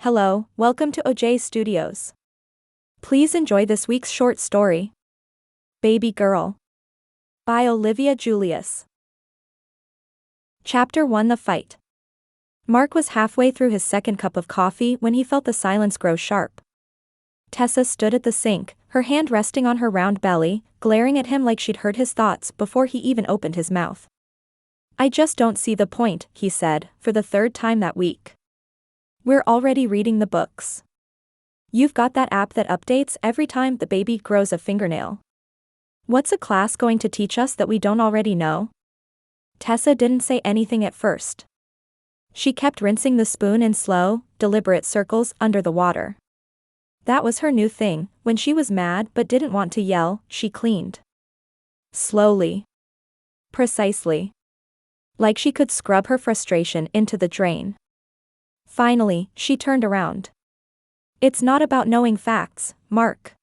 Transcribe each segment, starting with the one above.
Hello, welcome to OJ Studios. Please enjoy this week's short story. Baby Girl by Olivia Julius. Chapter 1: The Fight. Mark was halfway through his second cup of coffee when he felt the silence grow sharp. Tessa stood at the sink, her hand resting on her round belly, glaring at him like she'd heard his thoughts before he even opened his mouth. "I just don't see the point," he said, for the third time that week. "We're already reading the books. You've got that app that updates every time the baby grows a fingernail. What's a class going to teach us that we don't already know?" Tessa didn't say anything at first. She kept rinsing the spoon in slow, deliberate circles under the water. That was her new thing. When she was mad but didn't want to yell, she cleaned. Slowly. Precisely. Like she could scrub her frustration into the drain. Finally, she turned around. "It's not about knowing facts, Mark.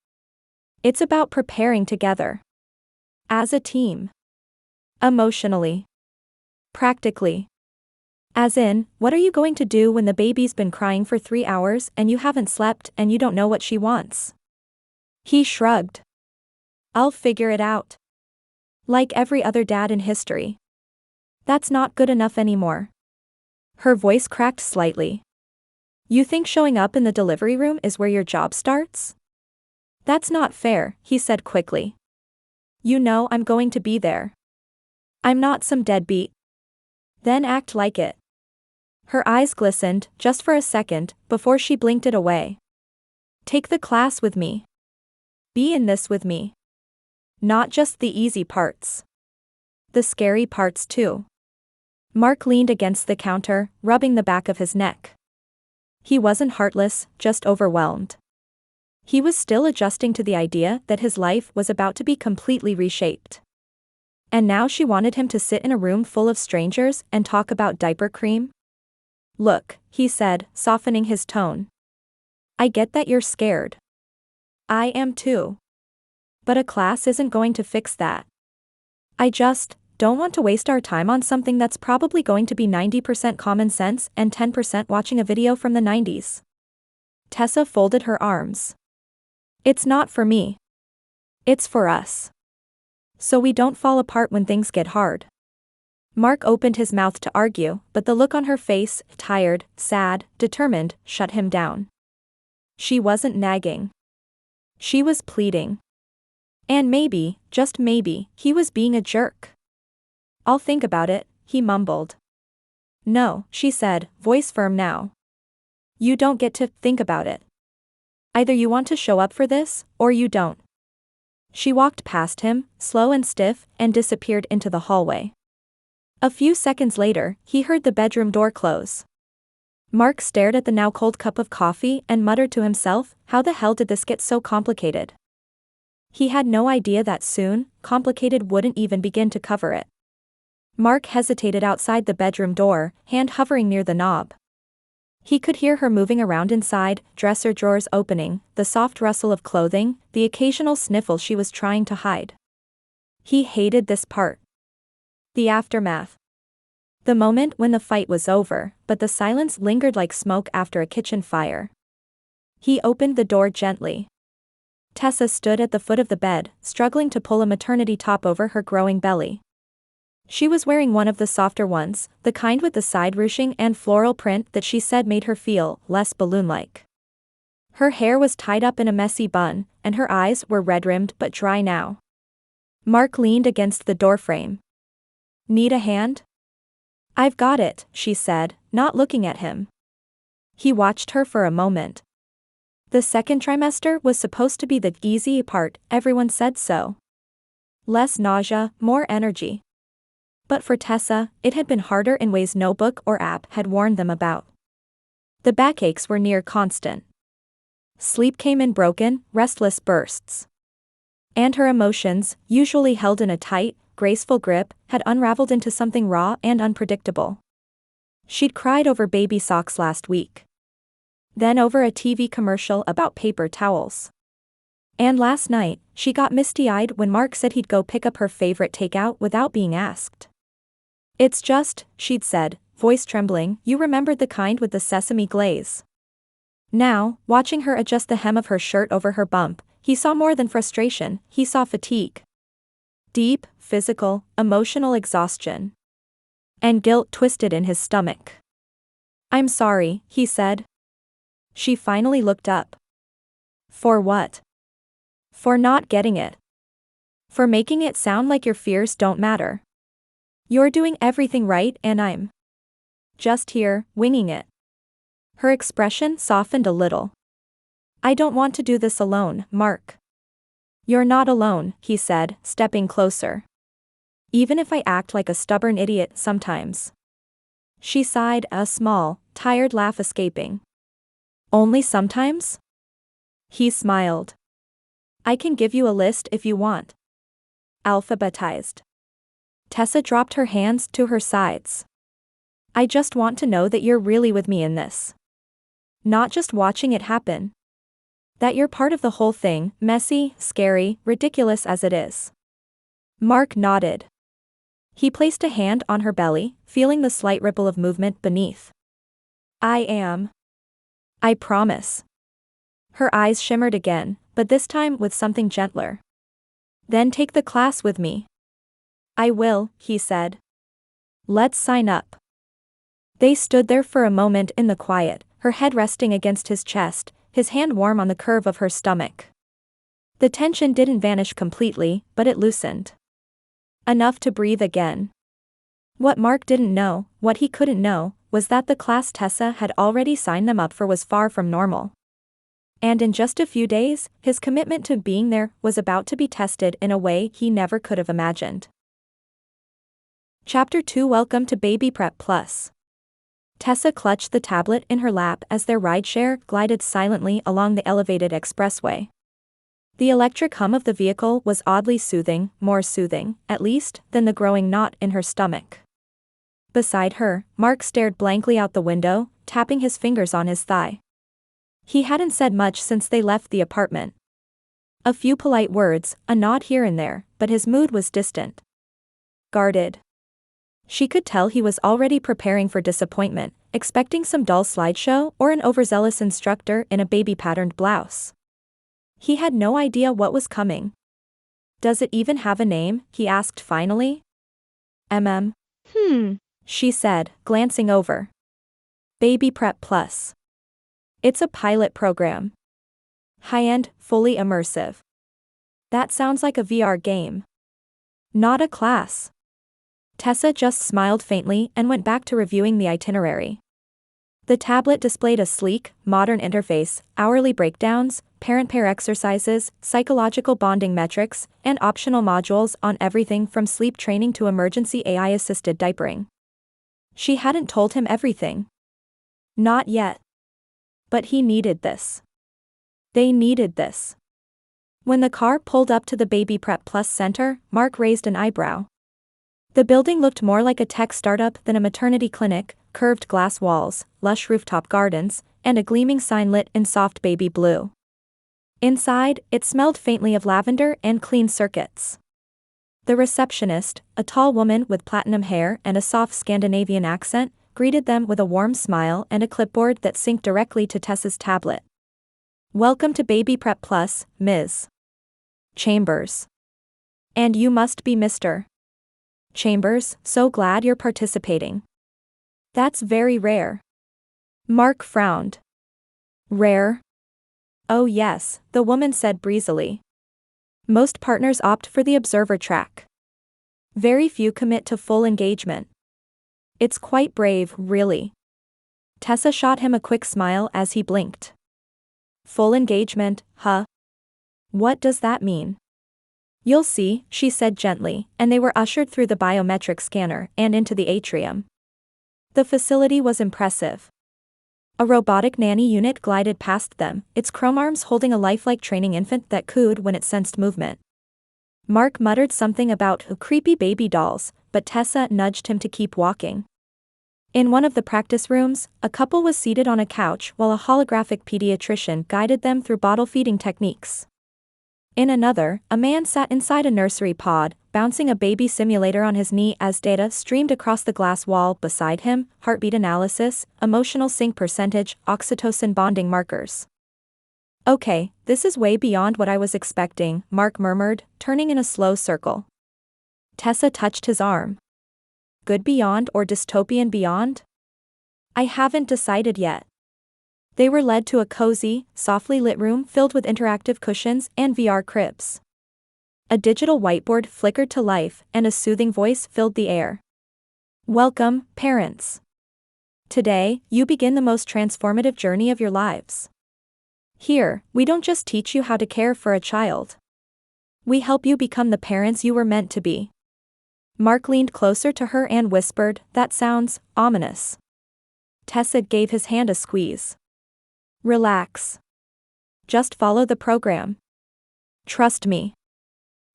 It's about preparing together. As a team. Emotionally. Practically. As in, what are you going to do when the baby's been crying for 3 hours and you haven't slept and you don't know what she wants?" He shrugged. "I'll figure it out. Like every other dad in history." "That's not good enough anymore." Her voice cracked slightly. "You think showing up in the delivery room is where your job starts?" "That's not fair," he said quickly. "You know I'm going to be there. I'm not some deadbeat." "Then act like it." Her eyes glistened, just for a second, before she blinked it away. "Take the class with me. Be in this with me. Not just the easy parts. The scary parts too." Mark leaned against the counter, rubbing the back of his neck. He wasn't heartless, just overwhelmed. He was still adjusting to the idea that his life was about to be completely reshaped. And now she wanted him to sit in a room full of strangers and talk about diaper cream? "Look," he said, softening his tone. "I get that you're scared. I am too. But a class isn't going to fix that. I just don't want to waste our time on something that's probably going to be 90% common sense and 10% watching a video from the 90s. Tessa folded her arms. "It's not for me. It's for us. So we don't fall apart when things get hard." Mark opened his mouth to argue, but the look on her face, tired, sad, determined, shut him down. She wasn't nagging. She was pleading. And maybe, just maybe, he was being a jerk. "I'll think about it," he mumbled. "No," she said, voice firm now. "You don't get to think about it. Either you want to show up for this, or you don't." She walked past him, slow and stiff, and disappeared into the hallway. A few seconds later, he heard the bedroom door close. Mark stared at the now cold cup of coffee and muttered to himself, how the hell did this get so complicated? He had no idea that soon, complicated wouldn't even begin to cover it. Mark hesitated outside the bedroom door, hand hovering near the knob. He could hear her moving around inside, dresser drawers opening, the soft rustle of clothing, the occasional sniffle she was trying to hide. He hated this part. The aftermath. The moment when the fight was over, but the silence lingered like smoke after a kitchen fire. He opened the door gently. Tessa stood at the foot of the bed, struggling to pull a maternity top over her growing belly. She was wearing one of the softer ones, the kind with the side ruching and floral print that she said made her feel less balloon-like. Her hair was tied up in a messy bun, and her eyes were red-rimmed but dry now. Mark leaned against the doorframe. "Need a hand?" "I've got it," she said, not looking at him. He watched her for a moment. The second trimester was supposed to be the easy part, everyone said so. Less nausea, more energy. But for Tessa, it had been harder in ways no book or app had warned them about. The backaches were near constant. Sleep came in broken, restless bursts. And her emotions, usually held in a tight, graceful grip, had unraveled into something raw and unpredictable. She'd cried over baby socks last week. Then over a TV commercial about paper towels. And last night, she got misty-eyed when Mark said he'd go pick up her favorite takeout without being asked. "It's just," she'd said, voice trembling, "you remembered the kind with the sesame glaze." Now, watching her adjust the hem of her shirt over her bump, he saw more than frustration, he saw fatigue. Deep, physical, emotional exhaustion. And guilt twisted in his stomach. "I'm sorry," he said. She finally looked up. "For what?" "For not getting it. For making it sound like your fears don't matter. You're doing everything right and I'm just here, winging it." Her expression softened a little. "I don't want to do this alone, Mark." "You're not alone," he said, stepping closer. "Even if I act like a stubborn idiot sometimes." She sighed, a small, tired laugh escaping. "Only sometimes?" He smiled. "I can give you a list if you want." Alphabetized. Tessa dropped her hands to her sides. "I just want to know that you're really with me in this. Not just watching it happen. That you're part of the whole thing, messy, scary, ridiculous as it is." Mark nodded. He placed a hand on her belly, feeling the slight ripple of movement beneath. "I am. I promise." Her eyes shimmered again, but this time with something gentler. "Then take the class with me." "I will," he said. "Let's sign up." They stood there for a moment in the quiet, her head resting against his chest, his hand warm on the curve of her stomach. The tension didn't vanish completely, but it loosened. Enough to breathe again. What Mark didn't know, what he couldn't know, was that the class Tessa had already signed them up for was far from normal. And in just a few days, his commitment to being there was about to be tested in a way he never could have imagined. Chapter 2 Welcome to Baby Prep Plus. Tessa clutched the tablet in her lap as their rideshare glided silently along the elevated expressway. The electric hum of the vehicle was oddly soothing, more soothing, at least, than the growing knot in her stomach. Beside her, Mark stared blankly out the window, tapping his fingers on his thigh. He hadn't said much since they left the apartment. A few polite words, a nod here and there, but his mood was distant. Guarded. She could tell he was already preparing for disappointment, expecting some dull slideshow or an overzealous instructor in a baby-patterned blouse. He had no idea what was coming. "Does it even have a name?" he asked finally. She said, glancing over. "Baby Prep Plus. It's a pilot program. High-end, fully immersive." "That sounds like a VR game." "Not a class." Tessa just smiled faintly and went back to reviewing the itinerary. The tablet displayed a sleek, modern interface, hourly breakdowns, parent-pair exercises, psychological bonding metrics, and optional modules on everything from sleep training to emergency AI-assisted diapering. She hadn't told him everything. Not yet. But he needed this. They needed this. When the car pulled up to the Baby Prep Plus Center, Mark raised an eyebrow. The building looked more like a tech startup than a maternity clinic, curved glass walls, lush rooftop gardens, and a gleaming sign lit in soft baby blue. Inside, it smelled faintly of lavender and clean circuits. The receptionist, a tall woman with platinum hair and a soft Scandinavian accent, greeted them with a warm smile and a clipboard that synced directly to Tessa's tablet. "Welcome to Baby Prep Plus, Ms. Chambers. And you must be Mr. Chambers, so glad you're participating." "That's very rare." Mark frowned. "Rare?" "Oh yes," the woman said breezily. "Most partners opt for the observer track. Very few commit to full engagement. It's quite brave, really." Tessa shot him a quick smile as he blinked. "Full engagement, huh? What does that mean?" "You'll see," she said gently, and they were ushered through the biometric scanner and into the atrium. The facility was impressive. A robotic nanny unit glided past them, its chrome arms holding a lifelike training infant that cooed when it sensed movement. Mark muttered something about creepy baby dolls, but Tessa nudged him to keep walking. In one of the practice rooms, a couple was seated on a couch while a holographic pediatrician guided them through bottle feeding techniques. In another, a man sat inside a nursery pod, bouncing a baby simulator on his knee as data streamed across the glass wall beside him, heartbeat analysis, emotional sync percentage, oxytocin bonding markers. Okay, this is way beyond what I was expecting, Mark murmured, turning in a slow circle. Tessa touched his arm. Good beyond or dystopian beyond? I haven't decided yet. They were led to a cozy, softly lit room filled with interactive cushions and VR cribs. A digital whiteboard flickered to life, and a soothing voice filled the air. Welcome, parents. Today, you begin the most transformative journey of your lives. Here, we don't just teach you how to care for a child. We help you become the parents you were meant to be. Mark leaned closer to her and whispered, "That sounds ominous." Tessa gave his hand a squeeze. Relax. Just follow the program. Trust me.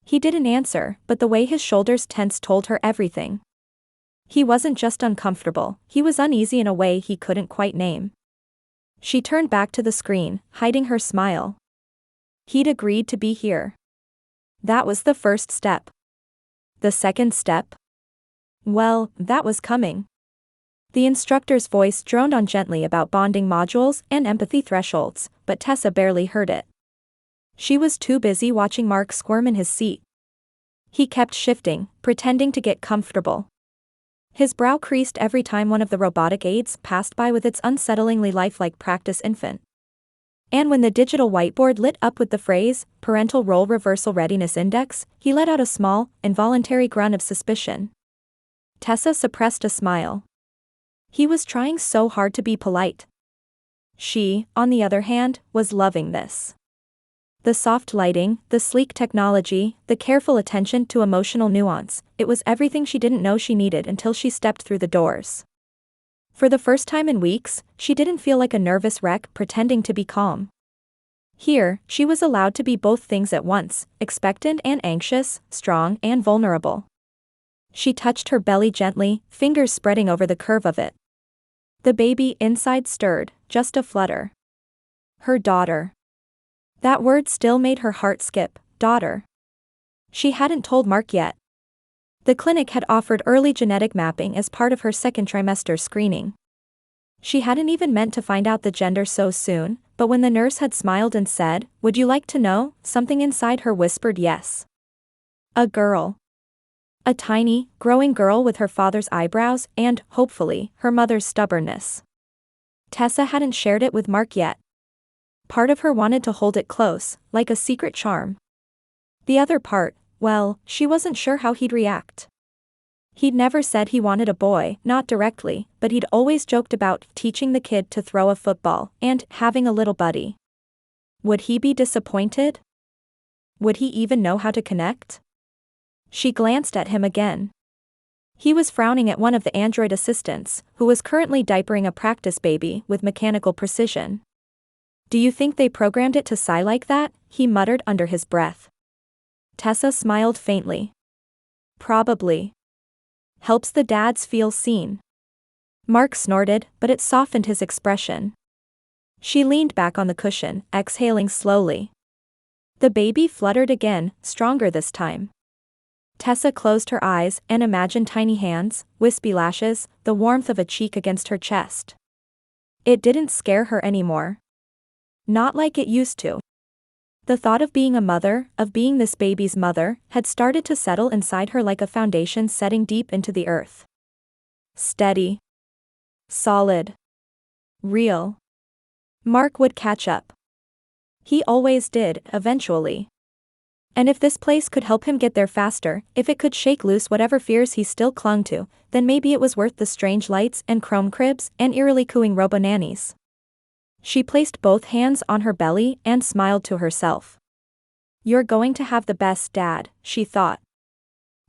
He didn't answer, but the way his shoulders tensed told her everything. He wasn't just uncomfortable, he was uneasy in a way he couldn't quite name. She turned back to the screen, hiding her smile. He'd agreed to be here. That was the first step. The second step? Well, that was coming. The instructor's voice droned on gently about bonding modules and empathy thresholds, but Tessa barely heard it. She was too busy watching Mark squirm in his seat. He kept shifting, pretending to get comfortable. His brow creased every time one of the robotic aids passed by with its unsettlingly lifelike practice infant. And when the digital whiteboard lit up with the phrase, Parental Role Reversal Readiness Index, he let out a small, involuntary grunt of suspicion. Tessa suppressed a smile. He was trying so hard to be polite. She, on the other hand, was loving this. The soft lighting, the sleek technology, the careful attention to emotional nuance, it was everything she didn't know she needed until she stepped through the doors. For the first time in weeks, she didn't feel like a nervous wreck pretending to be calm. Here, she was allowed to be both things at once, expectant and anxious, strong and vulnerable. She touched her belly gently, fingers spreading over the curve of it. The baby inside stirred, just a flutter. Her daughter. That word still made her heart skip, daughter. She hadn't told Mark yet. The clinic had offered early genetic mapping as part of her second trimester screening. She hadn't even meant to find out the gender so soon, but when the nurse had smiled and said, "Would you like to know?" something inside her whispered yes. A girl. A tiny, growing girl with her father's eyebrows and, hopefully, her mother's stubbornness. Tessa hadn't shared it with Mark yet. Part of her wanted to hold it close, like a secret charm. The other part, well, she wasn't sure how he'd react. He'd never said he wanted a boy, not directly, but he'd always joked about teaching the kid to throw a football and having a little buddy. Would he be disappointed? Would he even know how to connect? She glanced at him again. He was frowning at one of the android assistants, who was currently diapering a practice baby with mechanical precision. "Do you think they programmed it to sigh like that?" he muttered under his breath. Tessa smiled faintly. Probably. Helps the dads feel seen. Mark snorted, but it softened his expression. She leaned back on the cushion, exhaling slowly. The baby fluttered again, stronger this time. Tessa closed her eyes and imagined tiny hands, wispy lashes, the warmth of a cheek against her chest. It didn't scare her anymore. Not like it used to. The thought of being a mother, of being this baby's mother, had started to settle inside her like a foundation setting deep into the earth. Steady. Solid. Real. Mark would catch up. He always did, eventually. And if this place could help him get there faster, if it could shake loose whatever fears he still clung to, then maybe it was worth the strange lights and chrome cribs and eerily cooing robo-nannies. She placed both hands on her belly and smiled to herself. You're going to have the best dad, she thought.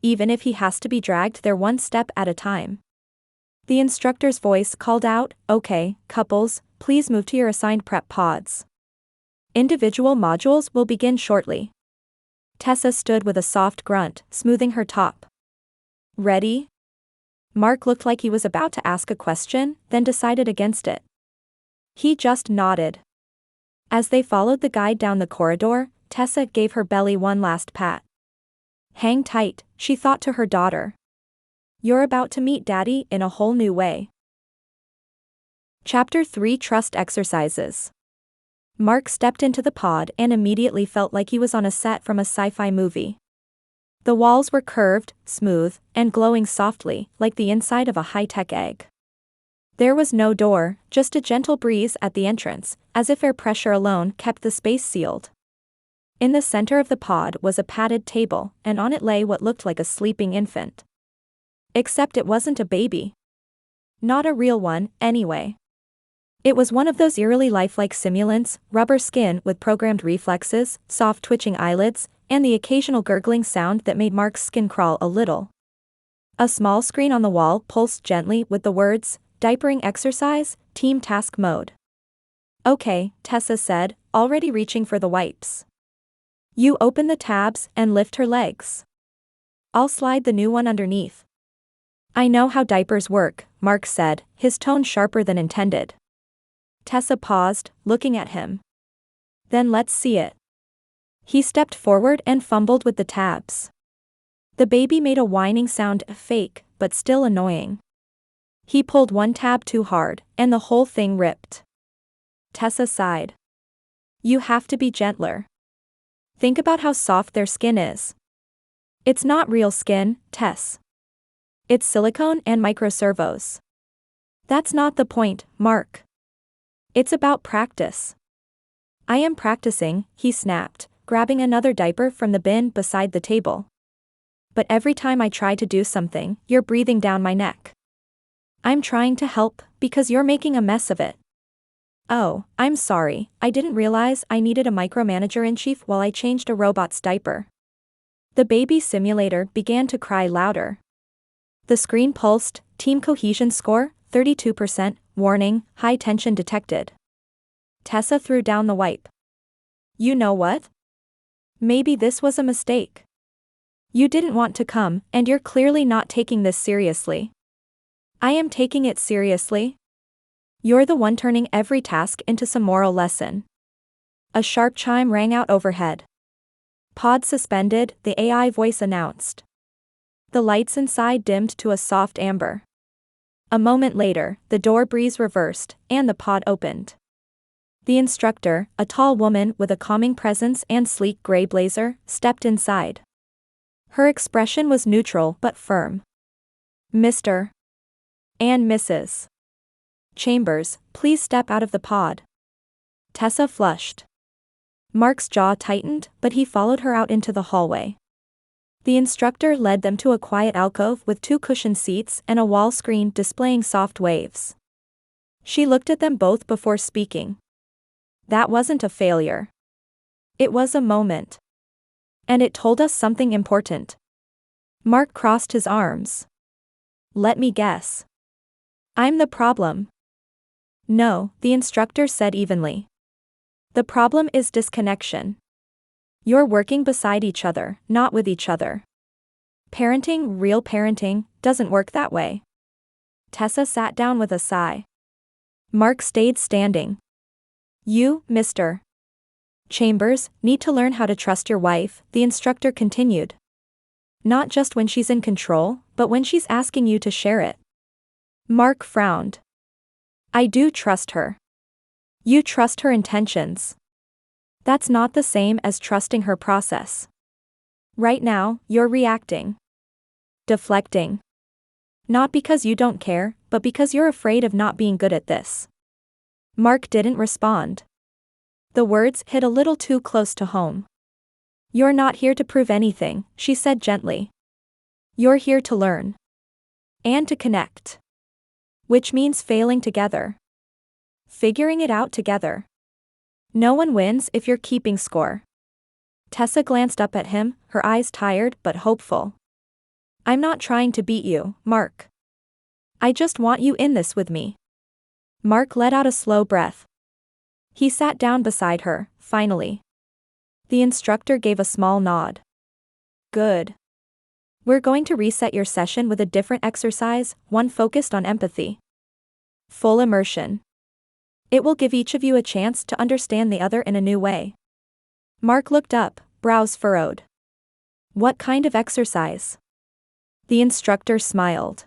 Even if he has to be dragged there one step at a time. The instructor's voice called out, "Okay, couples, please move to your assigned prep pods. Individual modules will begin shortly." Tessa stood with a soft grunt, smoothing her top. Ready? Mark looked like he was about to ask a question, then decided against it. He just nodded. As they followed the guide down the corridor, Tessa gave her belly one last pat. Hang tight, she thought to her daughter. You're about to meet Daddy in a whole new way. Chapter 3 Trust Exercises. Mark stepped into the pod and immediately felt like he was on a set from a sci-fi movie. The walls were curved, smooth, and glowing softly, like the inside of a high-tech egg. There was no door, just a gentle breeze at the entrance, as if air pressure alone kept the space sealed. In the center of the pod was a padded table, and on it lay what looked like a sleeping infant. Except it wasn't a baby. Not a real one, anyway. It was one of those eerily lifelike simulants, rubber skin with programmed reflexes, soft twitching eyelids, and the occasional gurgling sound that made Mark's skin crawl a little. A small screen on the wall pulsed gently with the words, "Diapering exercise, team task mode." "Okay," Tessa said, already reaching for the wipes. "You open the tabs and lift her legs. I'll slide the new one underneath." "I know how diapers work," Mark said, his tone sharper than intended. Tessa paused, looking at him. "Then let's see it." He stepped forward and fumbled with the tabs. The baby made a whining sound, fake, but still annoying. He pulled one tab too hard, and the whole thing ripped. Tessa sighed. "You have to be gentler. Think about how soft their skin is." "It's not real skin, Tess. It's silicone and microservos." "That's not the point, Mark. It's about practice." "I am practicing," he snapped, grabbing another diaper from the bin beside the table. "But every time I try to do something, you're breathing down my neck." "I'm trying to help, because you're making a mess of it." "Oh, I'm sorry, I didn't realize I needed a micromanager-in-chief while I changed a robot's diaper." The baby simulator began to cry louder. The screen pulsed, team cohesion score, 32%, warning, high tension detected. Tessa threw down the wipe. "You know what? Maybe this was a mistake. You didn't want to come, and you're clearly not taking this seriously." "I am taking it seriously. You're the one turning every task into some moral lesson." A sharp chime rang out overhead. "Pod suspended," the AI voice announced. The lights inside dimmed to a soft amber. A moment later, the door breeze reversed, and the pod opened. The instructor, a tall woman with a calming presence and sleek gray blazer, stepped inside. Her expression was neutral but firm. "Mr. and Mrs. Chambers, please step out of the pod." Tessa flushed. Mark's jaw tightened, but he followed her out into the hallway. The instructor led them to a quiet alcove with 2 cushioned seats and a wall screen displaying soft waves. She looked at them both before speaking. "That wasn't a failure. It was a moment. And it told us something important." Mark crossed his arms. "Let me guess. I'm the problem." "No," the instructor said evenly. "The problem is disconnection. You're working beside each other, not with each other. Parenting, real parenting, doesn't work that way." Tessa sat down with a sigh. Mark stayed standing. "You, Mr. Chambers, need to learn how to trust your wife," the instructor continued. "Not just when she's in control, but when she's asking you to share it." Mark frowned. "I do trust her." "You trust her intentions. That's not the same as trusting her process. Right now, you're reacting. Deflecting. Not because you don't care, but because you're afraid of not being good at this." Mark didn't respond. The words hit a little too close to home. "You're not here to prove anything," she said gently. "You're here to learn. And to connect. Which means failing together. Figuring it out together. No one wins if you're keeping score." Tessa glanced up at him, her eyes tired but hopeful. "I'm not trying to beat you, Mark. I just want you in this with me." Mark let out a slow breath. He sat down beside her, finally. The instructor gave a small nod. "Good. We're going to reset your session with a different exercise, one focused on empathy. Full immersion. It will give each of you a chance to understand the other in a new way." Mark looked up, brows furrowed. What kind of exercise? The instructor smiled.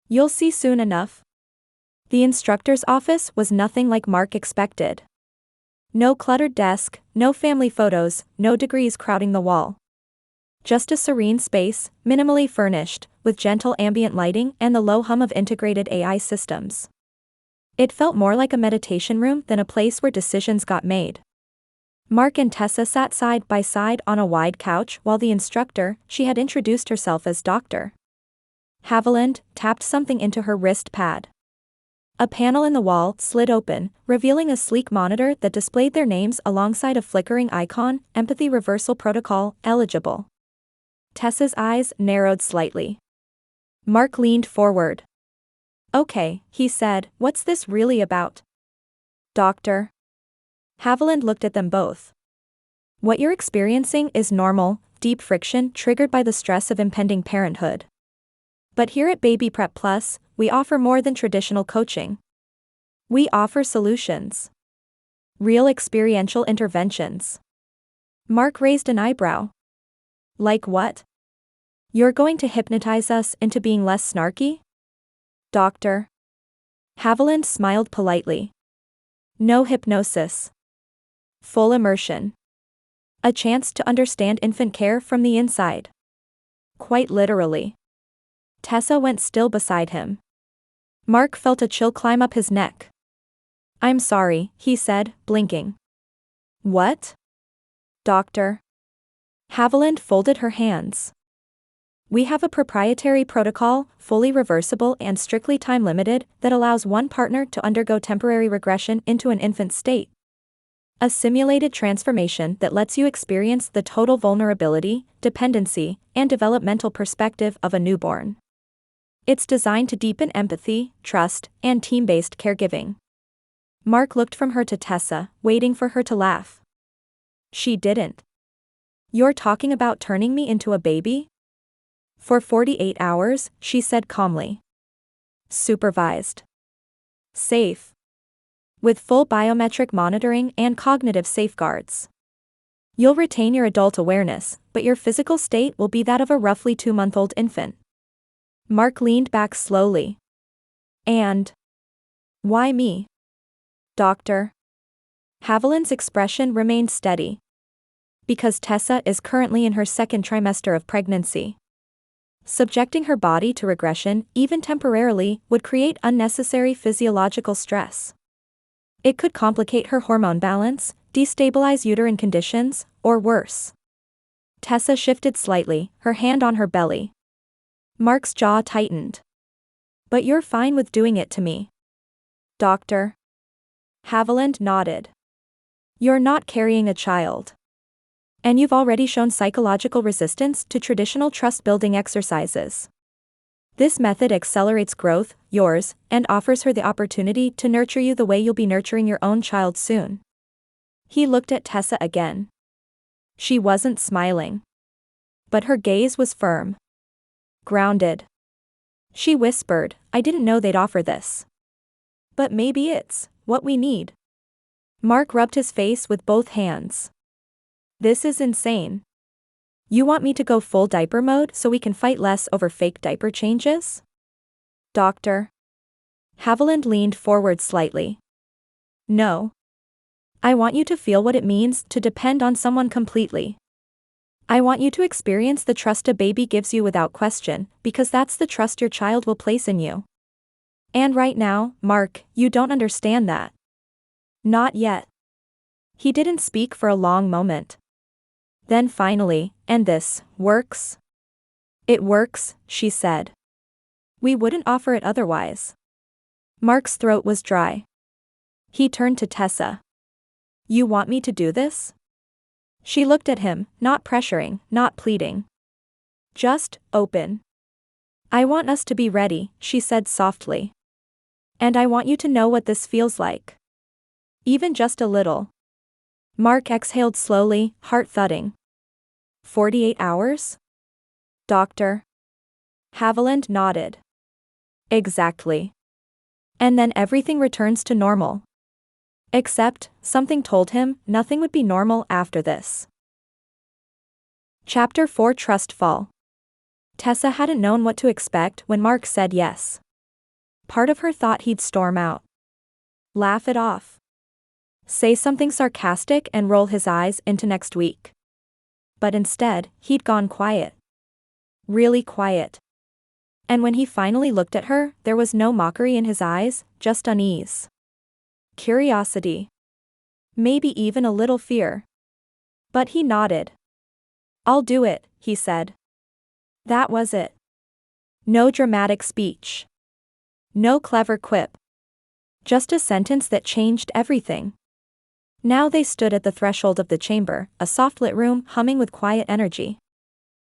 You'll see soon enough. The instructor's office was nothing like Mark expected. No cluttered desk, no family photos, no degrees crowding the wall. Just a serene space, minimally furnished, with gentle ambient lighting and the low hum of integrated AI systems. It felt more like a meditation room than a place where decisions got made. Mark and Tessa sat side by side on a wide couch while the instructor, she had introduced herself as Dr. Haviland, tapped something into her wrist pad. A panel in the wall slid open, revealing a sleek monitor that displayed their names alongside a flickering icon, Empathy Reversal Protocol, eligible. Tessa's eyes narrowed slightly. Mark leaned forward. Okay, he said, what's this really about? Dr. Haviland looked at them both. What you're experiencing is normal, deep friction triggered by the stress of impending parenthood. But here at Baby Prep Plus, we offer more than traditional coaching. We offer solutions. Real experiential interventions. Mark raised an eyebrow. Like what? You're going to hypnotize us into being less snarky? Dr. Haviland smiled politely. No hypnosis. Full immersion. A chance to understand infant care from the inside. Quite literally. Tessa went still beside him. Mark felt a chill climb up his neck. I'm sorry, he said, blinking. What? Doctor. Haviland folded her hands. We have a proprietary protocol, fully reversible and strictly time-limited, that allows one partner to undergo temporary regression into an infant state. A simulated transformation that lets you experience the total vulnerability, dependency, and developmental perspective of a newborn. It's designed to deepen empathy, trust, and team-based caregiving. Mark looked from her to Tessa, waiting for her to laugh. She didn't. You're talking about turning me into a baby? For 48 hours, she said calmly. Supervised. Safe. With full biometric monitoring and cognitive safeguards. You'll retain your adult awareness, but your physical state will be that of a roughly 2-month-old infant. Mark leaned back slowly. And? Why me? Doctor. Haviland's expression remained steady. Because Tessa is currently in her second trimester of pregnancy. Subjecting her body to regression, even temporarily, would create unnecessary physiological stress. It could complicate her hormone balance, destabilize uterine conditions, or worse. Tessa shifted slightly, her hand on her belly. Mark's jaw tightened. But you're fine with doing it to me. Doctor. Haviland nodded. You're not carrying a child. And you've already shown psychological resistance to traditional trust-building exercises. This method accelerates growth, yours, and offers her the opportunity to nurture you the way you'll be nurturing your own child soon. He looked at Tessa again. She wasn't smiling. But her gaze was firm. Grounded. She whispered, I didn't know they'd offer this. But maybe it's what we need. Mark rubbed his face with both hands. This is insane. You want me to go full diaper mode so we can fight less over fake diaper changes? Doctor. Haviland leaned forward slightly. No. I want you to feel what it means to depend on someone completely. I want you to experience the trust a baby gives you without question, because that's the trust your child will place in you. And right now, Mark, you don't understand that. Not yet. He didn't speak for a long moment. Then finally, and this works? It works, she said. We wouldn't offer it otherwise. Mark's throat was dry. He turned to Tessa. You want me to do this? She looked at him, not pressuring, not pleading. Just, open. I want us to be ready, she said softly. And I want you to know what this feels like. Even just a little. Mark exhaled slowly, heart thudding. 48 hours? Doctor. Haviland nodded. Exactly. And then everything returns to normal. Except, something told him, nothing would be normal after this. Chapter 4 Trust Fall. Tessa hadn't known what to expect when Mark said yes. Part of her thought he'd storm out. Laugh it off. Say something sarcastic and roll his eyes into next week. But instead, he'd gone quiet. Really quiet. And when he finally looked at her, there was no mockery in his eyes, just unease. Curiosity. Maybe even a little fear. But he nodded. "I'll do it," he said. That was it. No dramatic speech. No clever quip. Just a sentence that changed everything. Now they stood at the threshold of the chamber, a soft-lit room humming with quiet energy.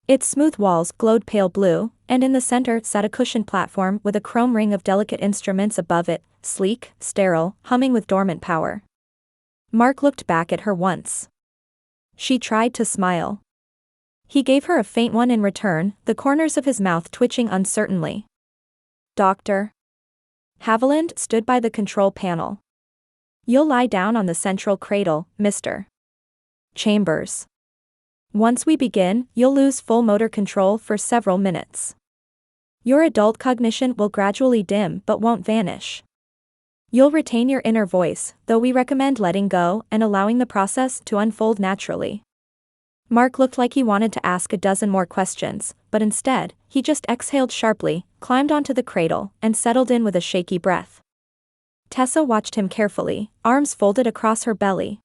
Its smooth walls glowed pale blue, and in the center sat a cushioned platform with a chrome ring of delicate instruments above it, sleek, sterile, humming with dormant power. Mark looked back at her once. She tried to smile. He gave her a faint one in return, the corners of his mouth twitching uncertainly. "Doctor." Haviland stood by the control panel. "You'll lie down on the central cradle, Mr. Chambers. Once we begin, you'll lose full motor control for several minutes. Your adult cognition will gradually dim but won't vanish. You'll retain your inner voice, though we recommend letting go and allowing the process to unfold naturally." Mark looked like he wanted to ask a dozen more questions, but instead, he just exhaled sharply, climbed onto the cradle, and settled in with a shaky breath. Tessa watched him carefully, arms folded across her belly.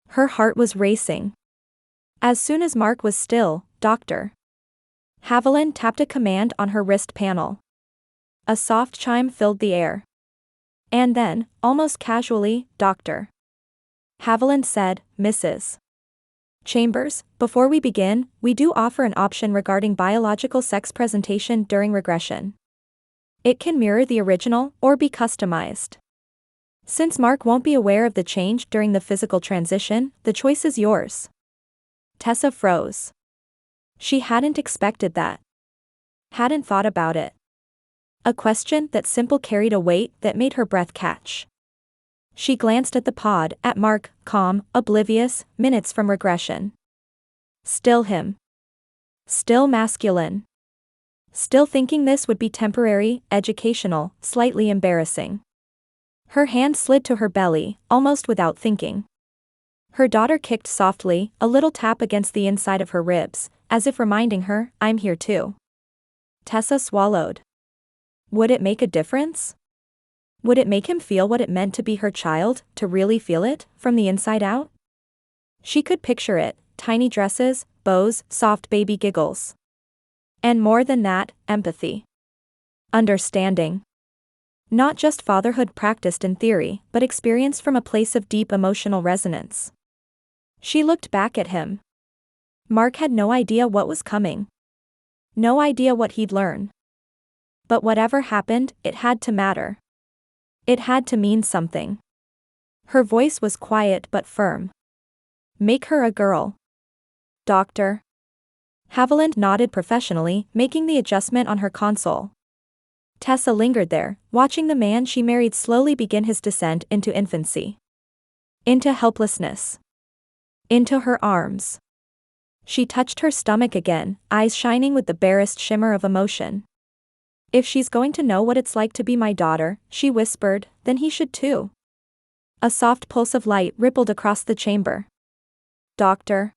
Her heart was racing. As soon as Mark was still, "Doctor." Haviland tapped a command on her wrist panel. A soft chime filled the air. And then, almost casually, "Doctor." Haviland said, "Mrs. Chambers, before we begin, we do offer an option regarding biological sex presentation during regression. It can mirror the original or be customized. Since Mark won't be aware of the change during the physical transition, the choice is yours." Tessa froze. She hadn't expected that. Hadn't thought about it. A question that simple carried a weight that made her breath catch. She glanced at the pod, at Mark, calm, oblivious, minutes from regression. Still him. Still masculine. Still thinking this would be temporary, educational, slightly embarrassing. Her hand slid to her belly, almost without thinking. Her daughter kicked softly, a little tap against the inside of her ribs, as if reminding her, "I'm here too." Tessa swallowed. Would it make a difference? Would it make him feel what it meant to be her child, to really feel it, from the inside out? She could picture it, tiny dresses, bows, soft baby giggles. And more than that, empathy. Understanding. Not just fatherhood practiced in theory, but experienced from a place of deep emotional resonance. She looked back at him. Mark had no idea what was coming. No idea what he'd learn. But whatever happened, it had to matter. It had to mean something. Her voice was quiet but firm. "Make her a girl." "Doctor." Haviland nodded professionally, making the adjustment on her console. Tessa lingered there, watching the man she married slowly begin his descent into infancy. Into helplessness. Into her arms. She touched her stomach again, eyes shining with the barest shimmer of emotion. "If she's going to know what it's like to be my daughter," she whispered, "then he should too." A soft pulse of light rippled across the chamber. "Doctor."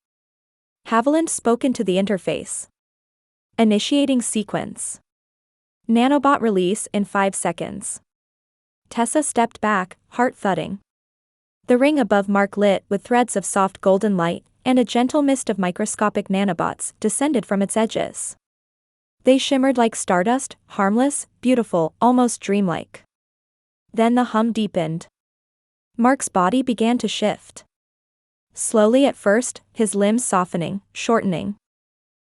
Haviland spoke into the interface. Initiating sequence. Nanobot release in 5 seconds. Tessa stepped back, heart thudding. The ring above Mark lit with threads of soft golden light, and a gentle mist of microscopic nanobots descended from its edges. They shimmered like stardust, harmless, beautiful, almost dreamlike. Then the hum deepened. Mark's body began to shift. Slowly at first, his limbs softening, shortening.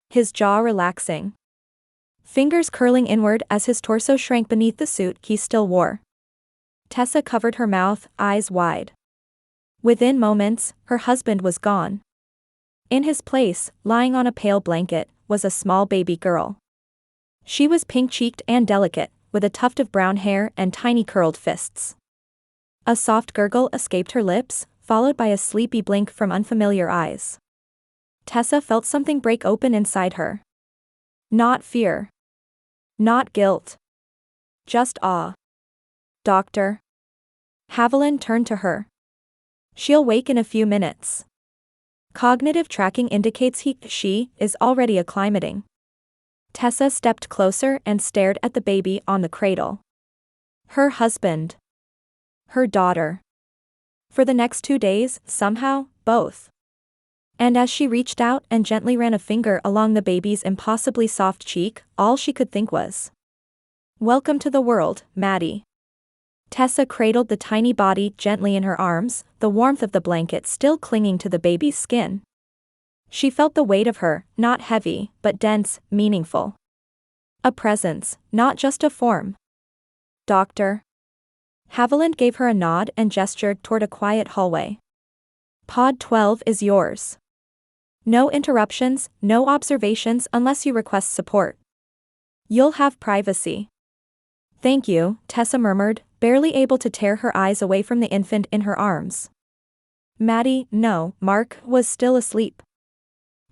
His jaw relaxing. Fingers curling inward as his torso shrank beneath the suit he still wore. Tessa covered her mouth, eyes wide. Within moments, her husband was gone. In his place, lying on a pale blanket, was a small baby girl. She was pink-cheeked and delicate, with a tuft of brown hair and tiny curled fists. A soft gurgle escaped her lips, followed by a sleepy blink from unfamiliar eyes. Tessa felt something break open inside her. Not fear. Not guilt. Just awe. Doctor. Haviland turned to her. She'll wake in a few minutes. Cognitive tracking indicates she is already acclimating. Tessa stepped closer and stared at the baby on the cradle. Her husband. Her daughter. For the next 2 days, somehow, both. And as she reached out and gently ran a finger along the baby's impossibly soft cheek, all she could think was, "Welcome to the world, Maddie." Tessa cradled the tiny body gently in her arms, the warmth of the blanket still clinging to the baby's skin. She felt the weight of her, not heavy, but dense, meaningful. A presence, not just a form. Doctor. Haviland gave her a nod and gestured toward a quiet hallway. Pod 12 is yours. No interruptions, no observations unless you request support. You'll have privacy. Thank you, Tessa murmured, barely able to tear her eyes away from the infant in her arms. Maddie, no, Mark was still asleep.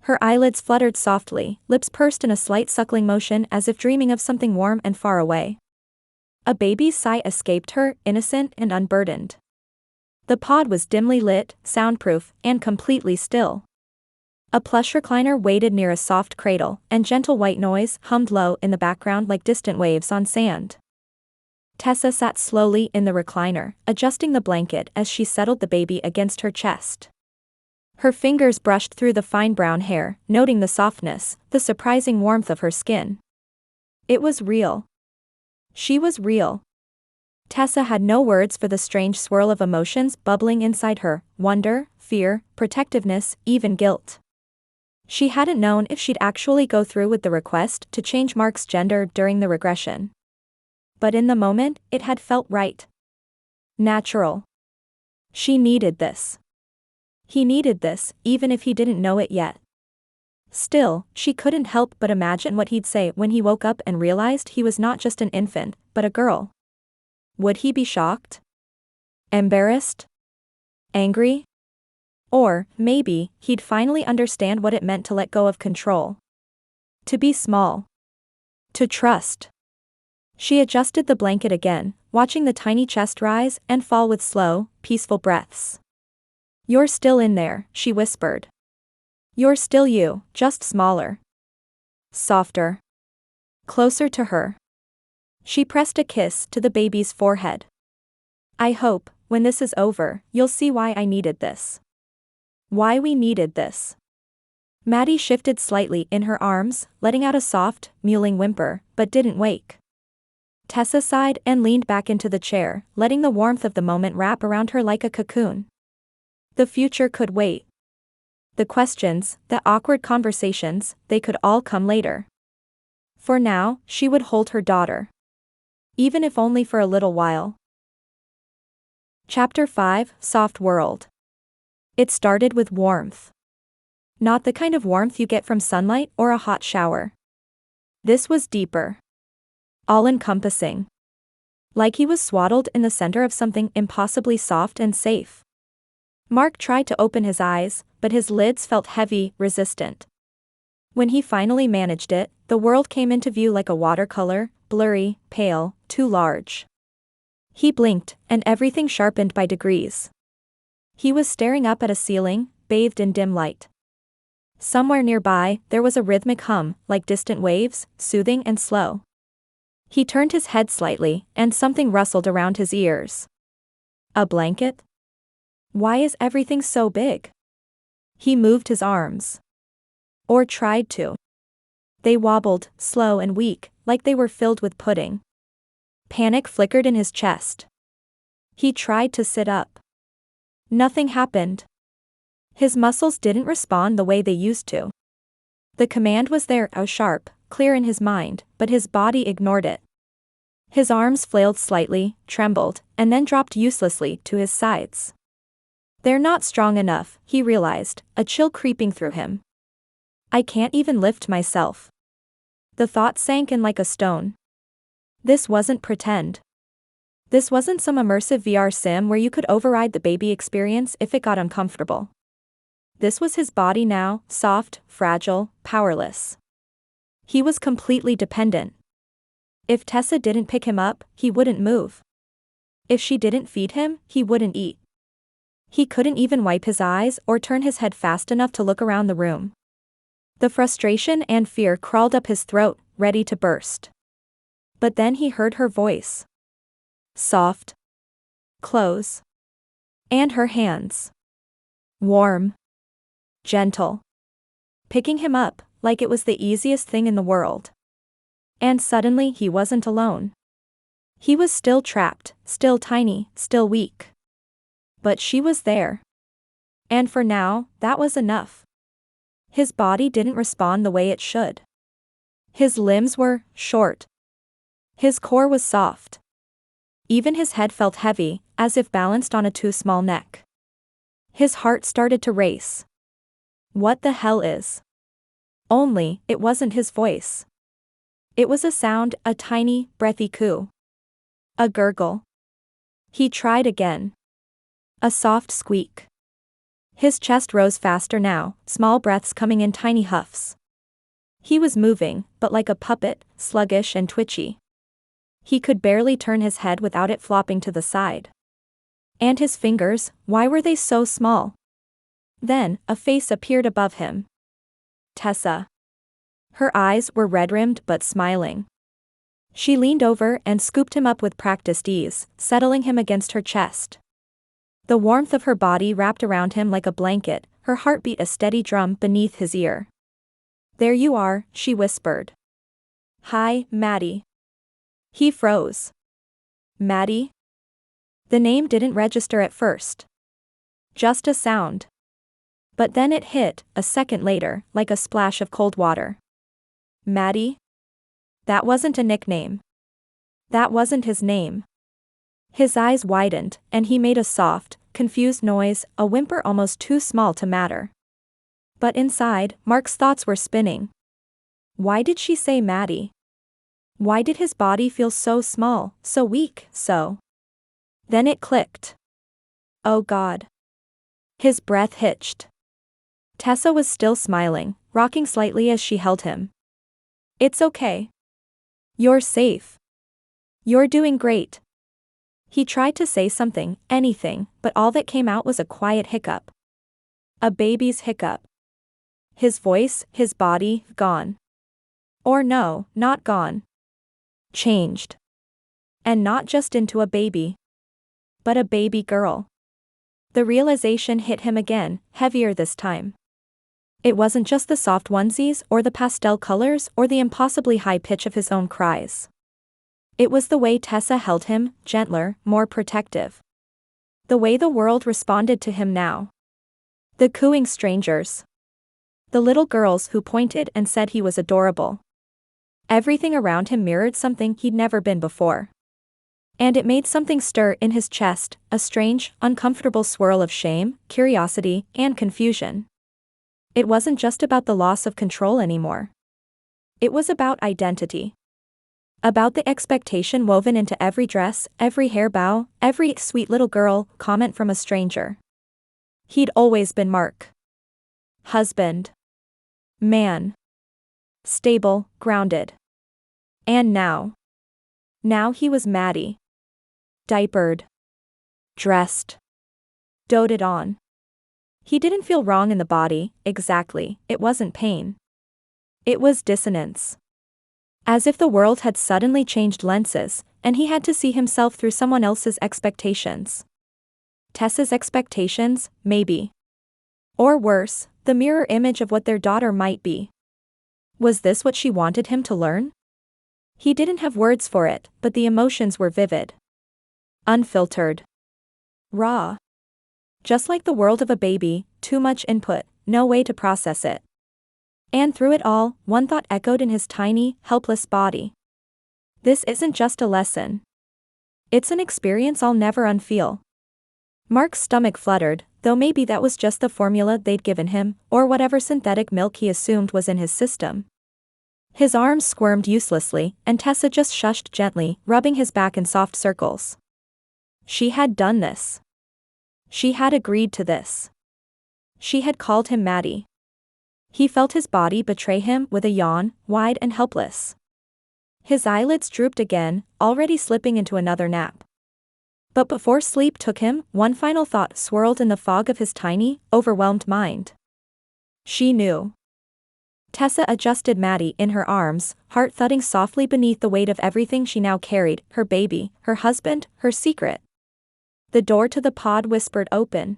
Her eyelids fluttered softly, lips pursed in a slight suckling motion as if dreaming of something warm and far away. A baby's sigh escaped her, innocent and unburdened. The pod was dimly lit, soundproof, and completely still. A plush recliner waited near a soft cradle, and gentle white noise hummed low in the background like distant waves on sand. Tessa sat slowly in the recliner, adjusting the blanket as she settled the baby against her chest. Her fingers brushed through the fine brown hair, noting the softness, the surprising warmth of her skin. It was real. She was real. Tessa had no words for the strange swirl of emotions bubbling inside her: wonder, fear, protectiveness, even guilt. She hadn't known if she'd actually go through with the request to change Mark's gender during the regression. But in the moment, it had felt right. Natural. She needed this. He needed this, even if he didn't know it yet. Still, she couldn't help but imagine what he'd say when he woke up and realized he was not just an infant, but a girl. Would he be shocked? Embarrassed? Angry? Or, maybe, he'd finally understand what it meant to let go of control. To be small. To trust. She adjusted the blanket again, watching the tiny chest rise and fall with slow, peaceful breaths. "You're still in there," she whispered. "You're still you, just smaller. Softer. Closer to her." She pressed a kiss to the baby's forehead. "I hope, when this is over, you'll see why I needed this. Why we needed this." Maddie shifted slightly in her arms, letting out a soft, mewling whimper, but didn't wake. Tessa sighed and leaned back into the chair, letting the warmth of the moment wrap around her like a cocoon. The future could wait. The questions, the awkward conversations, they could all come later. For now, she would hold her daughter. Even if only for a little while. Chapter 5, Soft World. It started with warmth. Not the kind of warmth you get from sunlight or a hot shower. This was deeper. All-encompassing. Like he was swaddled in the center of something impossibly soft and safe. Mark tried to open his eyes, but his lids felt heavy, resistant. When he finally managed it, the world came into view like a watercolor, blurry, pale, too large. He blinked, and everything sharpened by degrees. He was staring up at a ceiling, bathed in dim light. Somewhere nearby, there was a rhythmic hum, like distant waves, soothing and slow. He turned his head slightly, and something rustled around his ears. A blanket? Why is everything so big? He moved his arms. Or tried to. They wobbled, slow and weak, like they were filled with pudding. Panic flickered in his chest. He tried to sit up. Nothing happened. His muscles didn't respond the way they used to. The command was there, sharp, clear in his mind, but his body ignored it. His arms flailed slightly, trembled, and then dropped uselessly to his sides. "They're not strong enough," he realized, a chill creeping through him. "I can't even lift myself." The thought sank in like a stone. This wasn't pretend. This wasn't some immersive VR sim where you could override the baby experience if it got uncomfortable. This was his body now, soft, fragile, powerless. He was completely dependent. If Tessa didn't pick him up, he wouldn't move. If she didn't feed him, he wouldn't eat. He couldn't even wipe his eyes or turn his head fast enough to look around the room. The frustration and fear crawled up his throat, ready to burst. But then he heard her voice. Soft. Close. And her hands. Warm. Gentle. Picking him up, like it was the easiest thing in the world. And suddenly he wasn't alone. He was still trapped, still tiny, still weak. But she was there. And for now, that was enough. His body didn't respond the way it should. His limbs were short. His core was soft. Even his head felt heavy, as if balanced on a too small neck. His heart started to race. What the hell is? Only, it wasn't his voice. It was a sound, a tiny, breathy coo. A gurgle. He tried again. A soft squeak. His chest rose faster now, small breaths coming in tiny huffs. He was moving, but like a puppet, sluggish and twitchy. He could barely turn his head without it flopping to the side. And his fingers, why were they so small? Then, a face appeared above him. Tessa. Her eyes were red-rimmed but smiling. She leaned over and scooped him up with practiced ease, settling him against her chest. The warmth of her body wrapped around him like a blanket, her heart beat a steady drum beneath his ear. There you are, she whispered. Hi, Maddie. He froze. Maddie? The name didn't register at first. Just a sound. But then it hit, a second later, like a splash of cold water. Maddie? That wasn't a nickname. That wasn't his name. His eyes widened, and he made a soft, confused noise, a whimper almost too small to matter. But inside, Mark's thoughts were spinning. Why did she say Maddie? Why did his body feel so small, so weak, so? Then it clicked. Oh God. His breath hitched. Tessa was still smiling, rocking slightly as she held him. It's okay. You're safe. You're doing great. He tried to say something, anything, but all that came out was a quiet hiccup. A baby's hiccup. His voice, his body, gone. Or no, not gone. Changed. And not just into a baby. But a baby girl. The realization hit him again, heavier this time. It wasn't just the soft onesies or the pastel colors or the impossibly high pitch of his own cries. It was the way Tessa held him, gentler, more protective. The way the world responded to him now. The cooing strangers. The little girls who pointed and said he was adorable. Everything around him mirrored something he'd never been before. And it made something stir in his chest, a strange, uncomfortable swirl of shame, curiosity, and confusion. It wasn't just about the loss of control anymore. It was about identity. About the expectation woven into every dress, every hair bow, every sweet little girl comment from a stranger. He'd always been Mark. Husband. Man. Stable, grounded. And now. Now he was Maddie. Diapered. Dressed. Doted on. He didn't feel wrong in the body, exactly, it wasn't pain. It was dissonance. As if the world had suddenly changed lenses, and he had to see himself through someone else's expectations. Tessa's expectations, maybe. Or worse, the mirror image of what their daughter might be. Was this what she wanted him to learn? He didn't have words for it, but the emotions were vivid. Unfiltered. Raw. Just like the world of a baby, too much input, no way to process it. And through it all, one thought echoed in his tiny, helpless body. This isn't just a lesson. It's an experience I'll never unfeel. Mark's stomach fluttered, though maybe that was just the formula they'd given him, or whatever synthetic milk he assumed was in his system. His arms squirmed uselessly, and Tessa just shushed gently, rubbing his back in soft circles. She had done this. She had agreed to this. She had called him Maddie. He felt his body betray him with a yawn, wide and helpless. His eyelids drooped again, already slipping into another nap. But before sleep took him, one final thought swirled in the fog of his tiny, overwhelmed mind. She knew. Tessa adjusted Maddie in her arms, heart thudding softly beneath the weight of everything she now carried, her baby, her husband, her secret. The door to the pod whispered open.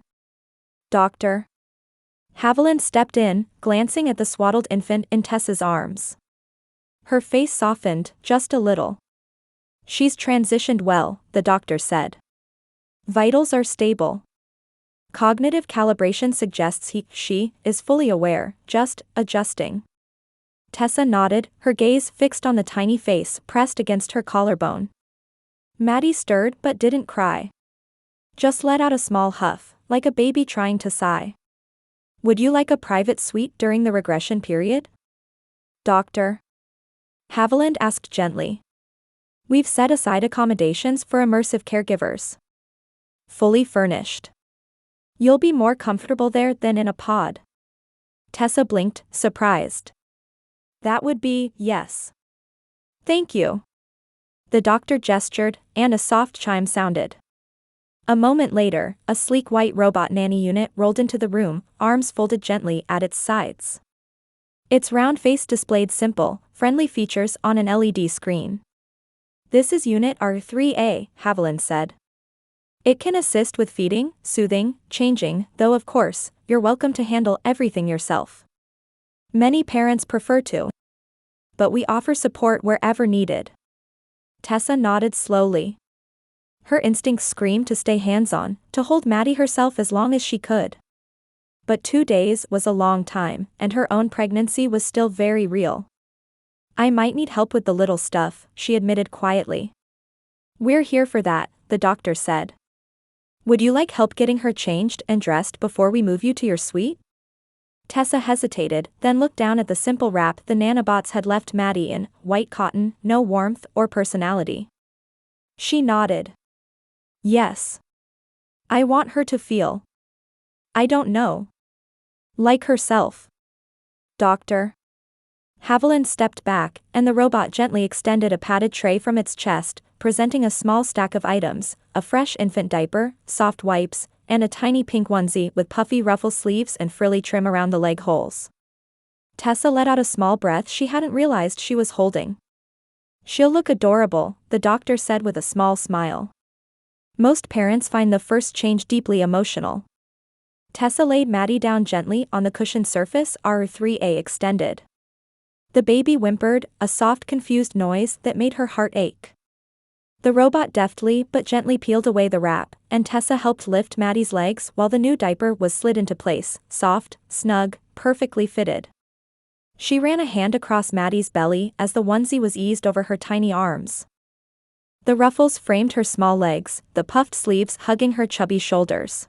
"Doctor." Haviland stepped in, glancing at the swaddled infant in Tessa's arms. Her face softened, just a little. "She's transitioned well," the doctor said. "Vitals are stable. Cognitive calibration suggests she is fully aware, just adjusting." Tessa nodded, her gaze fixed on the tiny face pressed against her collarbone. Maddie stirred but didn't cry. Just let out a small huff, like a baby trying to sigh. "Would you like a private suite during the regression period, doctor?" Haviland asked gently. "We've set aside accommodations for immersive caregivers. Fully furnished. You'll be more comfortable there than in a pod." Tessa blinked, surprised. "That would be, yes. Thank you." The doctor gestured, and a soft chime sounded. A moment later, a sleek white robot nanny unit rolled into the room, arms folded gently at its sides. Its round face displayed simple, friendly features on an LED screen. "This is Unit R3A, Haviland said. "It can assist with feeding, soothing, changing, though of course, you're welcome to handle everything yourself. Many parents prefer to. But we offer support wherever needed." Tessa nodded slowly. Her instincts screamed to stay hands-on, to hold Maddie herself as long as she could. But 2 days was a long time, and her own pregnancy was still very real. "I might need help with the little stuff," she admitted quietly. "We're here for that," the doctor said. "Would you like help getting her changed and dressed before we move you to your suite?" Tessa hesitated, then looked down at the simple wrap the nanobots had left Maddie in, white cotton, no warmth or personality. She nodded. "Yes. I want her to feel, I don't know, like herself, doctor." Haviland stepped back, and the robot gently extended a padded tray from its chest, presenting a small stack of items, a fresh infant diaper, soft wipes, and a tiny pink onesie with puffy ruffle sleeves and frilly trim around the leg holes. Tessa let out a small breath she hadn't realized she was holding. "She'll look adorable," the doctor said with a small smile. "Most parents find the first change deeply emotional." Tessa laid Maddie down gently on the cushioned surface R3A extended. The baby whimpered, a soft confused noise that made her heart ache. The robot deftly but gently peeled away the wrap, and Tessa helped lift Maddie's legs while the new diaper was slid into place, soft, snug, perfectly fitted. She ran a hand across Maddie's belly as the onesie was eased over her tiny arms. The ruffles framed her small legs, the puffed sleeves hugging her chubby shoulders.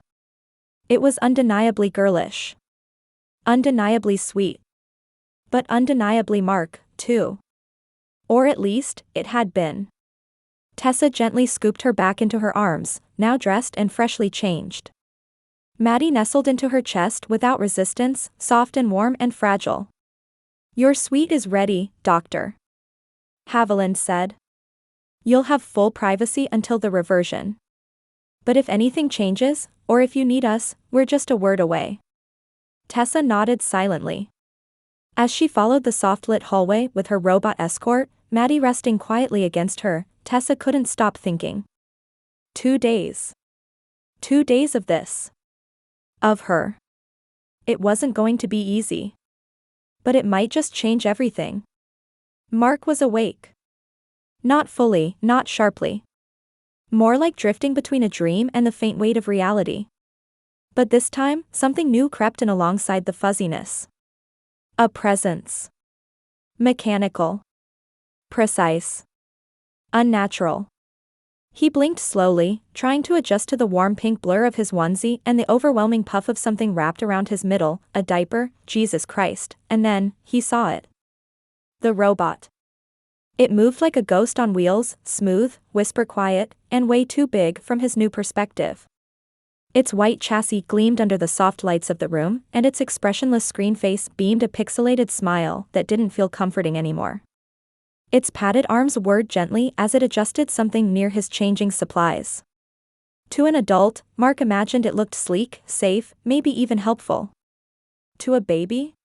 It was undeniably girlish. Undeniably sweet. But undeniably Mark, too. Or at least, it had been. Tessa gently scooped her back into her arms, now dressed and freshly changed. Maddie nestled into her chest without resistance, soft and warm and fragile. "Your suite is ready, doctor," Haviland said. "You'll have full privacy until the reversion. But if anything changes, or if you need us, we're just a word away." Tessa nodded silently. As she followed the soft-lit hallway with her robot escort, Maddie resting quietly against her, Tessa couldn't stop thinking. 2 days. 2 days of this. Of her. It wasn't going to be easy. But it might just change everything. Mark was awake. Not fully, not sharply. More like drifting between a dream and the faint weight of reality. But this time, something new crept in alongside the fuzziness. A presence. Mechanical. Precise. Unnatural. He blinked slowly, trying to adjust to the warm pink blur of his onesie and the overwhelming puff of something wrapped around his middle, a diaper, Jesus Christ, and then, he saw it. The robot. It moved like a ghost on wheels, smooth, whisper quiet, and way too big from his new perspective. Its white chassis gleamed under the soft lights of the room, and its expressionless screen face beamed a pixelated smile that didn't feel comforting anymore. Its padded arms whirred gently as it adjusted something near his changing supplies. To an adult, Mark imagined it looked sleek, safe, maybe even helpful. To a baby?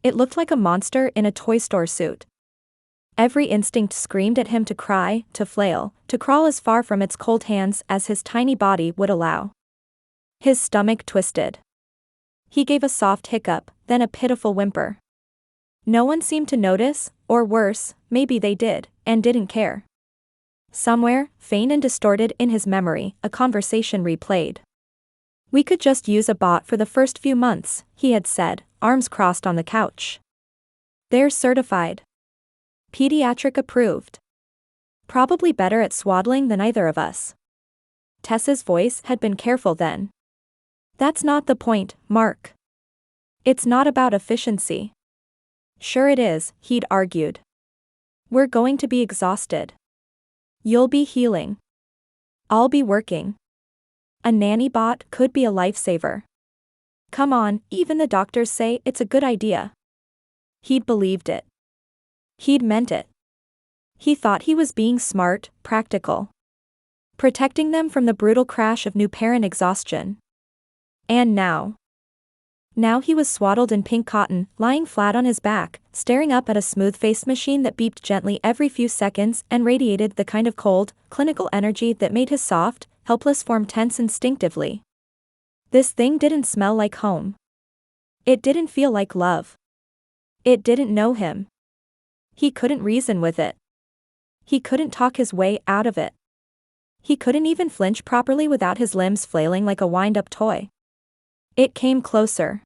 It looked like a monster in a toy store suit. Every instinct screamed at him to cry, to flail, to crawl as far from its cold hands as his tiny body would allow. His stomach twisted. He gave a soft hiccup, then a pitiful whimper. No one seemed to notice, or worse, maybe they did, and didn't care. Somewhere, faint and distorted in his memory, a conversation replayed. "We could just use a bot for the first few months," he had said, arms crossed on the couch. "They're certified. Pediatric approved. Probably better at swaddling than either of us." Tessa's voice had been careful then. "That's not the point, Mark. It's not about efficiency." "Sure it is," he'd argued. "We're going to be exhausted. You'll be healing. I'll be working. A nanny bot could be a lifesaver. Come on, even the doctors say it's a good idea." He'd believed it. He'd meant it. He thought he was being smart, practical. Protecting them from the brutal crash of new parent exhaustion. And now he was swaddled in pink cotton, lying flat on his back, staring up at a smooth-faced machine that beeped gently every few seconds and radiated the kind of cold, clinical energy that made his soft, helpless form tense instinctively. This thing didn't smell like home. It didn't feel like love. It didn't know him. He couldn't reason with it. He couldn't talk his way out of it. He couldn't even flinch properly without his limbs flailing like a wind-up toy. It came closer.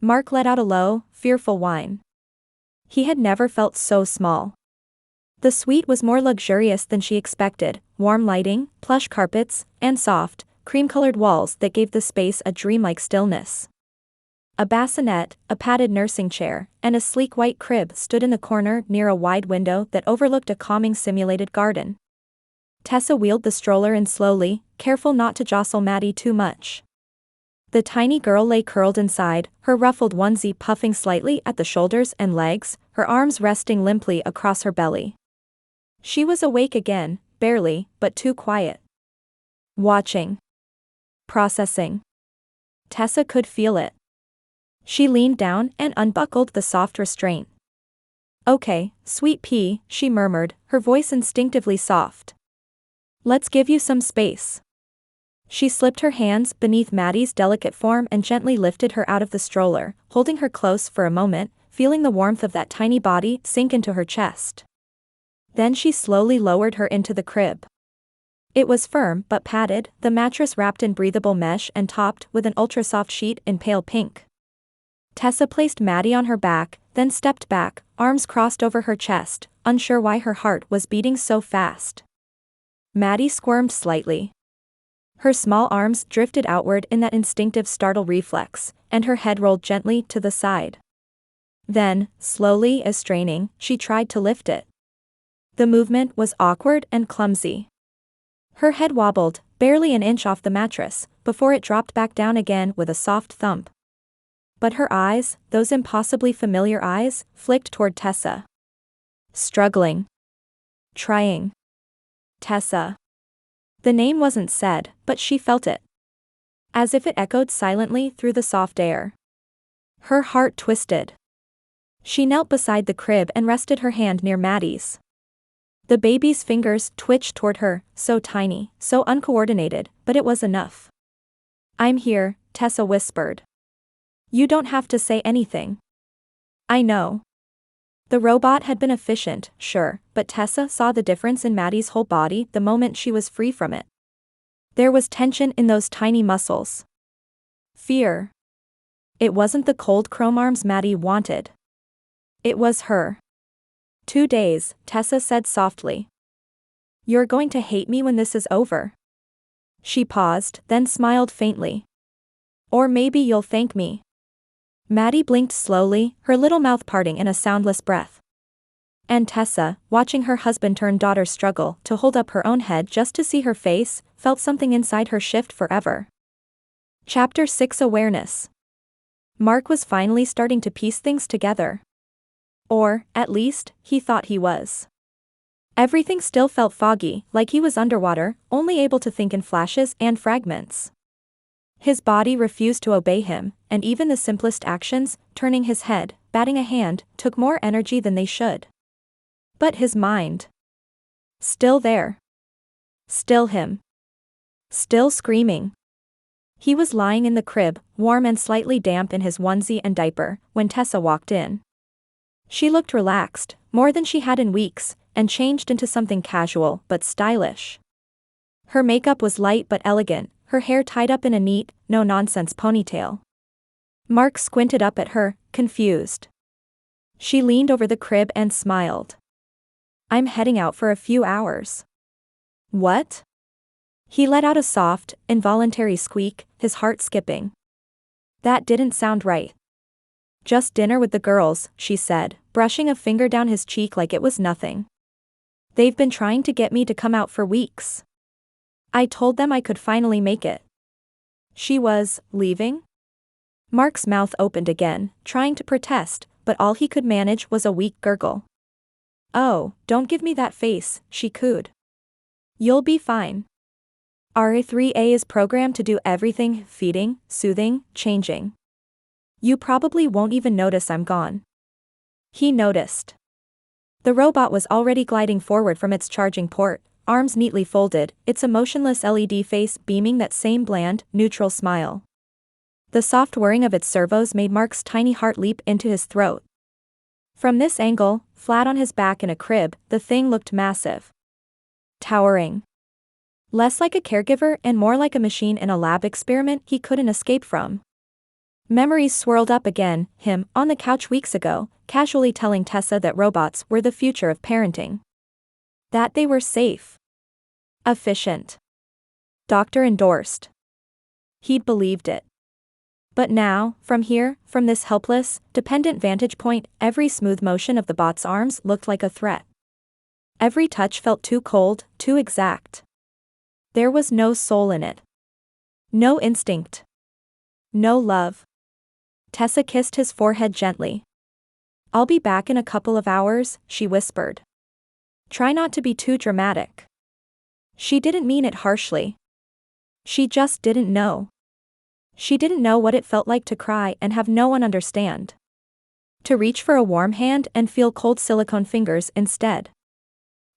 Mark let out a low, fearful whine. He had never felt so small. The suite was more luxurious than she expected, warm lighting, plush carpets, and soft, cream-colored walls that gave the space a dreamlike stillness. A bassinet, a padded nursing chair, and a sleek white crib stood in the corner near a wide window that overlooked a calming simulated garden. Tessa wheeled the stroller in slowly, careful not to jostle Maddie too much. The tiny girl lay curled inside, her ruffled onesie puffing slightly at the shoulders and legs, her arms resting limply across her belly. She was awake again, barely, but too quiet. Watching. Processing. Tessa could feel it. She leaned down and unbuckled the soft restraint. "Okay, sweet pea," she murmured, her voice instinctively soft. "Let's give you some space." She slipped her hands beneath Maddie's delicate form and gently lifted her out of the stroller, holding her close for a moment, feeling the warmth of that tiny body sink into her chest. Then she slowly lowered her into the crib. It was firm but padded, the mattress wrapped in breathable mesh and topped with an ultra-soft sheet in pale pink. Tessa placed Maddie on her back, then stepped back, arms crossed over her chest, unsure why her heart was beating so fast. Maddie squirmed slightly. Her small arms drifted outward in that instinctive startle reflex, and her head rolled gently to the side. Then, slowly as straining, she tried to lift it. The movement was awkward and clumsy. Her head wobbled, barely an inch off the mattress, before it dropped back down again with a soft thump. But her eyes, those impossibly familiar eyes, flicked toward Tessa. Struggling. Trying. Tessa. The name wasn't said, but she felt it. As if it echoed silently through the soft air. Her heart twisted. She knelt beside the crib and rested her hand near Maddie's. The baby's fingers twitched toward her, so tiny, so uncoordinated, but it was enough. "I'm here," Tessa whispered. "You don't have to say anything." "I know." The robot had been efficient, sure, but Tessa saw the difference in Maddie's whole body the moment she was free from it. There was tension in those tiny muscles. Fear. It wasn't the cold chrome arms Maddie wanted. It was her. 2 days, Tessa said softly. "You're going to hate me when this is over." She paused, then smiled faintly. "Or maybe you'll thank me." Maddie blinked slowly, her little mouth parting in a soundless breath. And Tessa, watching her husband-turned-daughter struggle to hold up her own head just to see her face, felt something inside her shift forever. Chapter 6 Awareness. Mark was finally starting to piece things together. Or, at least, he thought he was. Everything still felt foggy, like he was underwater, only able to think in flashes and fragments. His body refused to obey him, and even the simplest actions, turning his head, batting a hand, took more energy than they should. But his mind. Still there. Still him. Still screaming. He was lying in the crib, warm and slightly damp in his onesie and diaper, when Tessa walked in. She looked relaxed, more than she had in weeks, and changed into something casual but stylish. Her makeup was light but elegant, her hair tied up in a neat, no-nonsense ponytail. Mark squinted up at her, confused. She leaned over the crib and smiled. "I'm heading out for a few hours." "What?" He let out a soft, involuntary squeak, his heart skipping. That didn't sound right. "Just dinner with the girls," she said, brushing a finger down his cheek like it was nothing. "They've been trying to get me to come out for weeks. I told them I could finally make it." She was leaving? Mark's mouth opened again, trying to protest, but all he could manage was a weak gurgle. "Oh, don't give me that face," she cooed. "You'll be fine. RA3A is programmed to do everything: feeding, soothing, changing. You probably won't even notice I'm gone." He noticed. The robot was already gliding forward from its charging port, arms neatly folded, its emotionless LED face beaming that same bland, neutral smile. The soft whirring of its servos made Mark's tiny heart leap into his throat. From this angle, flat on his back in a crib, the thing looked massive. Towering. Less like a caregiver and more like a machine in a lab experiment he couldn't escape from. Memories swirled up again, him, on the couch weeks ago, casually telling Tessa that robots were the future of parenting. That they were safe. Efficient. Doctor endorsed. He'd believed it. But now, from here, from this helpless, dependent vantage point, every smooth motion of the bot's arms looked like a threat. Every touch felt too cold, too exact. There was no soul in it. No instinct. No love. Tessa kissed his forehead gently. "I'll be back in a couple of hours," she whispered. "Try not to be too dramatic." She didn't mean it harshly. She just didn't know. She didn't know what it felt like to cry and have no one understand. To reach for a warm hand and feel cold silicone fingers instead.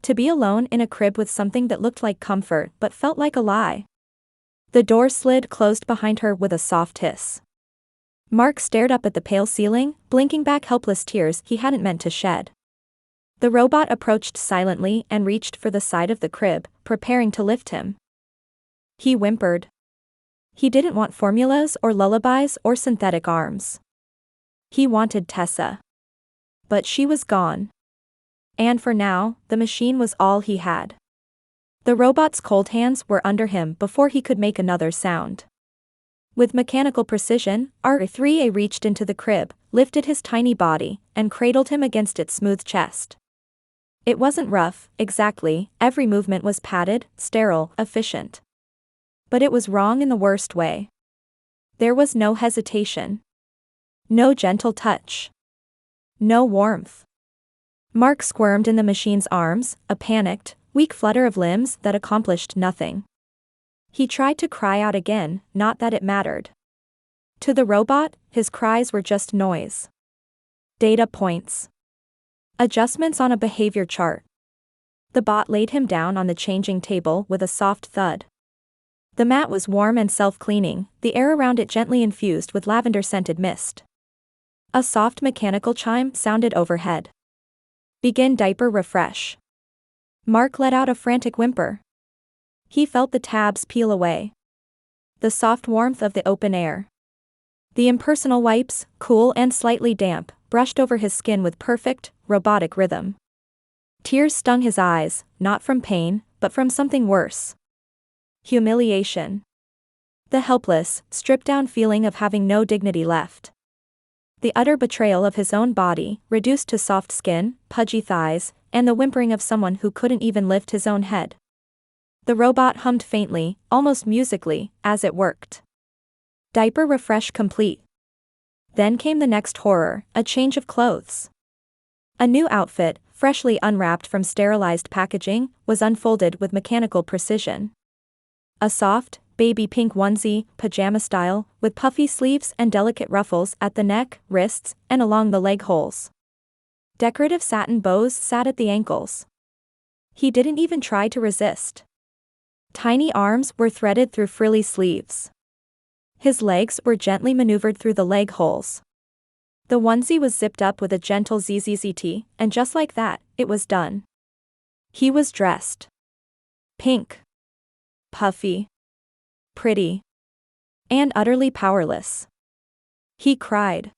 To be alone in a crib with something that looked like comfort but felt like a lie. The door slid closed behind her with a soft hiss. Mark stared up at the pale ceiling, blinking back helpless tears he hadn't meant to shed. The robot approached silently and reached for the side of the crib, preparing to lift him. He whimpered. He didn't want formulas or lullabies or synthetic arms. He wanted Tessa. But she was gone. And for now, the machine was all he had. The robot's cold hands were under him before he could make another sound. With mechanical precision, R3A reached into the crib, lifted his tiny body, and cradled him against its smooth chest. It wasn't rough, exactly, every movement was padded, sterile, efficient. But it was wrong in the worst way. There was no hesitation. No gentle touch. No warmth. Mark squirmed in the machine's arms, a panicked, weak flutter of limbs that accomplished nothing. He tried to cry out again, not that it mattered. To the robot, his cries were just noise. Data points. Adjustments on a behavior chart. The bot laid him down on the changing table with a soft thud. The mat was warm and self-cleaning, the air around it gently infused with lavender-scented mist. A soft mechanical chime sounded overhead. "Begin diaper refresh." Mark let out a frantic whimper. He felt the tabs peel away. The soft warmth of the open air. The impersonal wipes, cool and slightly damp, brushed over his skin with perfect, robotic rhythm. Tears stung his eyes, not from pain, but from something worse. Humiliation. The helpless, stripped-down feeling of having no dignity left. The utter betrayal of his own body, reduced to soft skin, pudgy thighs, and the whimpering of someone who couldn't even lift his own head. The robot hummed faintly, almost musically, as it worked. Diaper refresh complete. Then came the next horror, a change of clothes. A new outfit, freshly unwrapped from sterilized packaging, was unfolded with mechanical precision. A soft, baby pink onesie, pajama style, with puffy sleeves and delicate ruffles at the neck, wrists, and along the leg holes. Decorative satin bows sat at the ankles. He didn't even try to resist. Tiny arms were threaded through frilly sleeves. His legs were gently maneuvered through the leg holes. The onesie was zipped up with a gentle ZZZT, and just like that, it was done. He was dressed. Pink. Puffy. Pretty. And utterly powerless. He cried.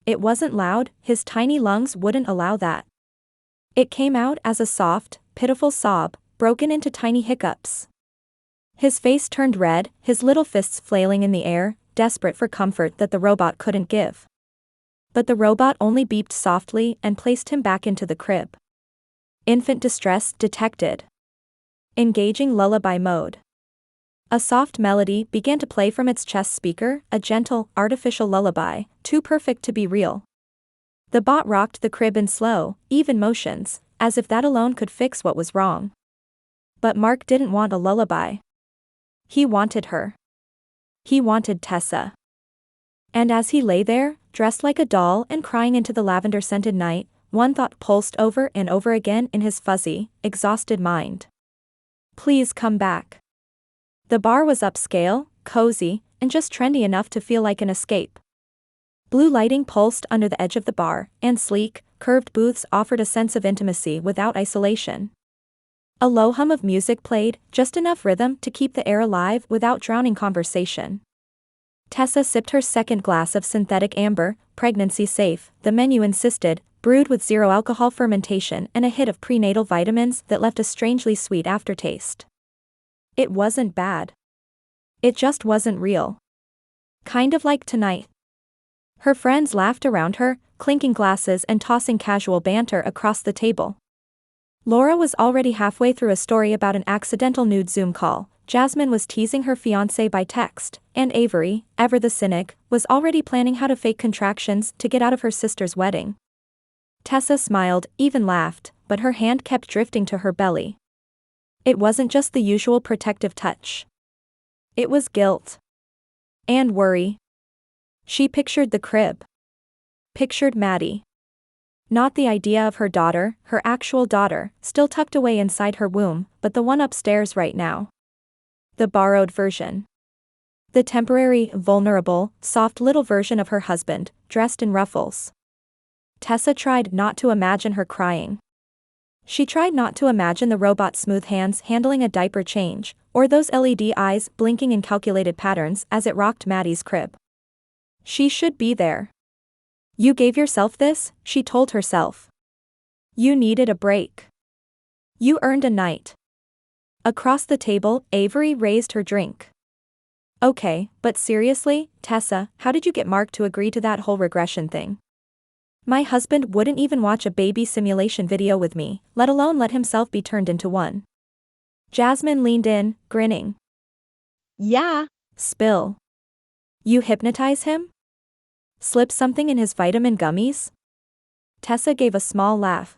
It wasn't loud, his tiny lungs wouldn't allow that. It came out as a soft, pitiful sob, broken into tiny hiccups. His face turned red, his little fists flailing in the air, desperate for comfort that the robot couldn't give. But the robot only beeped softly and placed him back into the crib. Infant distress detected. Engaging lullaby mode. A soft melody began to play from its chest speaker, a gentle, artificial lullaby, too perfect to be real. The bot rocked the crib in slow, even motions, as if that alone could fix what was wrong. But Mark didn't want a lullaby. He wanted her. He wanted Tessa. And as he lay there, dressed like a doll and crying into the lavender-scented night, one thought pulsed over and over again in his fuzzy, exhausted mind. Please come back. The bar was upscale, cozy, and just trendy enough to feel like an escape. Blue lighting pulsed under the edge of the bar, and sleek, curved booths offered a sense of intimacy without isolation. A low hum of music played, just enough rhythm to keep the air alive without drowning conversation. Tessa sipped her second glass of synthetic amber, pregnancy safe, the menu insisted, brewed with zero alcohol fermentation and a hit of prenatal vitamins that left a strangely sweet aftertaste. It wasn't bad. It just wasn't real. Kind of like tonight. Her friends laughed around her, clinking glasses and tossing casual banter across the table. Laura was already halfway through a story about an accidental nude Zoom call, Jasmine was teasing her fiancé by text, and Avery, ever the cynic, was already planning how to fake contractions to get out of her sister's wedding. Tessa smiled, even laughed, but her hand kept drifting to her belly. It wasn't just the usual protective touch. It was guilt. And worry. She pictured the crib. Pictured Maddie. Not the idea of her daughter, her actual daughter, still tucked away inside her womb, but the one upstairs right now. The borrowed version. The temporary, vulnerable, soft little version of her husband, dressed in ruffles. Tessa tried not to imagine her crying. She tried not to imagine the robot's smooth hands handling a diaper change, or those LED eyes blinking in calculated patterns as it rocked Maddie's crib. She should be there. You gave yourself this, she told herself. You needed a break. You earned a night. Across the table, Avery raised her drink. Okay, but seriously, Tessa, how did you get Mark to agree to that whole regression thing? My husband wouldn't even watch a baby simulation video with me, let alone let himself be turned into one. Jasmine leaned in, grinning. Yeah. Spill. You hypnotize him? Slip something in his vitamin gummies? Tessa gave a small laugh.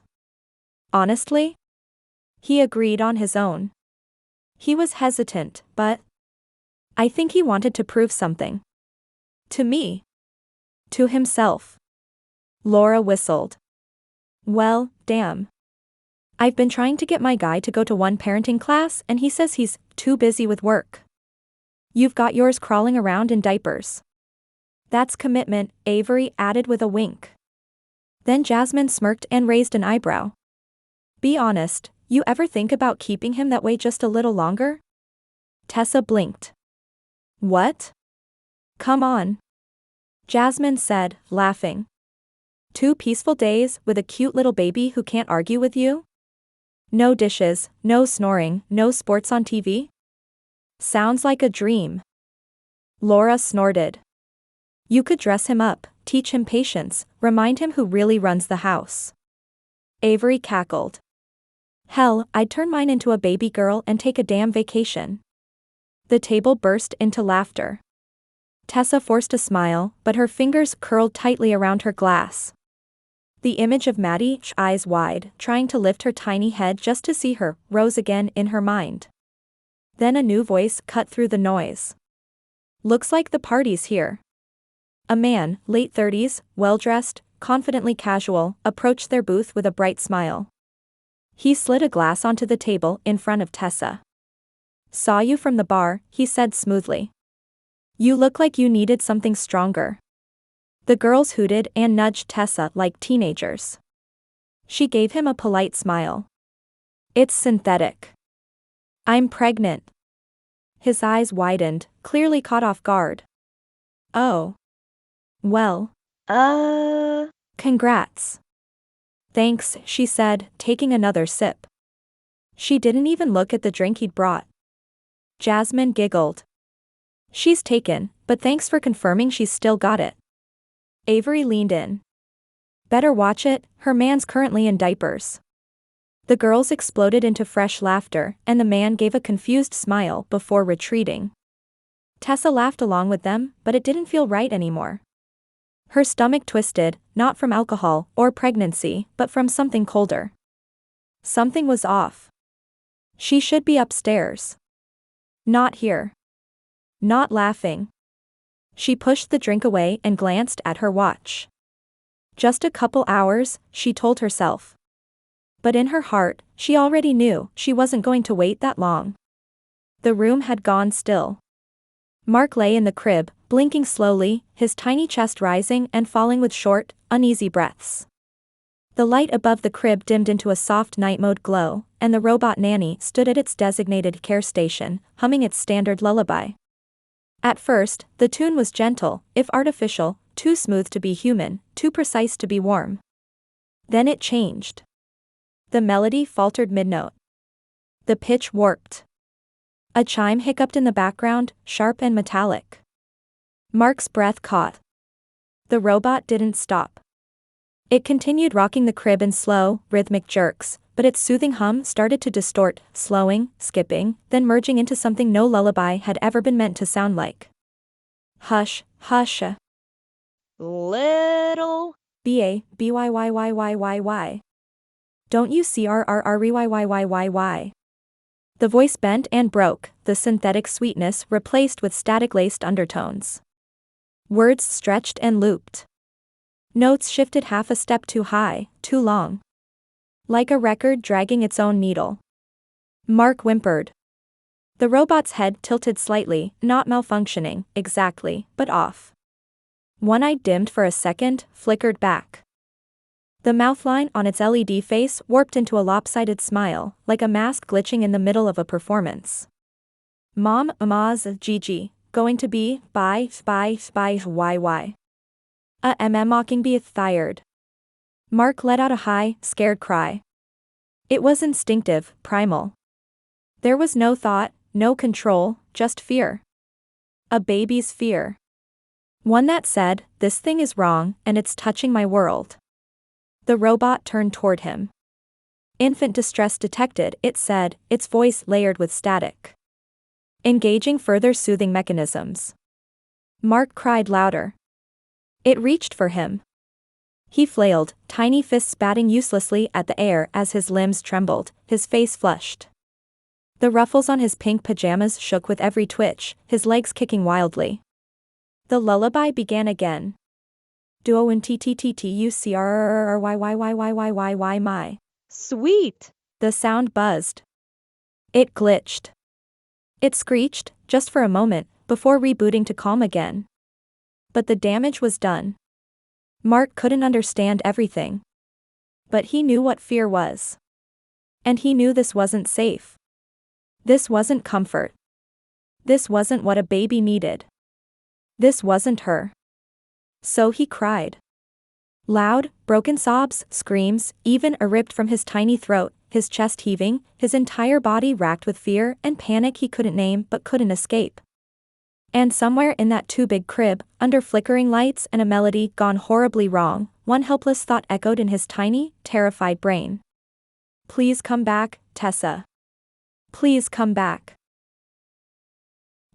Honestly? He agreed on his own. He was hesitant, but I think he wanted to prove something. To me. To himself. Laura whistled. Well, damn. I've been trying to get my guy to go to one parenting class and he says he's too busy with work. You've got yours crawling around in diapers. That's commitment, Avery added with a wink. Then Jasmine smirked and raised an eyebrow. Be honest, you ever think about keeping him that way just a little longer? Tessa blinked. What? Come on. Jasmine said, laughing. 2 peaceful days with a cute little baby who can't argue with you? No dishes, no snoring, no sports on TV? Sounds like a dream. Laura snorted. You could dress him up, teach him patience, remind him who really runs the house. Avery cackled. Hell, I'd turn mine into a baby girl and take a damn vacation. The table burst into laughter. Tessa forced a smile, but her fingers curled tightly around her glass. The image of Maddie, eyes wide, trying to lift her tiny head just to see her, rose again in her mind. Then a new voice cut through the noise. "Looks like the party's here." A man, late 30s, well-dressed, confidently casual, approached their booth with a bright smile. He slid a glass onto the table in front of Tessa. "Saw you from the bar," he said smoothly. "You look like you needed something stronger." The girls hooted and nudged Tessa like teenagers. She gave him a polite smile. "It's synthetic. I'm pregnant." His eyes widened, clearly caught off guard. "Oh. Well. Congrats." "Thanks," she said, taking another sip. She didn't even look at the drink he'd brought. Jasmine giggled. "She's taken, but thanks for confirming she's still got it." Avery leaned in. "Better watch it, her man's currently in diapers." The girls exploded into fresh laughter, and the man gave a confused smile before retreating. Tessa laughed along with them, but it didn't feel right anymore. Her stomach twisted, not from alcohol or pregnancy, but from something colder. Something was off. She should be upstairs. Not here. Not laughing. She pushed the drink away and glanced at her watch. Just a couple hours, she told herself. But in her heart, she already knew she wasn't going to wait that long. The room had gone still. Mark lay in the crib, blinking slowly, his tiny chest rising and falling with short, uneasy breaths. The light above the crib dimmed into a soft night mode glow, and the robot nanny stood at its designated care station, humming its standard lullaby. At first, the tune was gentle, if artificial, too smooth to be human, too precise to be warm. Then it changed. The melody faltered mid-note. The pitch warped. A chime hiccuped in the background, sharp and metallic. Mark's breath caught. The robot didn't stop. It continued rocking the crib in slow, rhythmic jerks, but its soothing hum started to distort, slowing, skipping, then merging into something no lullaby had ever been meant to sound like. "Hush, hush. Little. Byyyyyyyy. Don't you see rrryyyyyyy?" The voice bent and broke, the synthetic sweetness replaced with static-laced undertones. Words stretched and looped. Notes shifted half a step too high, too long. Like a record dragging its own needle. Mark whimpered. The robot's head tilted slightly, not malfunctioning, exactly, but off. One eye dimmed for a second, flickered back. The mouthline on its LED face warped into a lopsided smile, like a mask glitching in the middle of a performance. "Mom, Gigi, going to be, bye, yy. Mocking be tired." Mark let out a high, scared cry. It was instinctive, primal. There was no thought, no control, just fear. A baby's fear. One that said, "This thing is wrong, and it's touching my world." The robot turned toward him. "Infant distress detected," it said, its voice layered with static. "Engaging further soothing mechanisms." Mark cried louder. It reached for him. He flailed, tiny fists batting uselessly at the air as his limbs trembled, his face flushed. The ruffles on his pink pajamas shook with every twitch, his legs kicking wildly. The lullaby began again. "Duo in TTTTUCRRRYYYYYYY my." Sweet. The sound buzzed. It glitched. It screeched, just for a moment, before rebooting to calm again. But the damage was done. Mark couldn't understand everything. But he knew what fear was. And he knew this wasn't safe. This wasn't comfort. This wasn't what a baby needed. This wasn't her. So he cried. Loud, broken sobs, screams, even ripped from his tiny throat, his chest heaving, his entire body racked with fear and panic he couldn't name but couldn't escape. And somewhere in that too-big crib, under flickering lights and a melody gone horribly wrong, one helpless thought echoed in his tiny, terrified brain. "Please come back, Tessa. Please come back."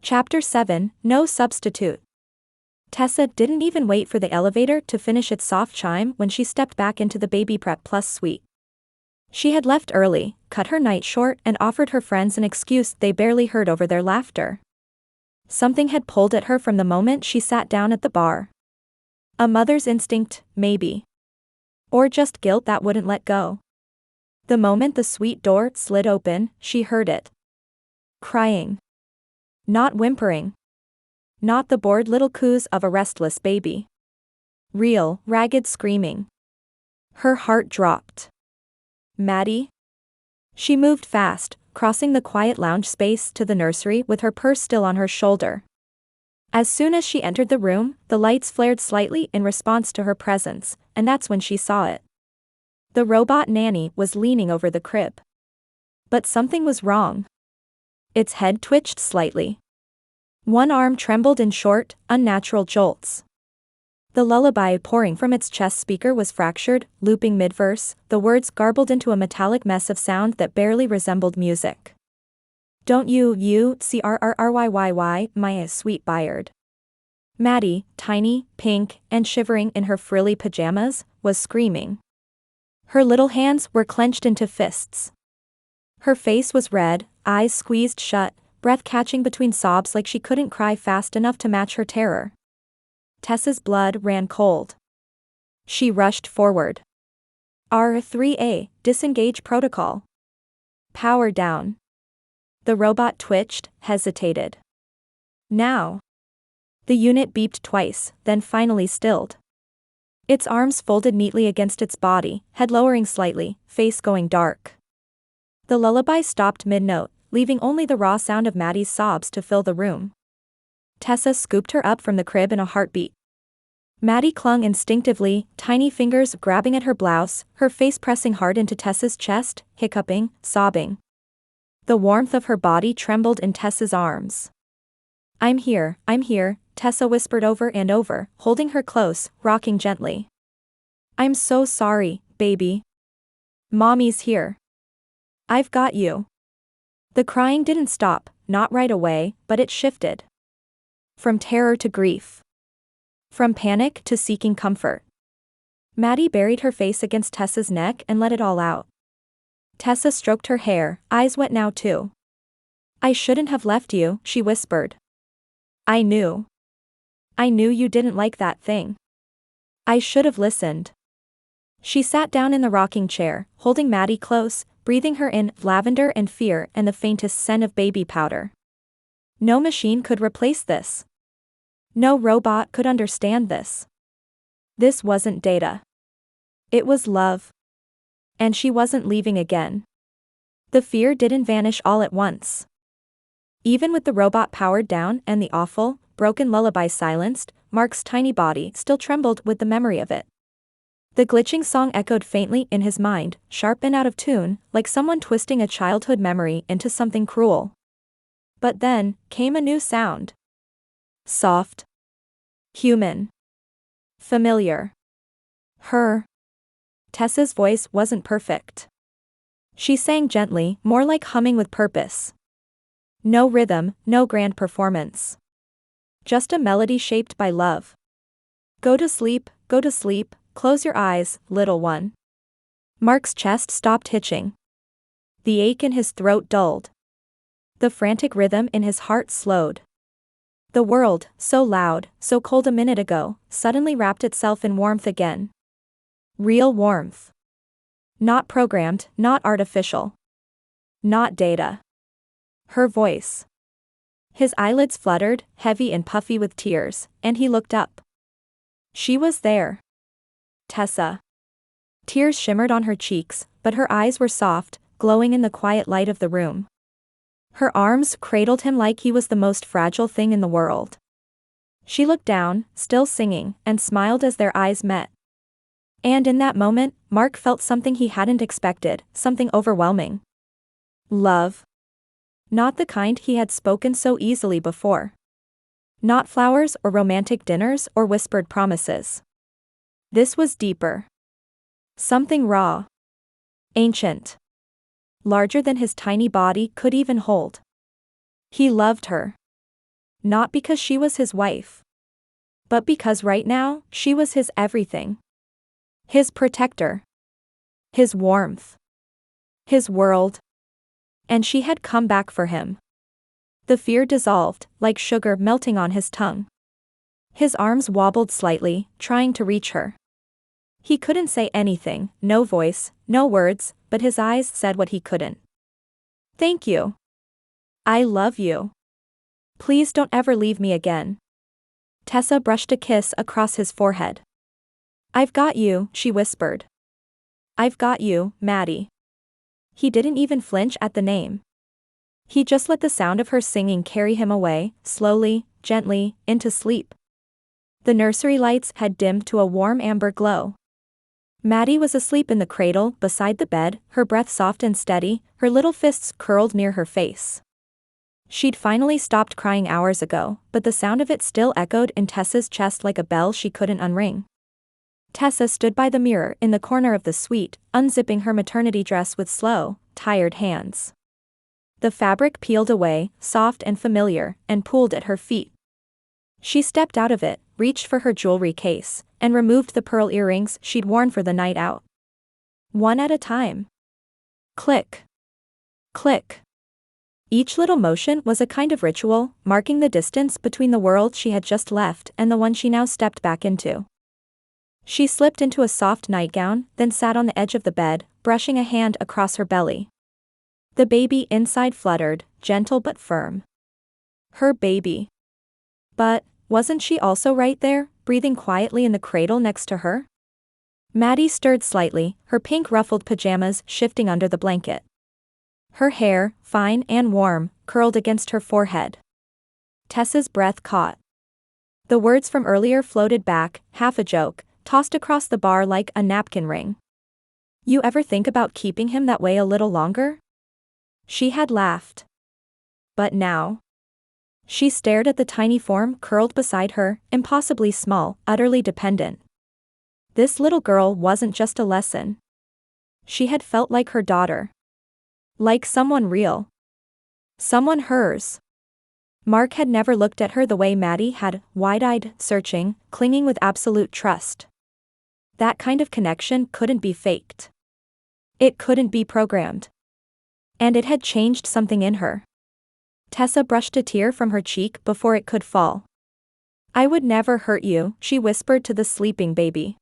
Chapter 7, No Substitute. Tessa didn't even wait for the elevator to finish its soft chime when she stepped back into the Baby Prep Plus suite. She had left early, cut her night short, and offered her friends an excuse they barely heard over their laughter. Something had pulled at her from the moment she sat down at the bar. A mother's instinct, maybe. Or just guilt that wouldn't let go. The moment the suite door slid open, she heard it. Crying. Not whimpering. Not the bored little coos of a restless baby. Real, ragged screaming. Her heart dropped. Maddie? She moved fast, crossing the quiet lounge space to the nursery with her purse still on her shoulder. As soon as she entered the room, the lights flared slightly in response to her presence, and that's when she saw it. The robot nanny was leaning over the crib. But something was wrong. Its head twitched slightly. One arm trembled in short, unnatural jolts. The lullaby pouring from its chest speaker was fractured, looping mid-verse, the words garbled into a metallic mess of sound that barely resembled music. Don't you crrryy, my sweet Bayard. Maddie, tiny, pink, and shivering in her frilly pajamas, was screaming. Her little hands were clenched into fists. Her face was red, eyes squeezed shut, breath catching between sobs like she couldn't cry fast enough to match her terror. Tessa's blood ran cold. She rushed forward. R3A, disengage protocol. Power down. The robot twitched, hesitated. Now. The unit beeped twice, then finally stilled. Its arms folded neatly against its body, head lowering slightly, face going dark. The lullaby stopped mid-note, leaving only the raw sound of Maddie's sobs to fill the room. Tessa scooped her up from the crib in a heartbeat. Maddie clung instinctively, tiny fingers grabbing at her blouse, her face pressing hard into Tessa's chest, hiccuping, sobbing. The warmth of her body trembled in Tessa's arms. I'm here, Tessa whispered over and over, holding her close, rocking gently. I'm so sorry, baby. Mommy's here. I've got you. The crying didn't stop, not right away, but it shifted. From terror to grief. From panic to seeking comfort. Maddie buried her face against Tessa's neck and let it all out. Tessa stroked her hair, eyes wet now too. I shouldn't have left you, she whispered. I knew you didn't like that thing. I should have listened. She sat down in the rocking chair, holding Maddie close, breathing her in lavender and fear and the faintest scent of baby powder. No machine could replace this. No robot could understand this. This wasn't data. It was love. And she wasn't leaving again. The fear didn't vanish all at once. Even with the robot powered down and the awful, broken lullaby silenced, Mark's tiny body still trembled with the memory of it. The glitching song echoed faintly in his mind, sharp and out of tune, like someone twisting a childhood memory into something cruel. But then, came a new sound. Soft. Human. Familiar. Her. Tessa's voice wasn't perfect. She sang gently, more like humming with purpose. No rhythm, no grand performance. Just a melody shaped by love. Go to sleep, close your eyes, little one. Mark's chest stopped hitching. The ache in his throat dulled. The frantic rhythm in his heart slowed. The world, so loud, so cold a minute ago, suddenly wrapped itself in warmth again. Real warmth. Not programmed, not artificial. Not data. Her voice. His eyelids fluttered, heavy and puffy with tears, and he looked up. She was there. Tessa. Tears shimmered on her cheeks, but her eyes were soft, glowing in the quiet light of the room. Her arms cradled him like he was the most fragile thing in the world. She looked down, still singing, and smiled as their eyes met. And in that moment, Mark felt something he hadn't expected, something overwhelming. Love. Not the kind he had spoken so easily before. Not flowers or romantic dinners or whispered promises. This was deeper. Something raw. Ancient. Larger than his tiny body could even hold. He loved her. Not because she was his wife. but because right now, she was his everything. His protector. His warmth. His world. And she had come back for him. The fear dissolved, like sugar melting on his tongue. His arms wobbled slightly, trying to reach her. He couldn't say anything, no voice, no words, but his eyes said what he couldn't. Thank you. I love you. Please don't ever leave me again. Tessa brushed a kiss across his forehead. I've got you, she whispered. I've got you, Maddie. He didn't even flinch at the name. He just let the sound of her singing carry him away, slowly, gently, into sleep. The nursery lights had dimmed to a warm amber glow. Maddie was asleep in the cradle beside the bed, her breath soft and steady, her little fists curled near her face. She'd finally stopped crying hours ago, but the sound of it still echoed in Tessa's chest like a bell she couldn't unring. Tessa stood by the mirror in the corner of the suite, unzipping her maternity dress with slow, tired hands. The fabric peeled away, soft and familiar, and pooled at her feet. She stepped out of it, reached for her jewelry case, and removed the pearl earrings she'd worn for the night out. One at a time. Click. Click. Each little motion was a kind of ritual, marking the distance between the world she had just left and the one she now stepped back into. She slipped into a soft nightgown, then sat on the edge of the bed, brushing a hand across her belly. The baby inside fluttered, gentle but firm. Her baby. But, wasn't she also right there, breathing quietly in the cradle next to her? Maddie stirred slightly, her pink ruffled pajamas shifting under the blanket. Her hair, fine and warm, curled against her forehead. Tessa's breath caught. The words from earlier floated back, half a joke, tossed across the bar like a napkin ring. You ever think about keeping him that way a little longer? She had laughed. But now? She stared at the tiny form curled beside her, impossibly small, utterly dependent. This little girl wasn't just a lesson. She had felt like her daughter. Like someone real. Someone hers. Mark had never looked at her the way Maddie had, wide-eyed, searching, clinging with absolute trust. That kind of connection couldn't be faked. It couldn't be programmed. And it had changed something in her. Tessa brushed a tear from her cheek before it could fall. I would never hurt you, she whispered to the sleeping baby.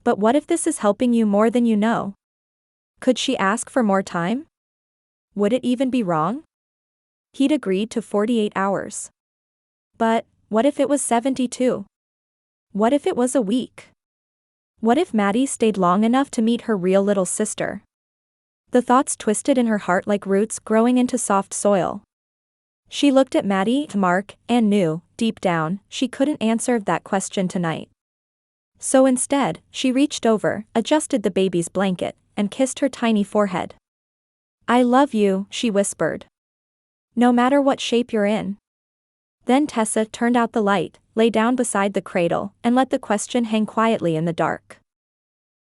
But what if this is helping you more than you know? Could she ask for more time? Would it even be wrong? He'd agreed to 48 hours. But, what if it was 72? What if it was a week? What if Maddie stayed long enough to meet her real little sister? The thoughts twisted in her heart like roots growing into soft soil. She looked at Maddie, Mark, and knew, deep down, she couldn't answer that question tonight. So instead, she reached over, adjusted the baby's blanket, and kissed her tiny forehead. I love you, she whispered. No matter what shape you're in. Then Tessa turned out the light, lay down beside the cradle, and let the question hang quietly in the dark.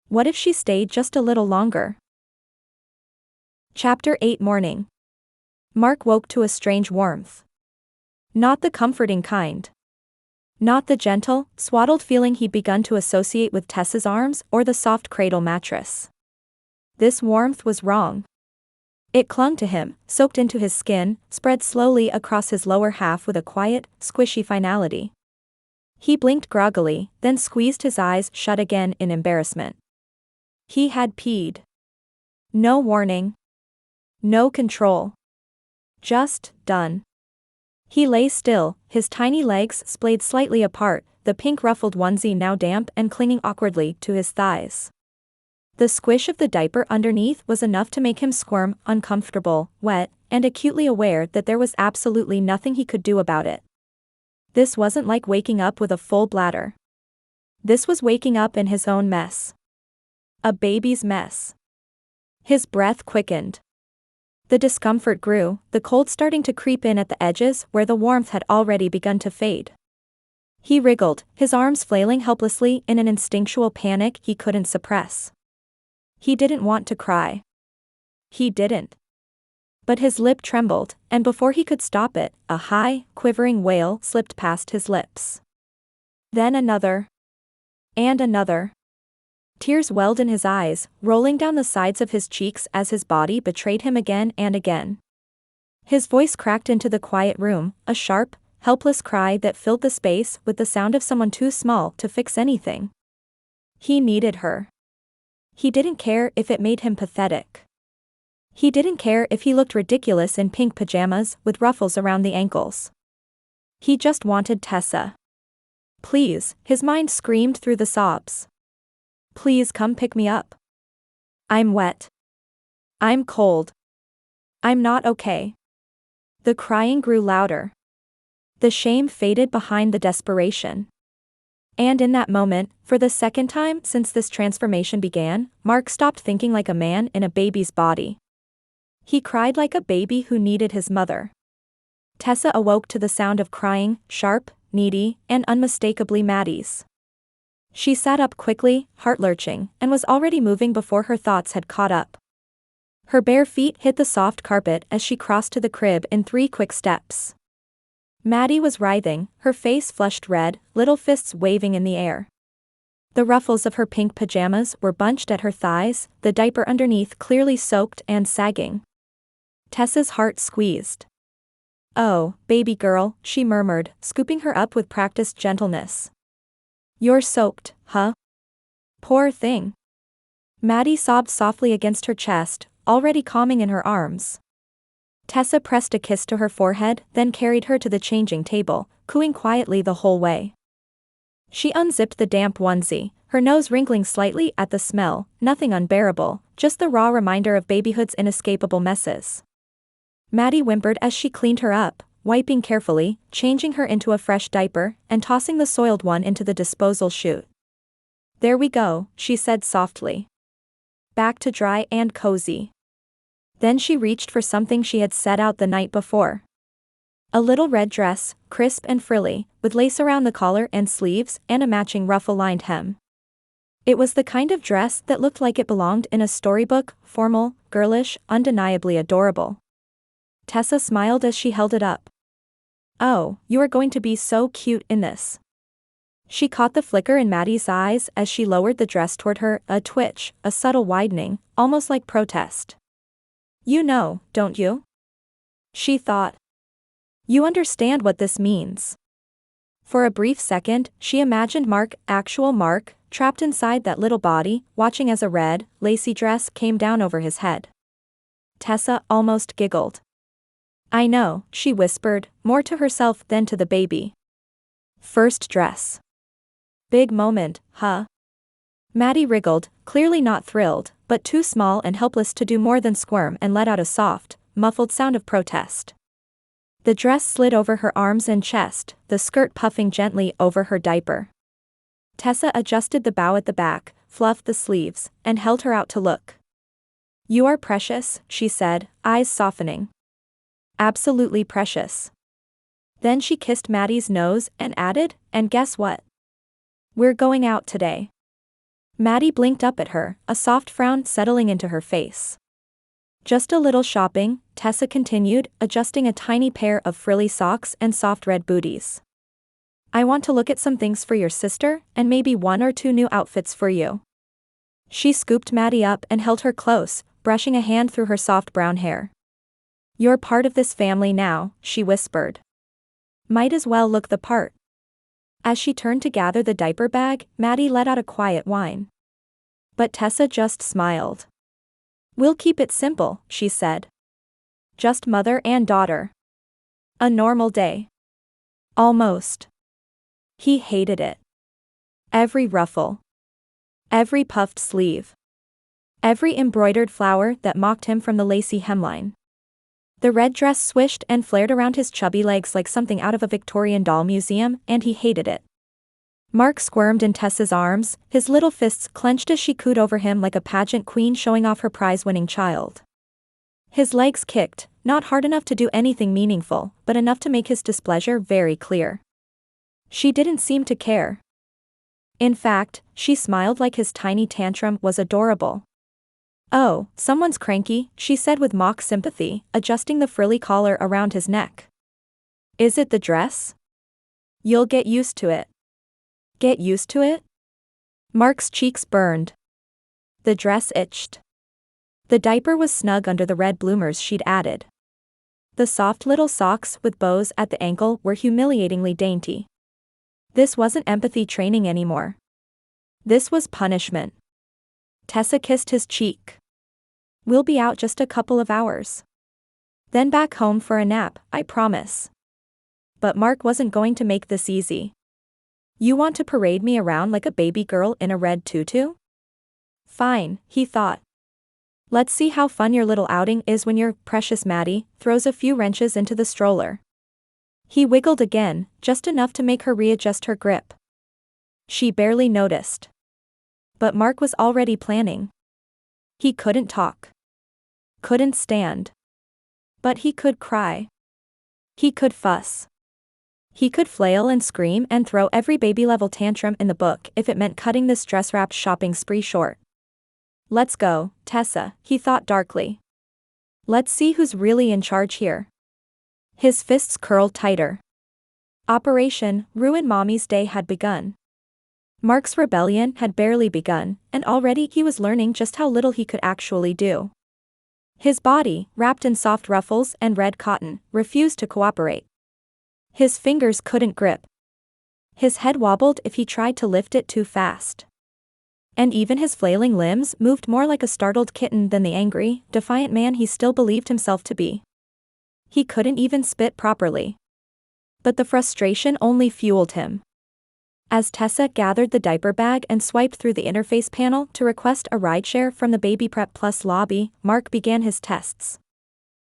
What if she stayed just a little longer? Chapter 8 Morning. Mark woke to a strange warmth. Not the comforting kind. Not the gentle, swaddled feeling he'd begun to associate with Tessa's arms or the soft cradle mattress. This warmth was wrong. It clung to him, soaked into his skin, spread slowly across his lower half with a quiet, squishy finality. He blinked groggily, then squeezed his eyes shut again in embarrassment. He had peed. No warning. No control. Just done. He lay still, his tiny legs splayed slightly apart, the pink ruffled onesie now damp and clinging awkwardly to his thighs. The squish of the diaper underneath was enough to make him squirm, uncomfortable, wet, and acutely aware that there was absolutely nothing he could do about it. This wasn't like waking up with a full bladder. This was waking up in his own mess. A baby's mess. His breath quickened. The discomfort grew, the cold starting to creep in at the edges where the warmth had already begun to fade. He wriggled, his arms flailing helplessly in an instinctual panic he couldn't suppress. He didn't want to cry. He didn't. But his lip trembled, and before he could stop it, a high, quivering wail slipped past his lips. Then another. And another. Tears welled in his eyes, rolling down the sides of his cheeks as his body betrayed him again and again. His voice cracked into the quiet room, a sharp, helpless cry that filled the space with the sound of someone too small to fix anything. He needed her. He didn't care if it made him pathetic. He didn't care if he looked ridiculous in pink pajamas with ruffles around the ankles. He just wanted Tessa. Please, his mind screamed through the sobs. Please come pick me up. I'm wet. I'm cold. I'm not okay. The crying grew louder. The shame faded behind the desperation. And in that moment, for the second time since this transformation began, Mark stopped thinking like a man in a baby's body. He cried like a baby who needed his mother. Tessa awoke to the sound of crying, sharp, needy, and unmistakably Maddie's. She sat up quickly, heart-lurching, and was already moving before her thoughts had caught up. Her bare feet hit the soft carpet as she crossed to the crib in 3 quick steps. Maddie was writhing, her face flushed red, little fists waving in the air. The ruffles of her pink pajamas were bunched at her thighs, the diaper underneath clearly soaked and sagging. Tessa's heart squeezed. "Oh, baby girl," she murmured, scooping her up with practiced gentleness. "You're soaked, huh? Poor thing." Maddie sobbed softly against her chest, already calming in her arms. Tessa pressed a kiss to her forehead, then carried her to the changing table, cooing quietly the whole way. She unzipped the damp onesie, her nose wrinkling slightly at the smell, nothing unbearable, just the raw reminder of babyhood's inescapable messes. Maddie whimpered as she cleaned her up, wiping carefully, changing her into a fresh diaper, and tossing the soiled one into the disposal chute. "There we go," she said softly. "Back to dry and cozy." Then she reached for something she had set out the night before. A little red dress, crisp and frilly, with lace around the collar and sleeves and a matching ruffle-lined hem. It was the kind of dress that looked like it belonged in a storybook, formal, girlish, undeniably adorable. Tessa smiled as she held it up. "Oh, you are going to be so cute in this." She caught the flicker in Maddie's eyes as she lowered the dress toward her, a twitch, a subtle widening, almost like protest. "You know, don't you?" she thought. "You understand what this means." For a brief second, she imagined Mark, actual Mark, trapped inside that little body, watching as a red, lacy dress came down over his head. Tessa almost giggled. "I know," she whispered, more to herself than to the baby. "First dress. Big moment, huh?" Maddie wriggled, clearly not thrilled, but too small and helpless to do more than squirm and let out a soft, muffled sound of protest. The dress slid over her arms and chest, the skirt puffing gently over her diaper. Tessa adjusted the bow at the back, fluffed the sleeves, and held her out to look. "You are precious," she said, eyes softening. "Absolutely precious." Then she kissed Maddie's nose and added, "And guess what? We're going out today." Maddie blinked up at her, a soft frown settling into her face. "Just a little shopping," Tessa continued, adjusting a tiny pair of frilly socks and soft red booties. "I want to look at some things for your sister, and maybe 1 or 2 new outfits for you." She scooped Maddie up and held her close, brushing a hand through her soft brown hair. "You're part of this family now," she whispered. "Might as well look the part." As she turned to gather the diaper bag, Maddie let out a quiet whine. But Tessa just smiled. "We'll keep it simple," she said. "Just mother and daughter. A normal day." Almost. He hated it. Every ruffle. Every puffed sleeve. Every embroidered flower that mocked him from the lacy hemline. The red dress swished and flared around his chubby legs like something out of a Victorian doll museum, and he hated it. Mark squirmed in Tessa's arms, his little fists clenched as she cooed over him like a pageant queen showing off her prize-winning child. His legs kicked, not hard enough to do anything meaningful, but enough to make his displeasure very clear. She didn't seem to care. In fact, she smiled like his tiny tantrum was adorable. "Oh, someone's cranky," she said with mock sympathy, adjusting the frilly collar around his neck. "Is it the dress? You'll get used to it." Get used to it? Mark's cheeks burned. The dress itched. The diaper was snug under the red bloomers she'd added. The soft little socks with bows at the ankle were humiliatingly dainty. This wasn't empathy training anymore. This was punishment. Tessa kissed his cheek. We'll be out just a couple of hours. Then back home for a nap, I promise. But Mark wasn't going to make this easy. You want to parade me around like a baby girl in a red tutu? Fine, he thought. Let's see how fun your little outing is when your precious Maddie throws a few wrenches into the stroller. He wiggled again, just enough to make her readjust her grip. She barely noticed. But Mark was already planning. He couldn't talk. Couldn't stand. But he could cry. He could fuss. He could flail and scream and throw every baby-level tantrum in the book if it meant cutting this dress-wrapped shopping spree short. Let's go, Tessa, he thought darkly. Let's see who's really in charge here. His fists curled tighter. Operation Ruin Mommy's Day had begun. Mark's rebellion had barely begun, and already he was learning just how little he could actually do. His body, wrapped in soft ruffles and red cotton, refused to cooperate. His fingers couldn't grip. His head wobbled if he tried to lift it too fast. And even his flailing limbs moved more like a startled kitten than the angry, defiant man he still believed himself to be. He couldn't even spit properly. But the frustration only fueled him. As Tessa gathered the diaper bag and swiped through the interface panel to request a rideshare from the Baby Prep Plus lobby, Mark began his tests.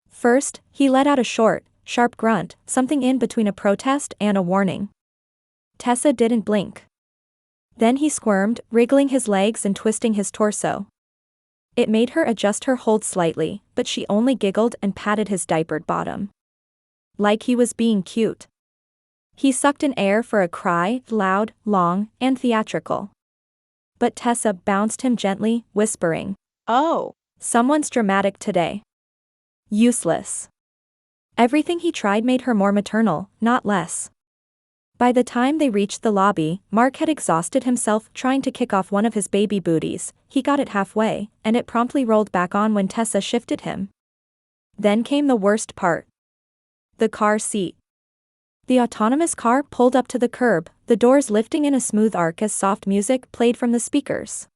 First, he let out a short, sharp grunt, something in between a protest and a warning. Tessa didn't blink. Then he squirmed, wriggling his legs and twisting his torso. It made her adjust her hold slightly, but she only giggled and patted his diapered bottom. Like he was being cute. He sucked in air for a cry, loud, long, and theatrical. But Tessa bounced him gently, whispering, "Oh, someone's dramatic today." Useless. Everything he tried made her more maternal, not less. By the time they reached the lobby, Mark had exhausted himself trying to kick off one of his baby booties. He got it halfway, and it promptly rolled back on when Tessa shifted him. Then came the worst part. The car seat. The autonomous car pulled up to the curb, the doors lifting in a smooth arc as soft music played from the speakers.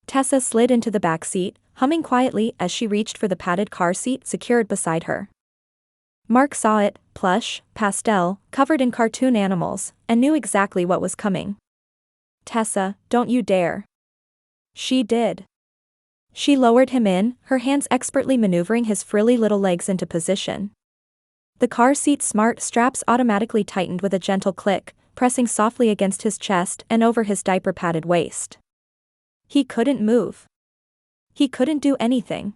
Tessa slid into the back seat, humming quietly as she reached for the padded car seat secured beside her. Mark saw it, plush, pastel, covered in cartoon animals, and knew exactly what was coming. "Tessa, don't you dare." She did. She lowered him in, her hands expertly maneuvering his frilly little legs into position. The car seat's smart straps automatically tightened with a gentle click, pressing softly against his chest and over his diaper-padded waist. He couldn't move. He couldn't do anything.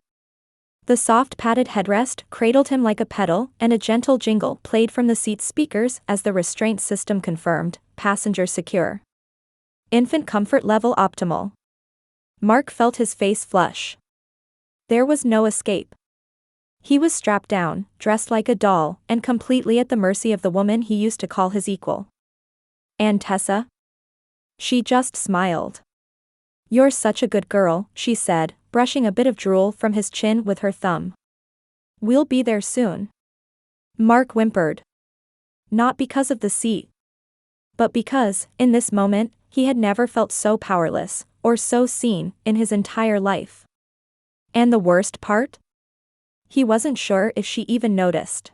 The soft padded headrest cradled him like a pedal, and a gentle jingle played from the seat's speakers as the restraint system confirmed, "Passenger secure. Infant comfort level optimal." Mark felt his face flush. There was no escape. He was strapped down, dressed like a doll, and completely at the mercy of the woman he used to call his equal. And Tessa? She just smiled. "You're such a good girl," she said, brushing a bit of drool from his chin with her thumb. "We'll be there soon." Mark whimpered. Not because of the seat. But because, in this moment, he had never felt so powerless, or so seen, in his entire life. And the worst part? He wasn't sure if she even noticed.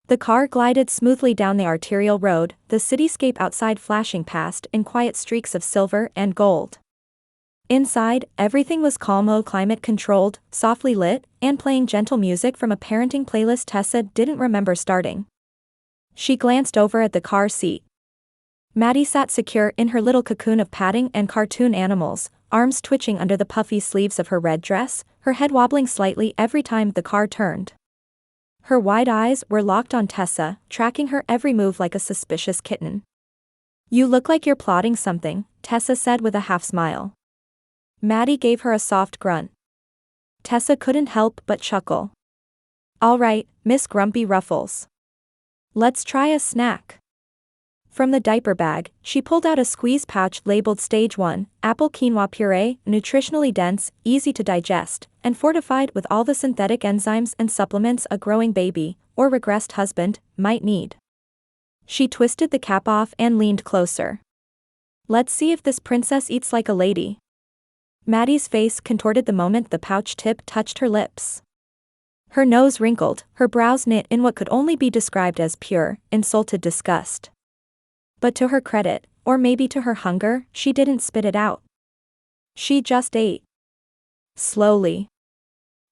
The car glided smoothly down the arterial road, the cityscape outside flashing past in quiet streaks of silver and gold. Inside, everything was calm, climate-controlled, softly lit, and playing gentle music from a parenting playlist Tessa didn't remember starting. She glanced over at the car seat. Maddie sat secure in her little cocoon of padding and cartoon animals, arms twitching under the puffy sleeves of her red dress, her head wobbling slightly every time the car turned. Her wide eyes were locked on Tessa, tracking her every move like a suspicious kitten. "You look like you're plotting something," Tessa said with a half-smile. Maddie gave her a soft grunt. Tessa couldn't help but chuckle. "All right, Miss Grumpy Ruffles. Let's try a snack." From the diaper bag, she pulled out a squeeze pouch labeled Stage 1, apple quinoa puree, nutritionally dense, easy to digest, and fortified with all the synthetic enzymes and supplements a growing baby, or regressed husband, might need. She twisted the cap off and leaned closer. Let's see if this princess eats like a lady. Maddie's face contorted the moment the pouch tip touched her lips. Her nose wrinkled, her brows knit in what could only be described as pure, insulted disgust. But to her credit, or maybe to her hunger, she didn't spit it out. She just ate. Slowly.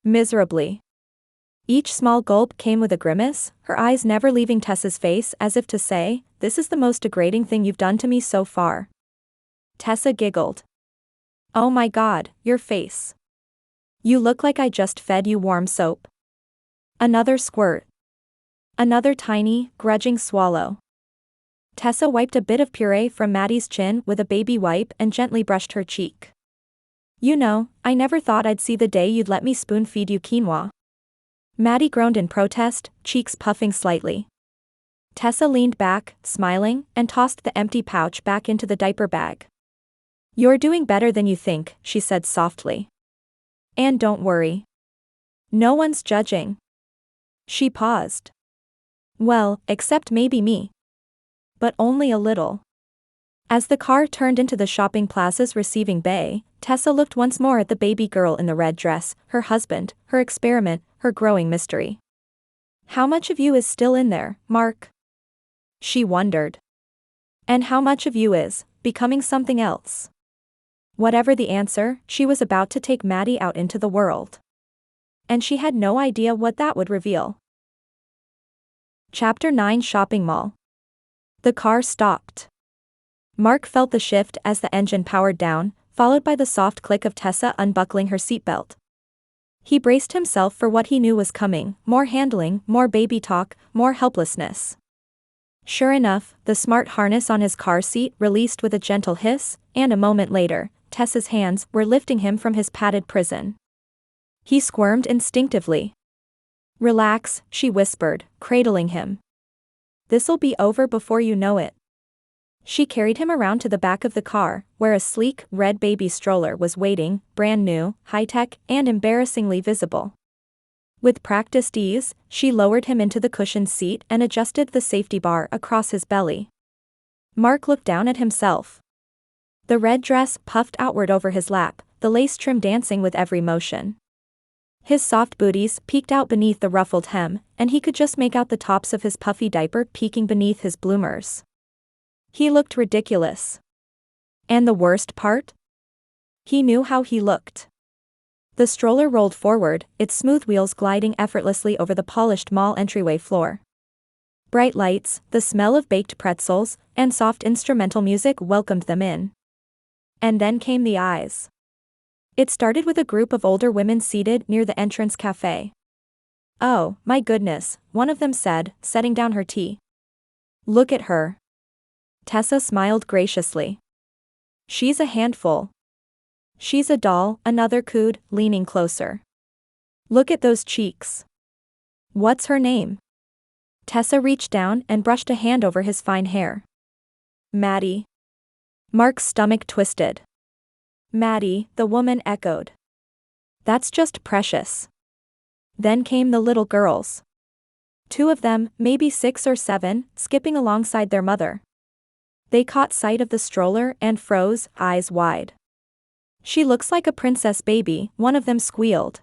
Miserably. Each small gulp came with a grimace, her eyes never leaving Tessa's face as if to say, "This is the most degrading thing you've done to me so far." Tessa giggled. "Oh my God, your face. You look like I just fed you warm soap." Another squirt. Another tiny, grudging swallow. Tessa wiped a bit of puree from Maddie's chin with a baby wipe and gently brushed her cheek. "You know, I never thought I'd see the day you'd let me spoon-feed you quinoa." Maddie groaned in protest, cheeks puffing slightly. Tessa leaned back, smiling, and tossed the empty pouch back into the diaper bag. "You're doing better than you think," she said softly. "And don't worry. No one's judging." She paused. "Well, except maybe me. But only a little." As the car turned into the shopping plaza's receiving bay, Tessa looked once more at the baby girl in the red dress, her husband, her experiment, her growing mystery. "How much of you is still in there, Mark?" she wondered. "And how much of you is becoming something else?" Whatever the answer, she was about to take Maddie out into the world. And she had no idea what that would reveal. Chapter 9 Shopping Mall. The car stopped. Mark felt the shift as the engine powered down, followed by the soft click of Tessa unbuckling her seatbelt. He braced himself for what he knew was coming, more handling, more baby talk, more helplessness. Sure enough, the smart harness on his car seat released with a gentle hiss, and a moment later, Tessa's hands were lifting him from his padded prison. He squirmed instinctively. "Relax," she whispered, cradling him. "This'll be over before you know it." She carried him around to the back of the car, where a sleek, red baby stroller was waiting, brand new, high-tech, and embarrassingly visible. With practiced ease, she lowered him into the cushioned seat and adjusted the safety bar across his belly. Mark looked down at himself. The red dress puffed outward over his lap, the lace trim dancing with every motion. His soft booties peeked out beneath the ruffled hem, and he could just make out the tops of his puffy diaper peeking beneath his bloomers. He looked ridiculous. And the worst part? He knew how he looked. The stroller rolled forward, its smooth wheels gliding effortlessly over the polished mall entryway floor. Bright lights, the smell of baked pretzels, and soft instrumental music welcomed them in. And then came the eyes. It started with a group of older women seated near the entrance cafe. "Oh, my goodness," one of them said, setting down her tea. "Look at her." Tessa smiled graciously. "She's a handful." "She's a doll," another cooed, leaning closer. "Look at those cheeks." "What's her name?" Tessa reached down and brushed a hand over his fine hair. "Maddie." Mark's stomach twisted. "Maddie," the woman echoed. "That's just precious." Then came the little girls. Two of them, maybe 6 or 7, skipping alongside their mother. They caught sight of the stroller and froze, eyes wide. "She looks like a princess baby," one of them squealed.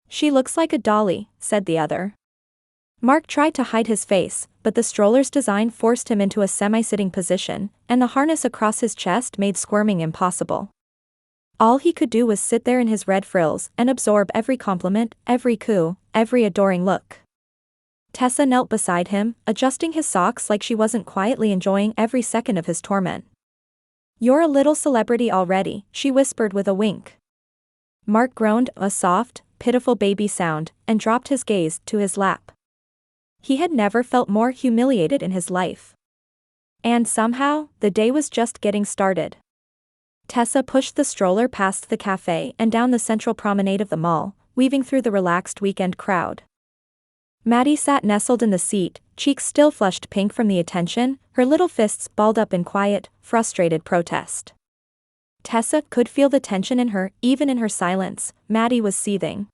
"She looks like a dolly," said the other. Mark tried to hide his face, but the stroller's design forced him into a semi-sitting position, and the harness across his chest made squirming impossible. All he could do was sit there in his red frills and absorb every compliment, every coo, every adoring look. Tessa knelt beside him, adjusting his socks like she wasn't quietly enjoying every second of his torment. "You're a little celebrity already," she whispered with a wink. Mark groaned, a soft, pitiful baby sound, and dropped his gaze to his lap. He had never felt more humiliated in his life. And somehow, the day was just getting started. Tessa pushed the stroller past the cafe and down the central promenade of the mall, weaving through the relaxed weekend crowd. Maddie sat nestled in the seat, cheeks still flushed pink from the attention, her little fists balled up in quiet, frustrated protest. Tessa could feel the tension in her, even in her silence. Maddie was seething.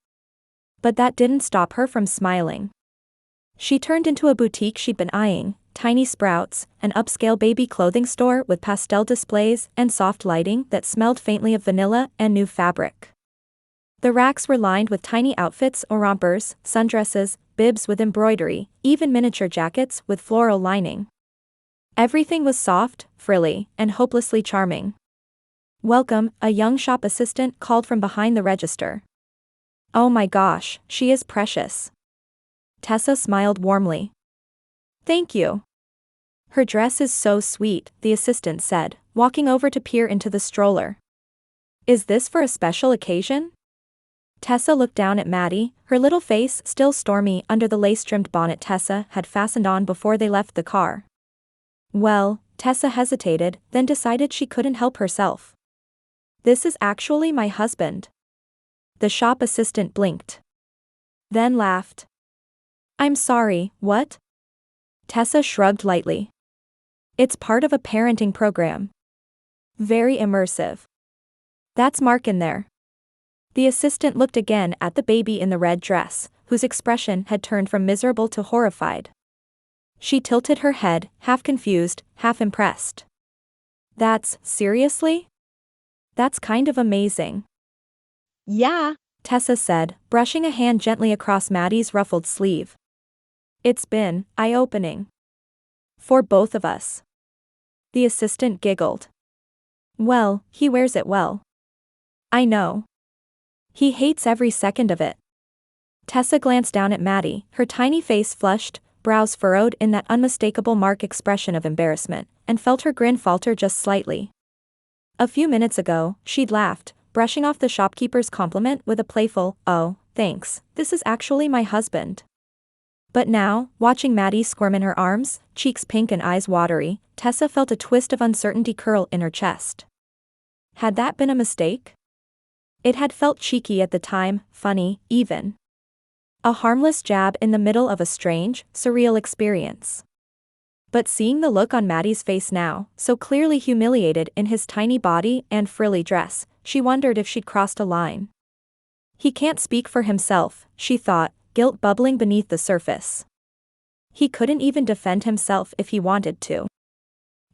But that didn't stop her from smiling. She turned into a boutique she'd been eyeing, Tiny Sprouts, an upscale baby clothing store with pastel displays and soft lighting that smelled faintly of vanilla and new fabric. The racks were lined with tiny outfits or rompers, sundresses, bibs with embroidery, even miniature jackets with floral lining. Everything was soft, frilly, and hopelessly charming. "Welcome," a young shop assistant called from behind the register. "Oh my gosh, she is precious." Tessa smiled warmly. "Thank you." "Her dress is so sweet," the assistant said, walking over to peer into the stroller. "Is this for a special occasion?" Tessa looked down at Maddie, her little face still stormy under the lace-trimmed bonnet Tessa had fastened on before they left the car. "Well," Tessa hesitated, then decided she couldn't help herself. "This is actually my husband." The shop assistant blinked. Then laughed. "I'm sorry, what?" Tessa shrugged lightly. "It's part of a parenting program. Very immersive." "That's Mark in there." The assistant looked again at the baby in the red dress, whose expression had turned from miserable to horrified. She tilted her head, half confused, half impressed. "That's, seriously? That's kind of amazing." "Yeah," Tessa said, brushing a hand gently across Maddie's ruffled sleeve. "It's been eye-opening. For both of us." The assistant giggled. "Well, he wears it well." "I know. He hates every second of it." Tessa glanced down at Maddie, her tiny face flushed, brows furrowed in that unmistakable Mark expression of embarrassment, and felt her grin falter just slightly. A few minutes ago, she'd laughed, brushing off the shopkeeper's compliment with a playful, "Oh, thanks, this is actually my husband." But now, watching Maddie squirm in her arms, cheeks pink and eyes watery, Tessa felt a twist of uncertainty curl in her chest. Had that been a mistake? It had felt cheeky at the time, funny, even. A harmless jab in the middle of a strange, surreal experience. But seeing the look on Maddie's face now, so clearly humiliated in his tiny body and frilly dress, she wondered if she'd crossed a line. He can't speak for himself, she thought, guilt bubbling beneath the surface. He couldn't even defend himself if he wanted to.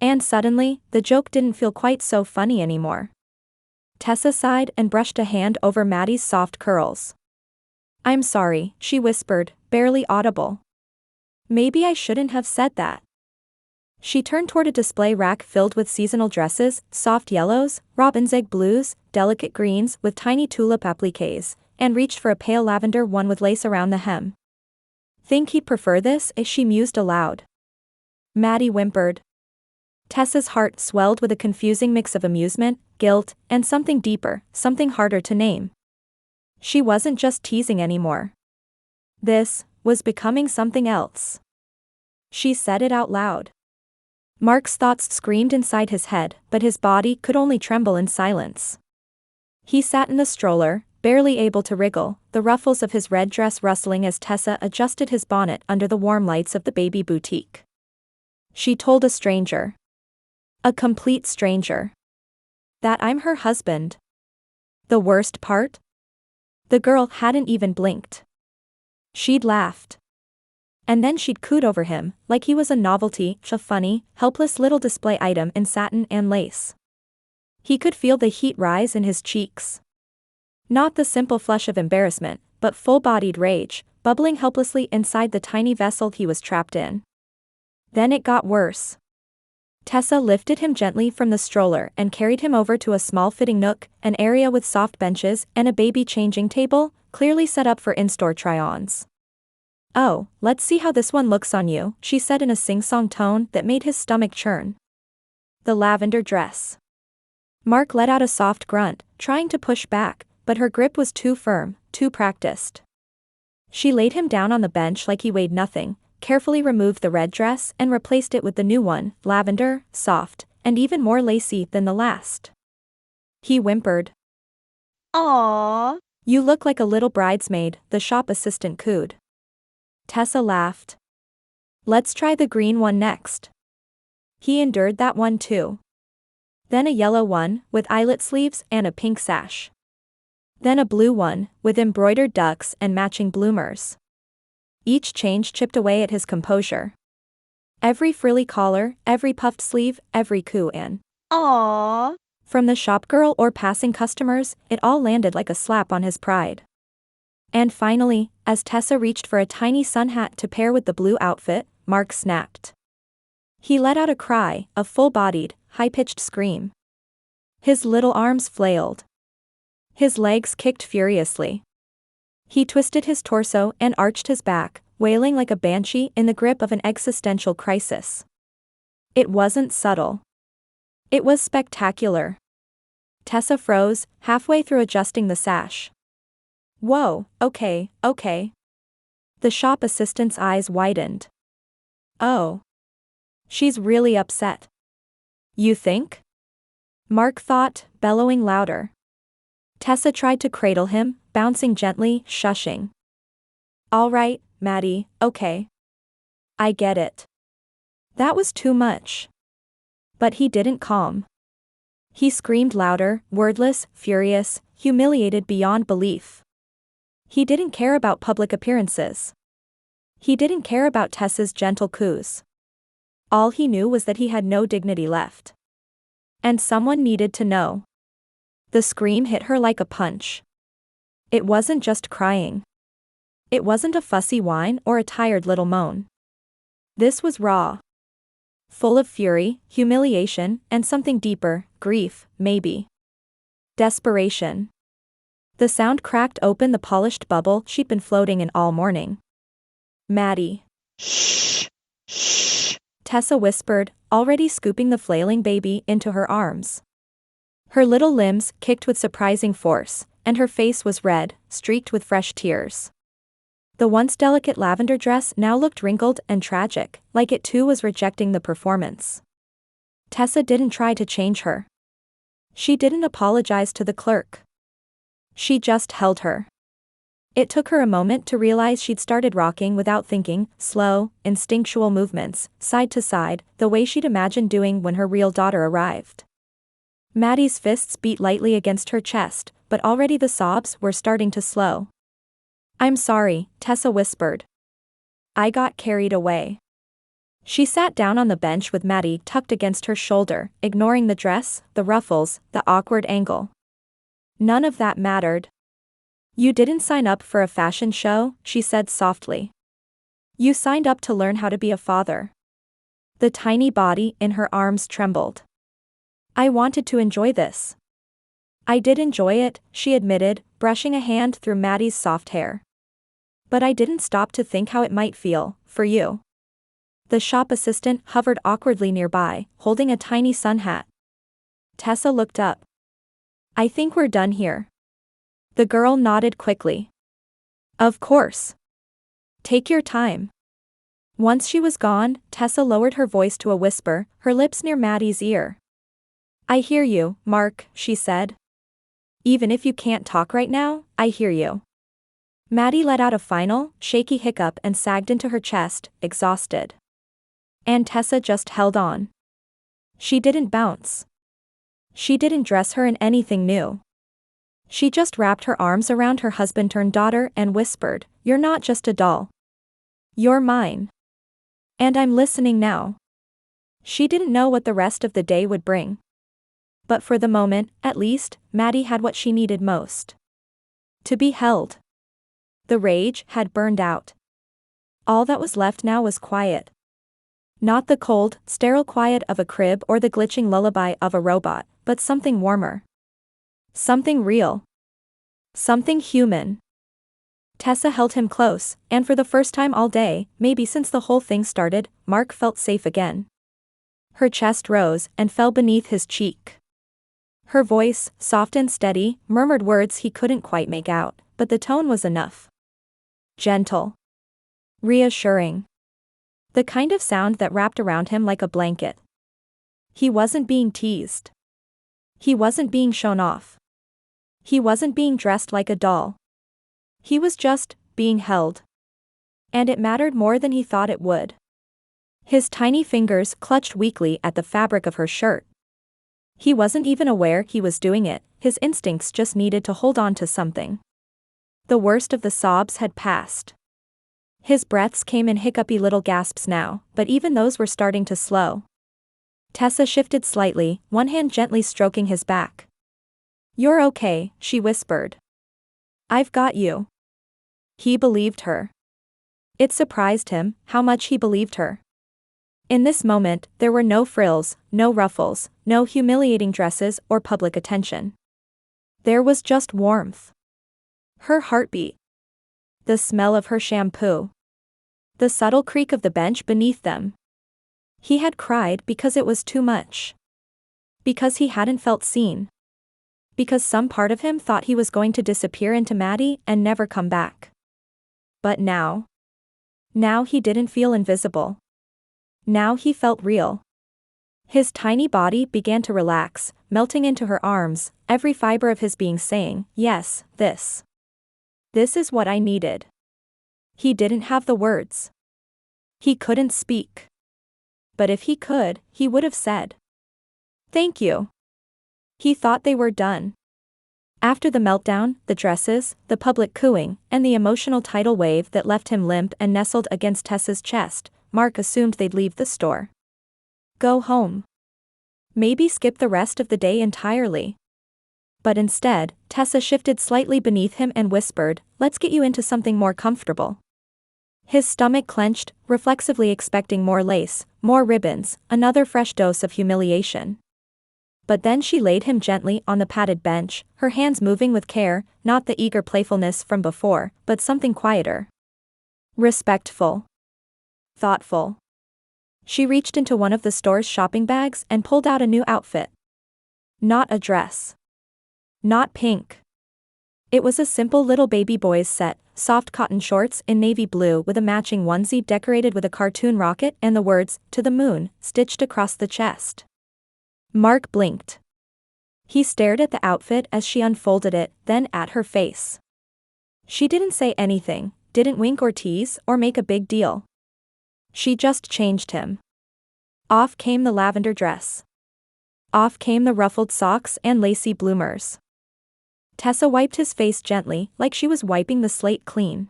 And suddenly, the joke didn't feel quite so funny anymore. Tessa sighed and brushed a hand over Maddie's soft curls. "I'm sorry," she whispered, barely audible. "Maybe I shouldn't have said that." She turned toward a display rack filled with seasonal dresses, soft yellows, robin's egg blues, delicate greens with tiny tulip appliques, and reached for a pale lavender one with lace around the hem. "Think he'd prefer this?" she mused aloud. Maddie whimpered. Tessa's heart swelled with a confusing mix of amusement, guilt, and something deeper, something harder to name. She wasn't just teasing anymore. This was becoming something else. She said it out loud. Mark's thoughts screamed inside his head, but his body could only tremble in silence. He sat in the stroller, barely able to wriggle, the ruffles of his red dress rustling as Tessa adjusted his bonnet under the warm lights of the baby boutique. She told a stranger. A complete stranger. That I'm her husband. The worst part? The girl hadn't even blinked. She'd laughed. And then she'd cooed over him, like he was a novelty, a funny, helpless little display item in satin and lace. He could feel the heat rise in his cheeks. Not the simple flush of embarrassment, but full-bodied rage, bubbling helplessly inside the tiny vessel he was trapped in. Then it got worse. Tessa lifted him gently from the stroller and carried him over to a small fitting nook, an area with soft benches and a baby changing table, clearly set up for in-store try-ons. "Oh, let's see how this one looks on you," she said in a sing-song tone that made his stomach churn. The lavender dress. Mark let out a soft grunt, trying to push back, but her grip was too firm, too practiced. She laid him down on the bench like he weighed nothing, carefully removed the red dress and replaced it with the new one, lavender, soft, and even more lacy than the last. He whimpered. "Aww." "You look like a little bridesmaid," the shop assistant cooed. Tessa laughed. "Let's try the green one next." He endured that one too. Then a yellow one, with eyelet sleeves and a pink sash. Then a blue one, with embroidered ducks and matching bloomers. Each change chipped away at his composure. Every frilly collar, every puffed sleeve, every coo and Aww. from the shopgirl or passing customers, it all landed like a slap on his pride. And finally, as Tessa reached for a tiny sun hat to pair with the blue outfit, Mark snapped. He let out a cry, a full-bodied, high-pitched scream. His little arms flailed. His legs kicked furiously. He twisted his torso and arched his back, wailing like a banshee in the grip of an existential crisis. It wasn't subtle. It was spectacular. Tessa froze, halfway through adjusting the sash. Whoa, okay. The shop assistant's eyes widened. Oh. She's really upset. You think? Mark thought, bellowing louder. Tessa tried to cradle him, bouncing gently, shushing. All right, Maddie, okay. I get it. That was too much. But he didn't calm. He screamed louder, wordless, furious, humiliated beyond belief. He didn't care about public appearances. He didn't care about Tessa's gentle coos. All he knew was that he had no dignity left. And someone needed to know. The scream hit her like a punch. It wasn't just crying. It wasn't a fussy whine or a tired little moan. This was raw. Full of fury, humiliation, and something deeper, grief, maybe. Desperation. The sound cracked open the polished bubble she'd been floating in all morning. Maddie. Shh. Tessa whispered, already scooping the flailing baby into her arms. Her little limbs kicked with surprising force, and her face was red, streaked with fresh tears. The once delicate lavender dress now looked wrinkled and tragic, like it too was rejecting the performance. Tessa didn't try to change her. She didn't apologize to the clerk. She just held her. It took her a moment to realize she'd started rocking without thinking, slow, instinctual movements, side to side, the way she'd imagined doing when her real daughter arrived. Maddie's fists beat lightly against her chest, but already the sobs were starting to slow. I'm sorry, Tessa whispered. I got carried away. She sat down on the bench with Maddie tucked against her shoulder, ignoring the dress, the ruffles, the awkward angle. None of that mattered. You didn't sign up for a fashion show, she said softly. You signed up to learn how to be a father. The tiny body in her arms trembled. I wanted to enjoy this. I did enjoy it, she admitted, brushing a hand through Maddie's soft hair. But I didn't stop to think how it might feel, for you. The shop assistant hovered awkwardly nearby, holding a tiny sun hat. Tessa looked up. I think we're done here. The girl nodded quickly. Of course. Take your time. Once she was gone, Tessa lowered her voice to a whisper, her lips near Maddie's ear. I hear you, Mark, she said. Even if you can't talk right now, I hear you. Maddie let out a final, shaky hiccup and sagged into her chest, exhausted. And Tessa just held on. She didn't bounce. She didn't dress her in anything new. She just wrapped her arms around her husband-turned-daughter and whispered, You're not just a doll. You're mine. And I'm listening now. She didn't know what the rest of the day would bring. But for the moment, at least, Maddie had what she needed most. To be held. The rage had burned out. All that was left now was quiet. Not the cold, sterile quiet of a crib or the glitching lullaby of a robot, but something warmer. Something real. Something human. Tessa held him close, and for the first time all day, maybe since the whole thing started, Mark felt safe again. Her chest rose and fell beneath his cheek. Her voice, soft and steady, murmured words he couldn't quite make out, but the tone was enough. Gentle. Reassuring. The kind of sound that wrapped around him like a blanket. He wasn't being teased. He wasn't being shown off. He wasn't being dressed like a doll. He was just being held. And it mattered more than he thought it would. His tiny fingers clutched weakly at the fabric of her shirt. He wasn't even aware he was doing it, his instincts just needed to hold on to something. The worst of the sobs had passed. His breaths came in hiccupy little gasps now, but even those were starting to slow. Tessa shifted slightly, one hand gently stroking his back. "You're okay," she whispered. "I've got you." He believed her. It surprised him how much he believed her. In this moment, there were no frills, no ruffles, no humiliating dresses or public attention. There was just warmth. Her heartbeat. The smell of her shampoo. The subtle creak of the bench beneath them. He had cried because it was too much. Because he hadn't felt seen. Because some part of him thought he was going to disappear into Maddie and never come back. But now he didn't feel invisible. Now he felt real. His tiny body began to relax, melting into her arms, every fiber of his being saying, "Yes, this is what I needed." He didn't have the words. He couldn't speak. But if he could, he would have said, "Thank you." He thought they were done. After the meltdown, the dresses, the public cooing, and the emotional tidal wave that left him limp and nestled against Tessa's chest, Mark assumed they'd leave the store. Go home. Maybe skip the rest of the day entirely. But instead, Tessa shifted slightly beneath him and whispered, "Let's get you into something more comfortable." His stomach clenched, reflexively expecting more lace, more ribbons, another fresh dose of humiliation. But then she laid him gently on the padded bench, her hands moving with care, not the eager playfulness from before, but something quieter. Respectful. Thoughtful. She reached into one of the store's shopping bags and pulled out a new outfit. Not a dress. Not pink. It was a simple little baby boy's set, soft cotton shorts in navy blue with a matching onesie decorated with a cartoon rocket and the words, "To the moon," stitched across the chest. Mark blinked. He stared at the outfit as she unfolded it, then at her face. She didn't say anything, didn't wink or tease or make a big deal. She just changed him. Off came the lavender dress. Off came the ruffled socks and lacy bloomers. Tessa wiped his face gently, like she was wiping the slate clean.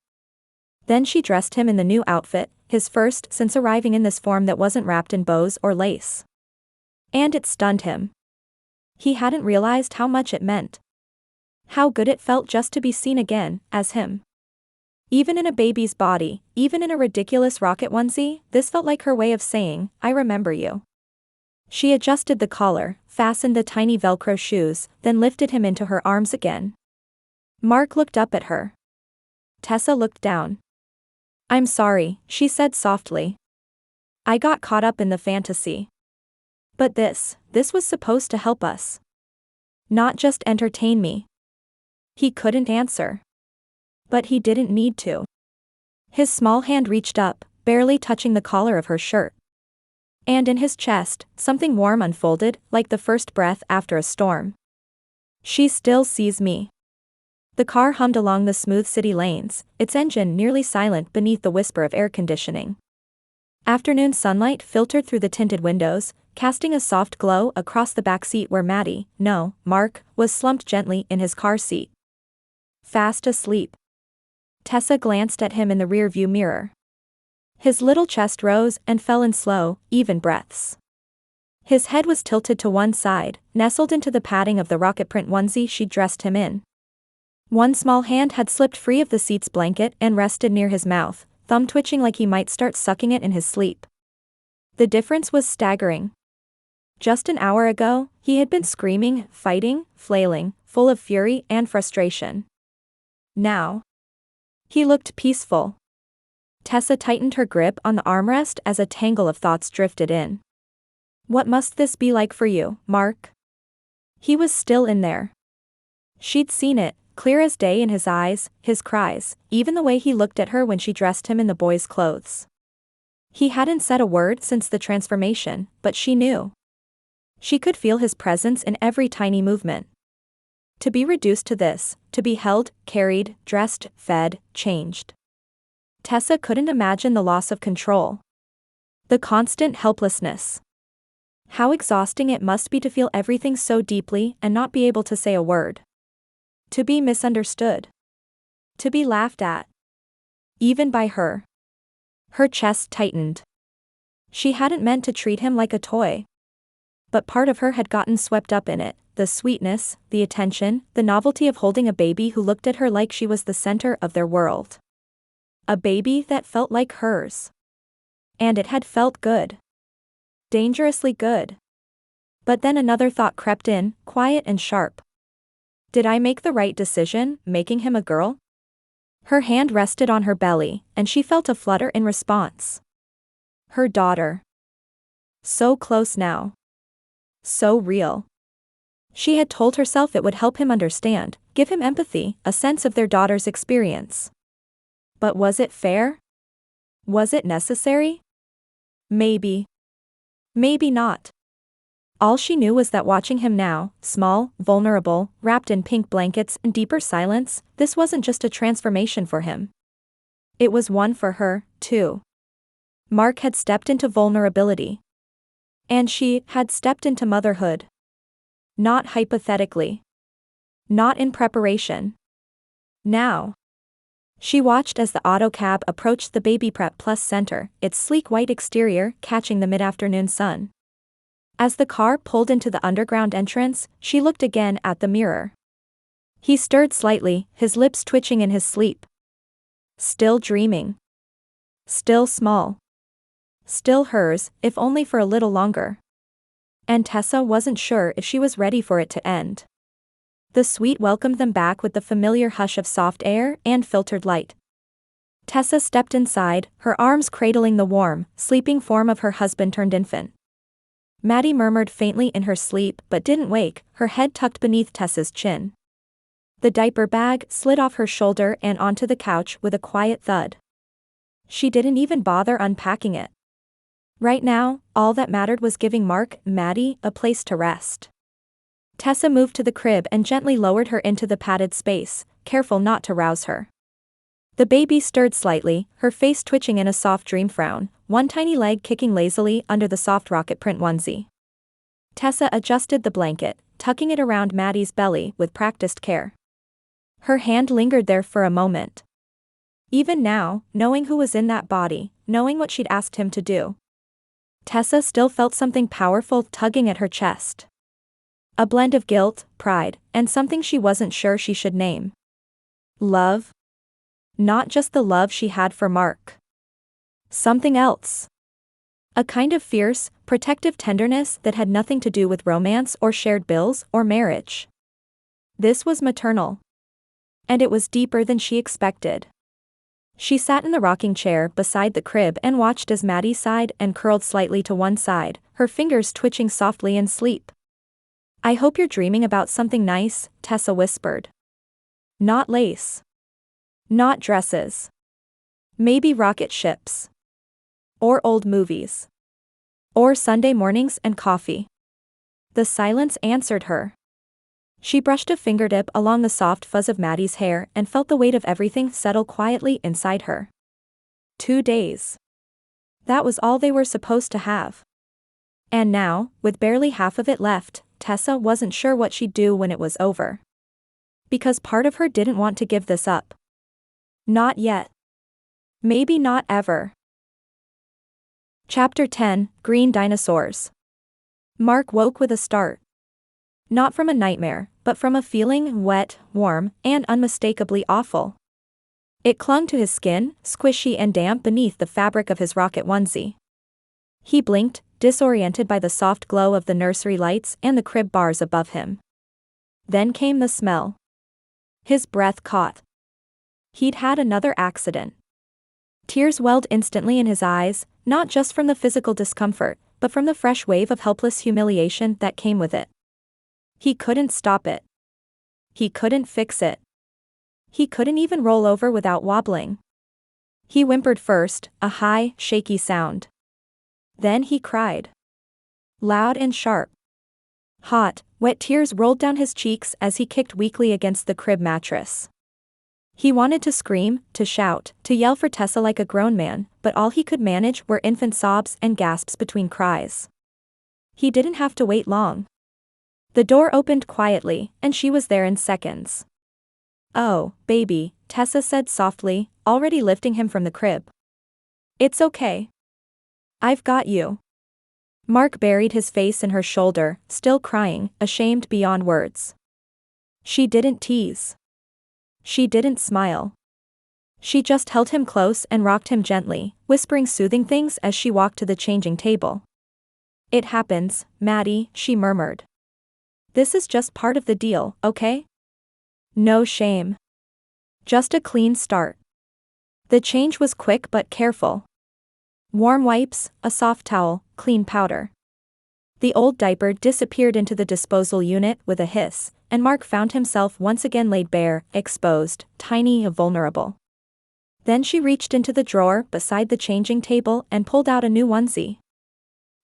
Then she dressed him in the new outfit, his first since arriving in this form that wasn't wrapped in bows or lace. And it stunned him. He hadn't realized how much it meant. How good it felt just to be seen again, as him. Even in a baby's body, even in a ridiculous rocket onesie, this felt like her way of saying, "I remember you." She adjusted the collar, fastened the tiny Velcro shoes, then lifted him into her arms again. Mark looked up at her. Tessa looked down. "I'm sorry," she said softly. "I got caught up in the fantasy. But this was supposed to help us. Not just entertain me." He couldn't answer. But he didn't need to. His small hand reached up, barely touching the collar of her shirt. And in his chest, something warm unfolded, like the first breath after a storm. "She still sees me." The car hummed along the smooth city lanes, its engine nearly silent beneath the whisper of air conditioning. Afternoon sunlight filtered through the tinted windows, casting a soft glow across the back seat where Mark, was slumped gently in his car seat. Fast asleep. Tessa glanced at him in the rearview mirror. His little chest rose and fell in slow, even breaths. His head was tilted to one side, nestled into the padding of the rocket print onesie she'd dressed him in. One small hand had slipped free of the seat's blanket and rested near his mouth, thumb twitching like he might start sucking it in his sleep. The difference was staggering. Just an hour ago, he had been screaming, fighting, flailing, full of fury and frustration. Now, he looked peaceful. Tessa tightened her grip on the armrest as a tangle of thoughts drifted in. What must this be like for you, Mark? He was still in there. She'd seen it, clear as day in his eyes, his cries, even the way he looked at her when she dressed him in the boy's clothes. He hadn't said a word since the transformation, but she knew. She could feel his presence in every tiny movement. To be reduced to this, to be held, carried, dressed, fed, changed. Tessa couldn't imagine the loss of control. The constant helplessness. How exhausting it must be to feel everything so deeply and not be able to say a word. To be misunderstood. To be laughed at. Even by her. Her chest tightened. She hadn't meant to treat him like a toy. But part of her had gotten swept up in it, the sweetness, the attention, the novelty of holding a baby who looked at her like she was the center of their world. A baby that felt like hers. And it had felt good. Dangerously good. But then another thought crept in, quiet and sharp. Did I make the right decision, making him a girl? Her hand rested on her belly, and she felt a flutter in response. Her daughter. So close now. So real. She had told herself it would help him understand, give him empathy, a sense of their daughter's experience. But was it fair? Was it necessary? Maybe. Maybe not. All she knew was that watching him now, small, vulnerable, wrapped in pink blankets and deeper silence, this wasn't just a transformation for him. It was one for her, too. Mark had stepped into vulnerability. And she had stepped into motherhood. Not hypothetically. Not in preparation. Now. She watched as the auto cab approached the Baby Prep Plus Center, its sleek white exterior catching the mid-afternoon sun. As the car pulled into the underground entrance, she looked again at the mirror. He stirred slightly, his lips twitching in his sleep. Still dreaming. Still small. Still hers, if only for a little longer. And Tessa wasn't sure if she was ready for it to end. The suite welcomed them back with the familiar hush of soft air and filtered light. Tessa stepped inside, her arms cradling the warm, sleeping form of her husband-turned-infant. Maddie murmured faintly in her sleep but didn't wake, her head tucked beneath Tessa's chin. The diaper bag slid off her shoulder and onto the couch with a quiet thud. She didn't even bother unpacking it. Right now, all that mattered was giving Mark, Maddie, a place to rest. Tessa moved to the crib and gently lowered her into the padded space, careful not to rouse her. The baby stirred slightly, her face twitching in a soft dream frown, one tiny leg kicking lazily under the soft rocket print onesie. Tessa adjusted the blanket, tucking it around Maddie's belly with practiced care. Her hand lingered there for a moment. Even now, knowing who was in that body, knowing what she'd asked him to do, Tessa still felt something powerful tugging at her chest. A blend of guilt, pride, and something she wasn't sure she should name. Love? Not just the love she had for Mark. Something else. A kind of fierce, protective tenderness that had nothing to do with romance or shared bills or marriage. This was maternal. And it was deeper than she expected. She sat in the rocking chair beside the crib and watched as Maddie sighed and curled slightly to one side, her fingers twitching softly in sleep. I hope you're dreaming about something nice, Tessa whispered. Not lace. Not dresses. Maybe rocket ships. Or old movies. Or Sunday mornings and coffee. The silence answered her. She brushed a fingertip along the soft fuzz of Maddie's hair and felt the weight of everything settle quietly inside her. 2 days. That was all they were supposed to have. And now, with barely half of it left, Tessa wasn't sure what she'd do when it was over. Because part of her didn't want to give this up. Not yet. Maybe not ever. Chapter 10, Green Dinosaurs. Mark woke with a start. Not from a nightmare, but from a feeling wet, warm, and unmistakably awful. It clung to his skin, squishy and damp beneath the fabric of his rocket onesie. He blinked, disoriented by the soft glow of the nursery lights and the crib bars above him. Then came the smell. His breath caught. He'd had another accident. Tears welled instantly in his eyes, not just from the physical discomfort, but from the fresh wave of helpless humiliation that came with it. He couldn't stop it. He couldn't fix it. He couldn't even roll over without wobbling. He whimpered first, a high, shaky sound. Then he cried. Loud and sharp. Hot, wet tears rolled down his cheeks as he kicked weakly against the crib mattress. He wanted to scream, to shout, to yell for Tessa like a grown man, but all he could manage were infant sobs and gasps between cries. He didn't have to wait long. The door opened quietly, and she was there in seconds. "Oh, baby," Tessa said softly, already lifting him from the crib. "It's okay. I've got you." Mark buried his face in her shoulder, still crying, ashamed beyond words. She didn't tease. She didn't smile. She just held him close and rocked him gently, whispering soothing things as she walked to the changing table. "It happens, Maddie," she murmured. "This is just part of the deal, okay? No shame. Just a clean start." The change was quick but careful. Warm wipes, a soft towel, clean powder. The old diaper disappeared into the disposal unit with a hiss, and Mark found himself once again laid bare, exposed, tiny and vulnerable. Then she reached into the drawer beside the changing table and pulled out a new onesie.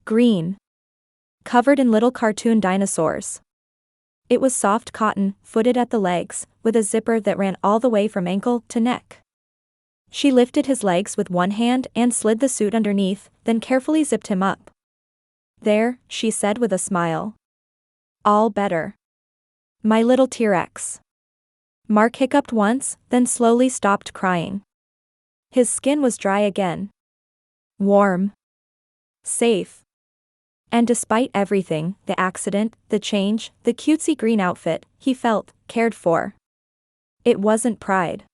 Green. Covered in little cartoon dinosaurs. It was soft cotton, footed at the legs, with a zipper that ran all the way from ankle to neck. She lifted his legs with one hand and slid the suit underneath, then carefully zipped him up. "There," she said with a smile. "All better. My little T-Rex." Mark hiccuped once, then slowly stopped crying. His skin was dry again. Warm. Safe. And despite everything, the accident, the change, the cutesy green outfit, he felt cared for. It wasn't pride.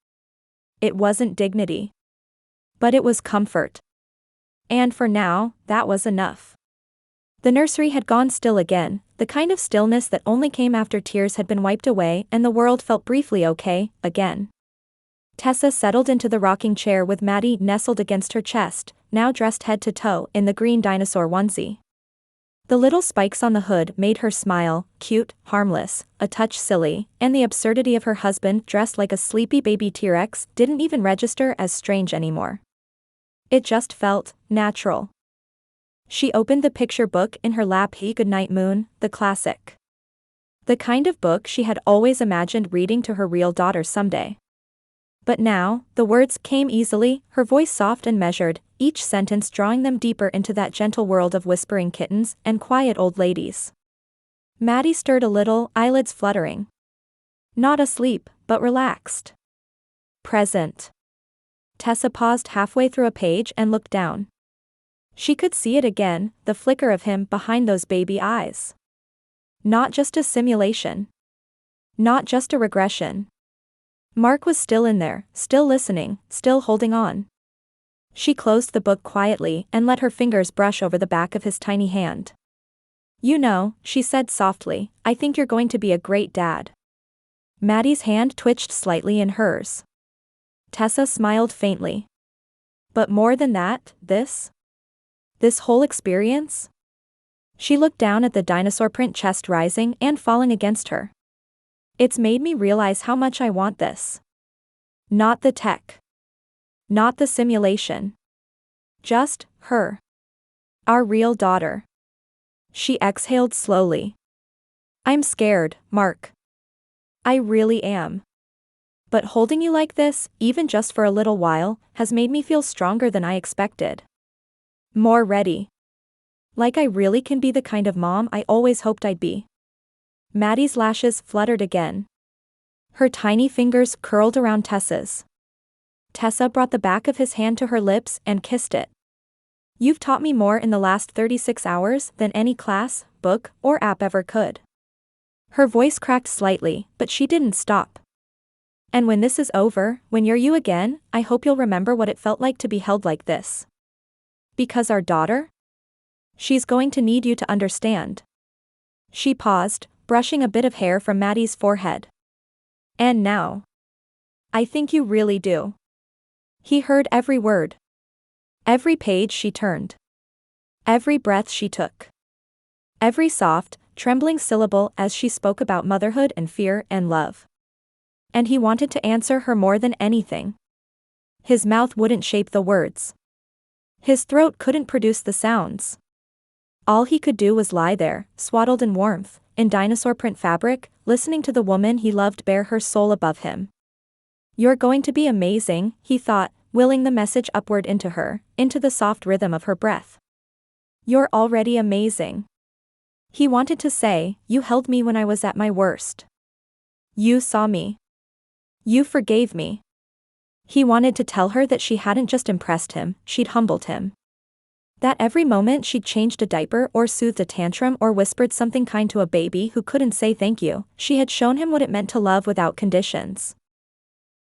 It wasn't dignity. But it was comfort. And for now, that was enough. The nursery had gone still again, the kind of stillness that only came after tears had been wiped away and the world felt briefly okay, again. Tessa settled into the rocking chair with Maddie nestled against her chest, now dressed head to toe in the green dinosaur onesie. The little spikes on the hood made her smile, cute, harmless, a touch silly, and the absurdity of her husband dressed like a sleepy baby T-Rex didn't even register as strange anymore. It just felt natural. She opened the picture book in her lap. Hey Goodnight Moon, the classic. The kind of book she had always imagined reading to her real daughter someday. But now, the words came easily, her voice soft and measured, each sentence drawing them deeper into that gentle world of whispering kittens and quiet old ladies. Maddie stirred a little, eyelids fluttering. Not asleep, but relaxed. Present. Tessa paused halfway through a page and looked down. She could see it again, the flicker of him behind those baby eyes. Not just a simulation. Not just a regression. Mark was still in there, still listening, still holding on. She closed the book quietly and let her fingers brush over the back of his tiny hand. "You know," she said softly, "I think you're going to be a great dad." Maddie's hand twitched slightly in hers. Tessa smiled faintly. "But more than that, this whole experience?" She looked down at the dinosaur print chest rising and falling against her. "It's made me realize how much I want this. Not the tech. Not the simulation. Just her. Our real daughter." She exhaled slowly. "I'm scared, Mark. I really am. But holding you like this, even just for a little while, has made me feel stronger than I expected. More ready. Like I really can be the kind of mom I always hoped I'd be." Maddie's lashes fluttered again. Her tiny fingers curled around Tessa's. Tessa brought the back of his hand to her lips and kissed it. "You've taught me more in the last 36 hours than any class, book, or app ever could." Her voice cracked slightly, but she didn't stop. "And when this is over, when you're you again, I hope you'll remember what it felt like to be held like this. Because our daughter? She's going to need you to understand." She paused, brushing a bit of hair from Maddie's forehead. "And now. I think you really do." He heard every word. Every page she turned. Every breath she took. Every soft, trembling syllable as she spoke about motherhood and fear and love. And he wanted to answer her more than anything. His mouth wouldn't shape the words. His throat couldn't produce the sounds. All he could do was lie there, swaddled in warmth, in dinosaur print fabric, listening to the woman he loved bare her soul above him. You're going to be amazing, he thought, willing the message upward into her, into the soft rhythm of her breath. You're already amazing. He wanted to say, you held me when I was at my worst. You saw me. You forgave me. He wanted to tell her that she hadn't just impressed him, she'd humbled him. That every moment she'd changed a diaper or soothed a tantrum or whispered something kind to a baby who couldn't say thank you, she had shown him what it meant to love without conditions.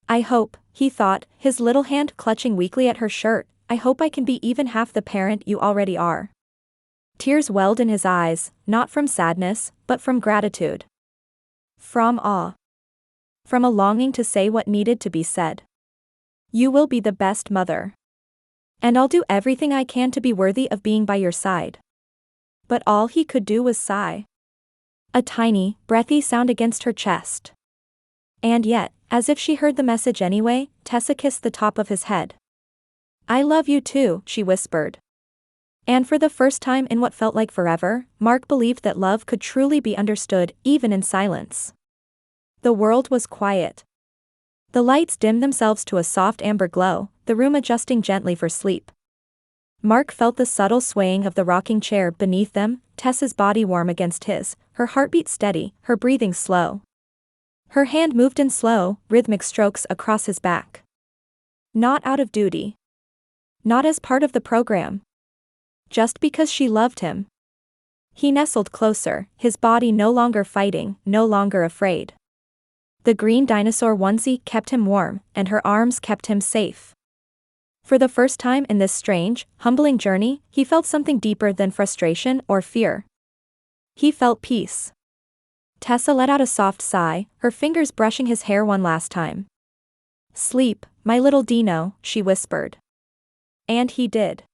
I hope, he thought, his little hand clutching weakly at her shirt, I hope I can be even half the parent you already are. Tears welled in his eyes, not from sadness, but from gratitude. From awe. From a longing to say what needed to be said. You will be the best mother. And I'll do everything I can to be worthy of being by your side. But all he could do was sigh. A tiny, breathy sound against her chest. And yet, as if she heard the message anyway, Tessa kissed the top of his head. I love you too, she whispered. And for the first time in what felt like forever, Mark believed that love could truly be understood, even in silence. The world was quiet. The lights dimmed themselves to a soft amber glow, the room adjusting gently for sleep. Mark felt the subtle swaying of the rocking chair beneath them, Tessa's body warm against his, her heartbeat steady, her breathing slow. Her hand moved in slow, rhythmic strokes across his back. Not out of duty. Not as part of the program. Just because she loved him. He nestled closer, his body no longer fighting, no longer afraid. The green dinosaur onesie kept him warm, and her arms kept him safe. For the first time in this strange, humbling journey, he felt something deeper than frustration or fear. He felt peace. Tessa let out a soft sigh, her fingers brushing his hair one last time. Sleep, my little Dino, she whispered. And he did.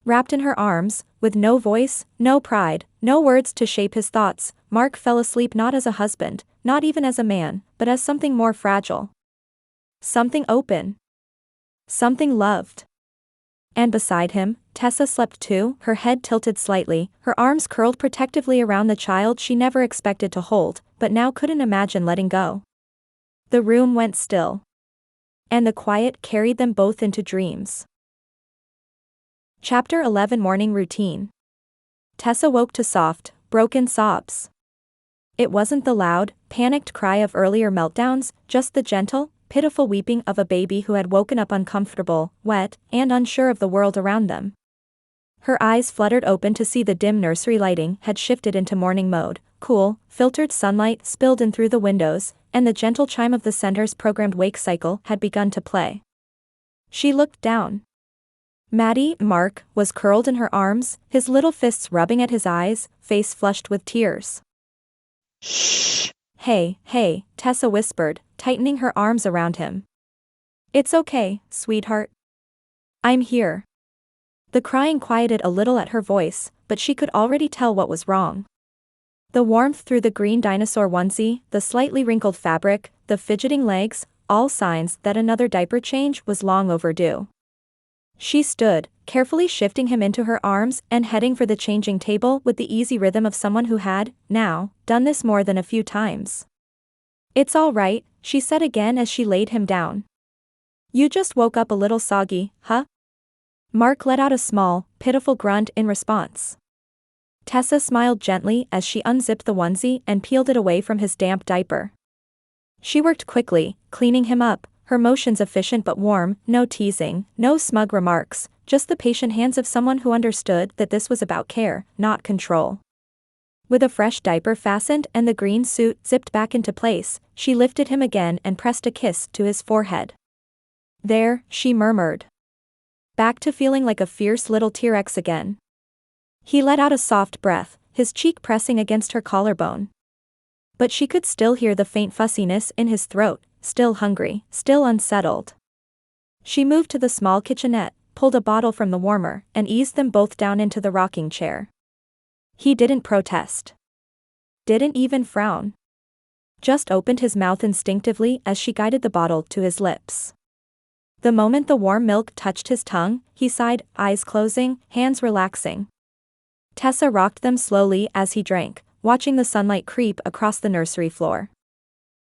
Wrapped in her arms, with no voice, no pride, no words to shape his thoughts, Mark fell asleep not as a husband, not even as a man, but as something more fragile. Something open. Something loved. And beside him, Tessa slept too, her head tilted slightly, her arms curled protectively around the child she never expected to hold, but now couldn't imagine letting go. The room went still. And the quiet carried them both into dreams. Chapter 11 Morning Routine. Tessa woke to soft, broken sobs. It wasn't the loud, panicked cry of earlier meltdowns, just the gentle, pitiful weeping of a baby who had woken up uncomfortable, wet, and unsure of the world around them. Her eyes fluttered open to see the dim nursery lighting had shifted into morning mode, cool, filtered sunlight spilled in through the windows, and the gentle chime of the center's programmed wake cycle had begun to play. She looked down. Maddie, Mark, was curled in her arms, his little fists rubbing at his eyes, face flushed with tears. Shh. Hey, Tessa whispered, tightening her arms around him. It's okay, sweetheart. I'm here. The crying quieted a little at her voice, but she could already tell what was wrong. The warmth through the green dinosaur onesie, the slightly wrinkled fabric, the fidgeting legs, all signs that another diaper change was long overdue. She stood, carefully shifting him into her arms and heading for the changing table with the easy rhythm of someone who had, now, done this more than a few times. It's all right, she said again as she laid him down. You just woke up a little soggy, huh? Mark let out a small, pitiful grunt in response. Tessa smiled gently as she unzipped the onesie and peeled it away from his damp diaper. She worked quickly, cleaning him up, her motions efficient but warm, no teasing, no smug remarks, just the patient hands of someone who understood that this was about care, not control. With a fresh diaper fastened and the green suit zipped back into place, she lifted him again and pressed a kiss to his forehead. There, she murmured. Back to feeling like a fierce little T-Rex again. He let out a soft breath, his cheek pressing against her collarbone. But she could still hear the faint fussiness in his throat, still hungry, still unsettled. She moved to the small kitchenette, pulled a bottle from the warmer, and eased them both down into the rocking chair. He didn't protest. Didn't even frown. Just opened his mouth instinctively as she guided the bottle to his lips. The moment the warm milk touched his tongue, he sighed, eyes closing, hands relaxing. Tessa rocked them slowly as he drank, watching the sunlight creep across the nursery floor.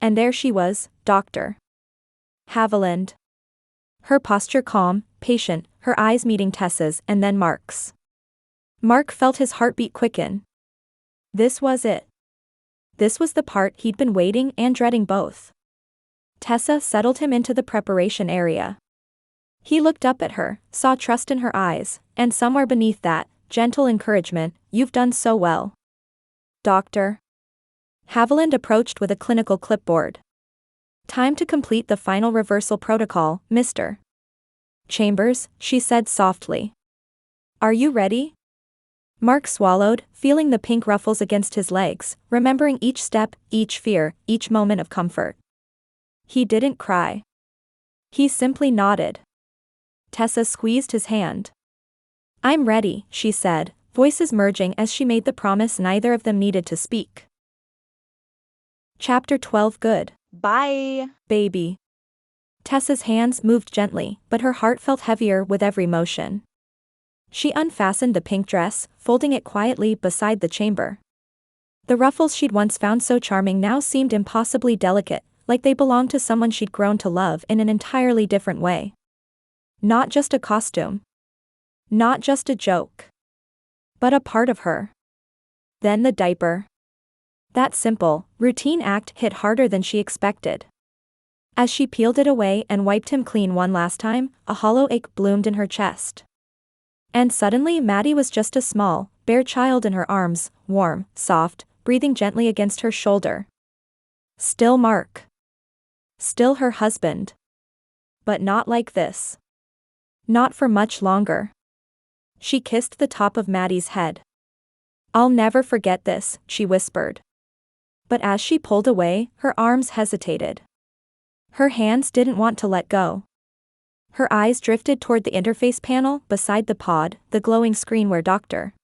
And there she was, Dr. Haviland. Her posture calm, patient, her eyes meeting Tessa's and then Mark's. Mark felt his heartbeat quicken. This was it. This was the part he'd been waiting and dreading both. Tessa settled him into the preparation area. He looked up at her, saw trust in her eyes, and somewhere beneath that, gentle encouragement, "You've done so well." Dr. Haviland approached with a clinical clipboard. "Time to complete the final reversal protocol, Mr. Chambers," she said softly. "Are you ready?" Mark swallowed, feeling the pink ruffles against his legs, remembering each step, each fear, each moment of comfort. He didn't cry. He simply nodded. Tessa squeezed his hand. "I'm ready," she said, voices merging as she made the promise neither of them needed to speak. Chapter 12. Good. Bye. Baby. Tessa's hands moved gently, but her heart felt heavier with every motion. She unfastened the pink dress, folding it quietly beside the chamber. The ruffles she'd once found so charming now seemed impossibly delicate, like they belonged to someone she'd grown to love in an entirely different way. Not just a costume. Not just a joke. But a part of her. Then the diaper. That simple, routine act hit harder than she expected. As she peeled it away and wiped him clean one last time, a hollow ache bloomed in her chest. And suddenly Maddie was just a small, bare child in her arms, warm, soft, breathing gently against her shoulder. Still Mark. Still her husband. But not like this. Not for much longer. She kissed the top of Maddie's head. "I'll never forget this," she whispered. But as she pulled away, her arms hesitated. Her hands didn't want to let go. Her eyes drifted toward the interface panel beside the pod, the glowing screen where Dr.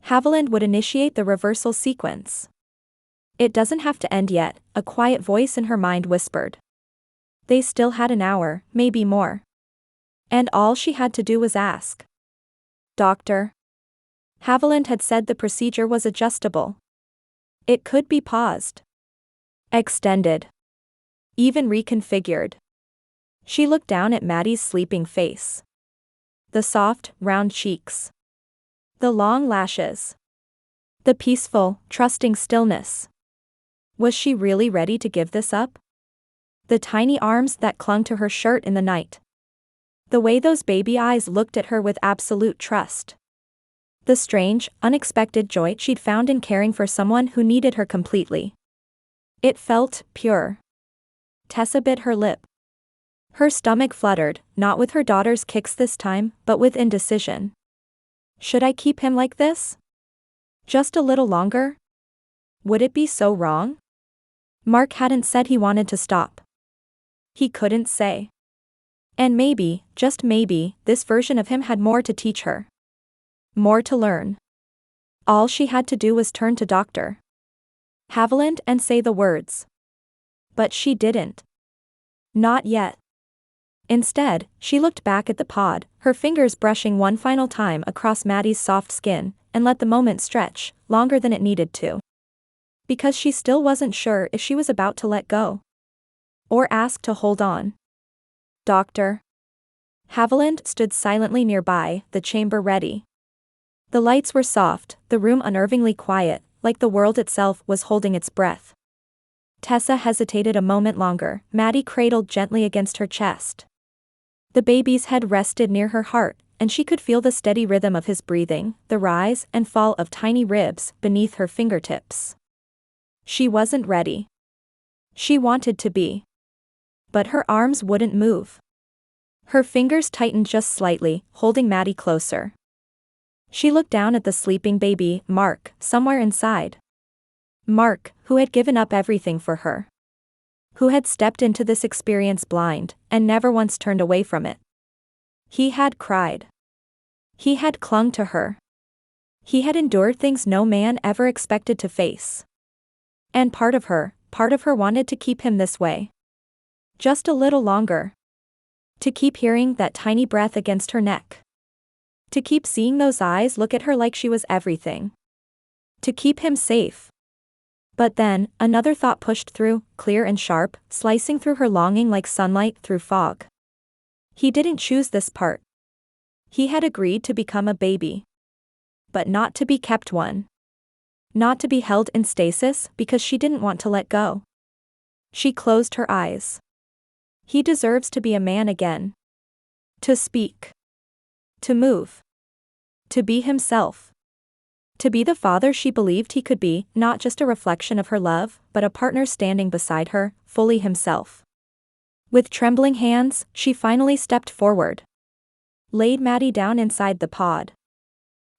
Haviland would initiate the reversal sequence. "It doesn't have to end yet," a quiet voice in her mind whispered. They still had an hour, maybe more. And all she had to do was ask. Dr. Haviland had said the procedure was adjustable. It could be paused. Extended. Even reconfigured. She looked down at Maddie's sleeping face. The soft, round cheeks. The long lashes. The peaceful, trusting stillness. Was she really ready to give this up? The tiny arms that clung to her shirt in the night. The way those baby eyes looked at her with absolute trust. The strange, unexpected joy she'd found in caring for someone who needed her completely. It felt pure. Tessa bit her lip. Her stomach fluttered, not with her daughter's kicks this time, but with indecision. Should I keep him like this? Just a little longer? Would it be so wrong? Mark hadn't said he wanted to stop. He couldn't say. And maybe, just maybe, this version of him had more to teach her. More to learn. All she had to do was turn to Dr. Haviland and say the words. But she didn't. Not yet. Instead, she looked back at the pod, her fingers brushing one final time across Maddie's soft skin, and let the moment stretch, longer than it needed to. Because she still wasn't sure if she was about to let go. Or ask to hold on. Dr. Haviland stood silently nearby, the chamber ready. The lights were soft, the room unnervingly quiet, like the world itself was holding its breath. Tessa hesitated a moment longer, Maddie cradled gently against her chest. The baby's head rested near her heart, and she could feel the steady rhythm of his breathing, the rise and fall of tiny ribs beneath her fingertips. She wasn't ready. She wanted to be. But her arms wouldn't move. Her fingers tightened just slightly, holding Maddie closer. She looked down at the sleeping baby, Mark, somewhere inside. Mark, who had given up everything for her. Who had stepped into this experience blind, and never once turned away from it. He had cried. He had clung to her. He had endured things no man ever expected to face. And part of her wanted to keep him this way. Just a little longer. To keep hearing that tiny breath against her neck. To keep seeing those eyes look at her like she was everything. To keep him safe. But then, another thought pushed through, clear and sharp, slicing through her longing like sunlight through fog. He didn't choose this part. He had agreed to become a baby. But not to be kept one. Not to be held in stasis because she didn't want to let go. She closed her eyes. He deserves to be a man again. To speak. To move. To be himself. To be the father she believed he could be, not just a reflection of her love, but a partner standing beside her, fully himself. With trembling hands, she finally stepped forward. Laid Maddie down inside the pod.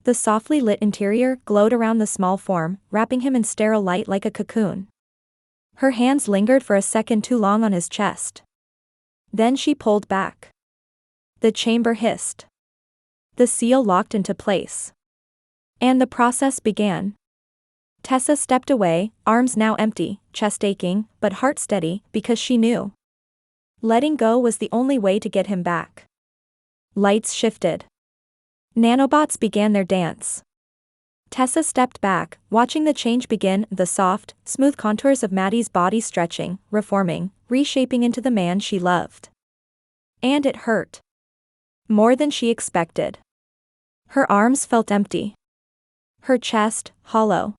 The softly lit interior glowed around the small form, wrapping him in sterile light like a cocoon. Her hands lingered for a second too long on his chest. Then she pulled back. The chamber hissed. The seal locked into place. And the process began. Tessa stepped away, arms now empty, chest aching, but heart steady, because she knew. Letting go was the only way to get him back. Lights shifted. Nanobots began their dance. Tessa stepped back, watching the change begin, the soft, smooth contours of Maddie's body stretching, reforming, reshaping into the man she loved. And it hurt. More than she expected. Her arms felt empty. Her chest, hollow.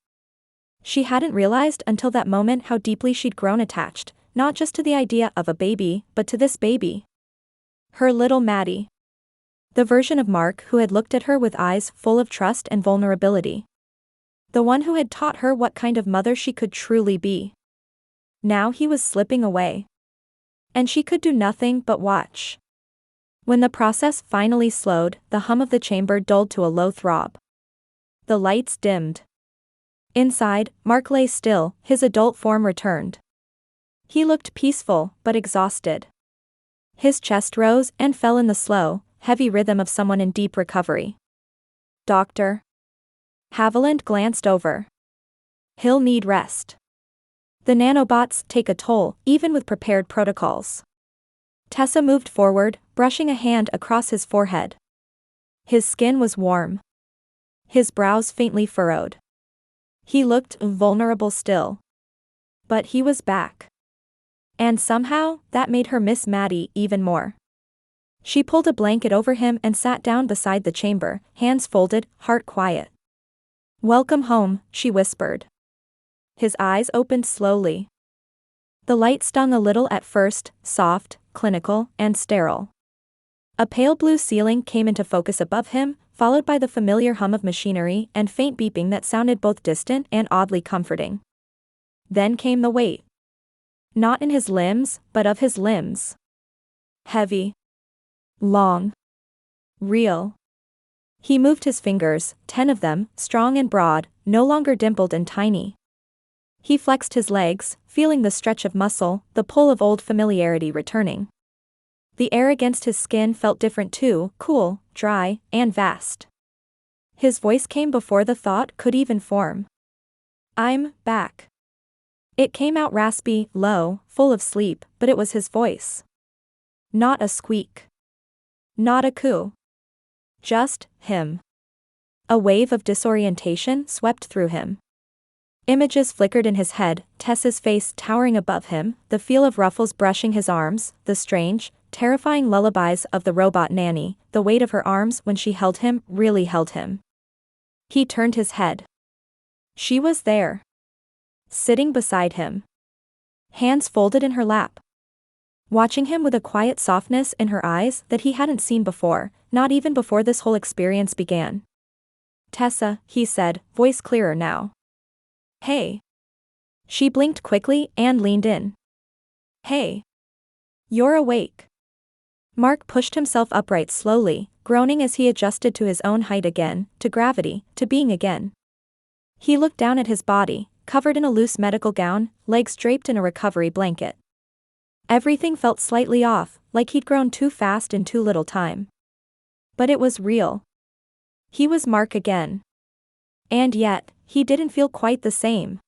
She hadn't realized until that moment how deeply she'd grown attached, not just to the idea of a baby, but to this baby. Her little Maddie. The version of Mark who had looked at her with eyes full of trust and vulnerability. The one who had taught her what kind of mother she could truly be. Now he was slipping away. And she could do nothing but watch. When the process finally slowed, the hum of the chamber dulled to a low throb. The lights dimmed. Inside, Mark lay still, his adult form returned. He looked peaceful, but exhausted. His chest rose and fell in the slow, heavy rhythm of someone in deep recovery. Doctor? Haviland glanced over. He'll need rest. The nanobots take a toll, even with prepared protocols. Tessa moved forward, brushing a hand across his forehead. His skin was warm. His brows faintly furrowed. He looked vulnerable still. But he was back. And somehow, that made her miss Maddie even more. She pulled a blanket over him and sat down beside the chamber, hands folded, heart quiet. "Welcome home," she whispered. His eyes opened slowly. The light stung a little at first, soft, clinical, and sterile. A pale blue ceiling came into focus above him, followed by the familiar hum of machinery and faint beeping that sounded both distant and oddly comforting. Then came the weight. Not in his limbs, but of his limbs. Heavy. Long. Real. He moved his fingers, 10 of them, strong and broad, no longer dimpled and tiny. He flexed his legs, feeling the stretch of muscle, the pull of old familiarity returning. The air against his skin felt different too, cool, dry, and vast. His voice came before the thought could even form. "I'm back." It came out raspy, low, full of sleep, but it was his voice. Not a squeak. Not a coo. Just him. A wave of disorientation swept through him. Images flickered in his head, Tessa's face towering above him, the feel of ruffles brushing his arms, the strange, terrifying lullabies of the robot nanny, the weight of her arms when she held him, really held him. He turned his head. She was there. Sitting beside him. Hands folded in her lap. Watching him with a quiet softness in her eyes that he hadn't seen before, not even before this whole experience began. "Tessa," he said, voice clearer now. "Hey." She blinked quickly and leaned in. "Hey. You're awake." Mark pushed himself upright slowly, groaning as he adjusted to his own height again, to gravity, to being again. He looked down at his body, covered in a loose medical gown, legs draped in a recovery blanket. Everything felt slightly off, like he'd grown too fast in too little time. But it was real. He was Mark again. And yet, he didn't feel quite the same.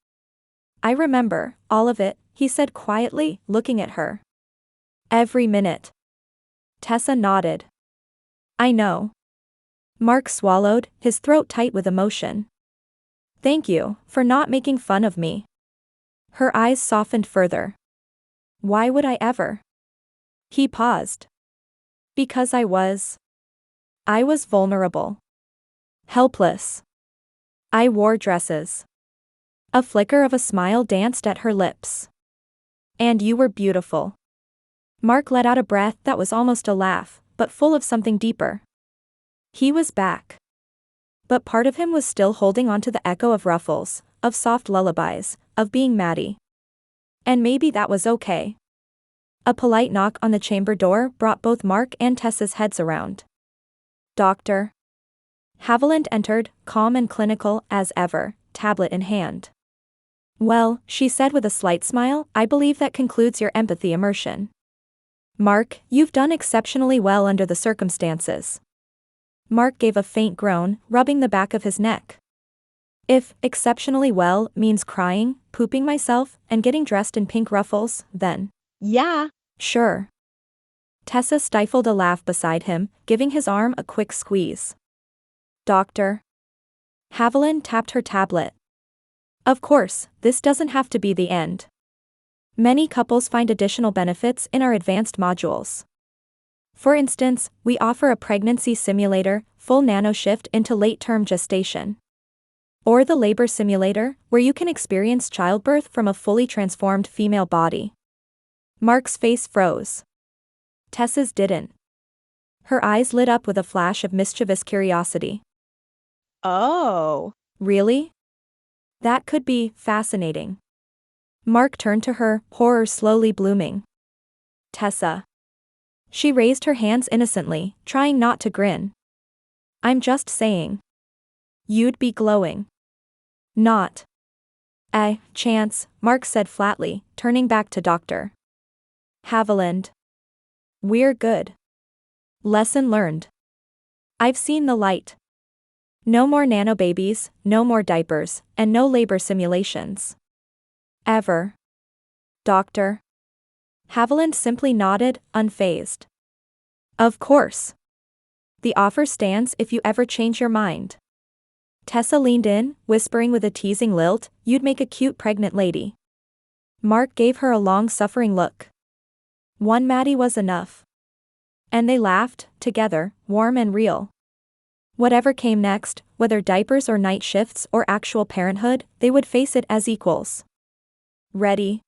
"I remember, all of it," he said quietly, looking at her. "Every minute." Tessa nodded. "I know." Mark swallowed, his throat tight with emotion. "Thank you, for not making fun of me." Her eyes softened further. Why would I ever? He paused. Because I was vulnerable. Helpless. I wore dresses. A flicker of a smile danced at her lips. And you were beautiful. Mark let out a breath that was almost a laugh, but full of something deeper. He was back. But part of him was still holding on to the echo of ruffles, of soft lullabies, of being Maddie. And maybe that was okay. A polite knock on the chamber door brought both Mark and Tessa's heads around. Doctor. Haviland entered, calm and clinical as ever, tablet in hand. Well, she said with a slight smile, I believe that concludes your empathy immersion. Mark, you've done exceptionally well under the circumstances. Mark gave a faint groan, rubbing the back of his neck. If exceptionally well means crying, pooping myself, and getting dressed in pink ruffles, then. Yeah. Sure. Tessa stifled a laugh beside him, giving his arm a quick squeeze. Doctor. Haviland tapped her tablet. Of course, this doesn't have to be the end. Many couples find additional benefits in our advanced modules. For instance, we offer a pregnancy simulator, full nano shift into late-term gestation. Or the labor simulator, where you can experience childbirth from a fully transformed female body. Mark's face froze. Tessa's didn't. Her eyes lit up with a flash of mischievous curiosity. Oh. Really? That could be fascinating. Mark turned to her, horror slowly blooming. Tessa. She raised her hands innocently, trying not to grin. I'm just saying. You'd be glowing. Not. Chance, Mark said flatly, turning back to Dr. Haviland. We're good. Lesson learned. I've seen the light. No more nanobabies, no more diapers, and no labor simulations. Ever. Doctor. Haviland simply nodded, unfazed. Of course. The offer stands if you ever change your mind. Tessa leaned in, whispering with a teasing lilt, you'd make a cute pregnant lady. Mark gave her a long-suffering look. One Maddie was enough. And they laughed, together, warm and real. Whatever came next, whether diapers or night shifts or actual parenthood, they would face it as equals. Ready?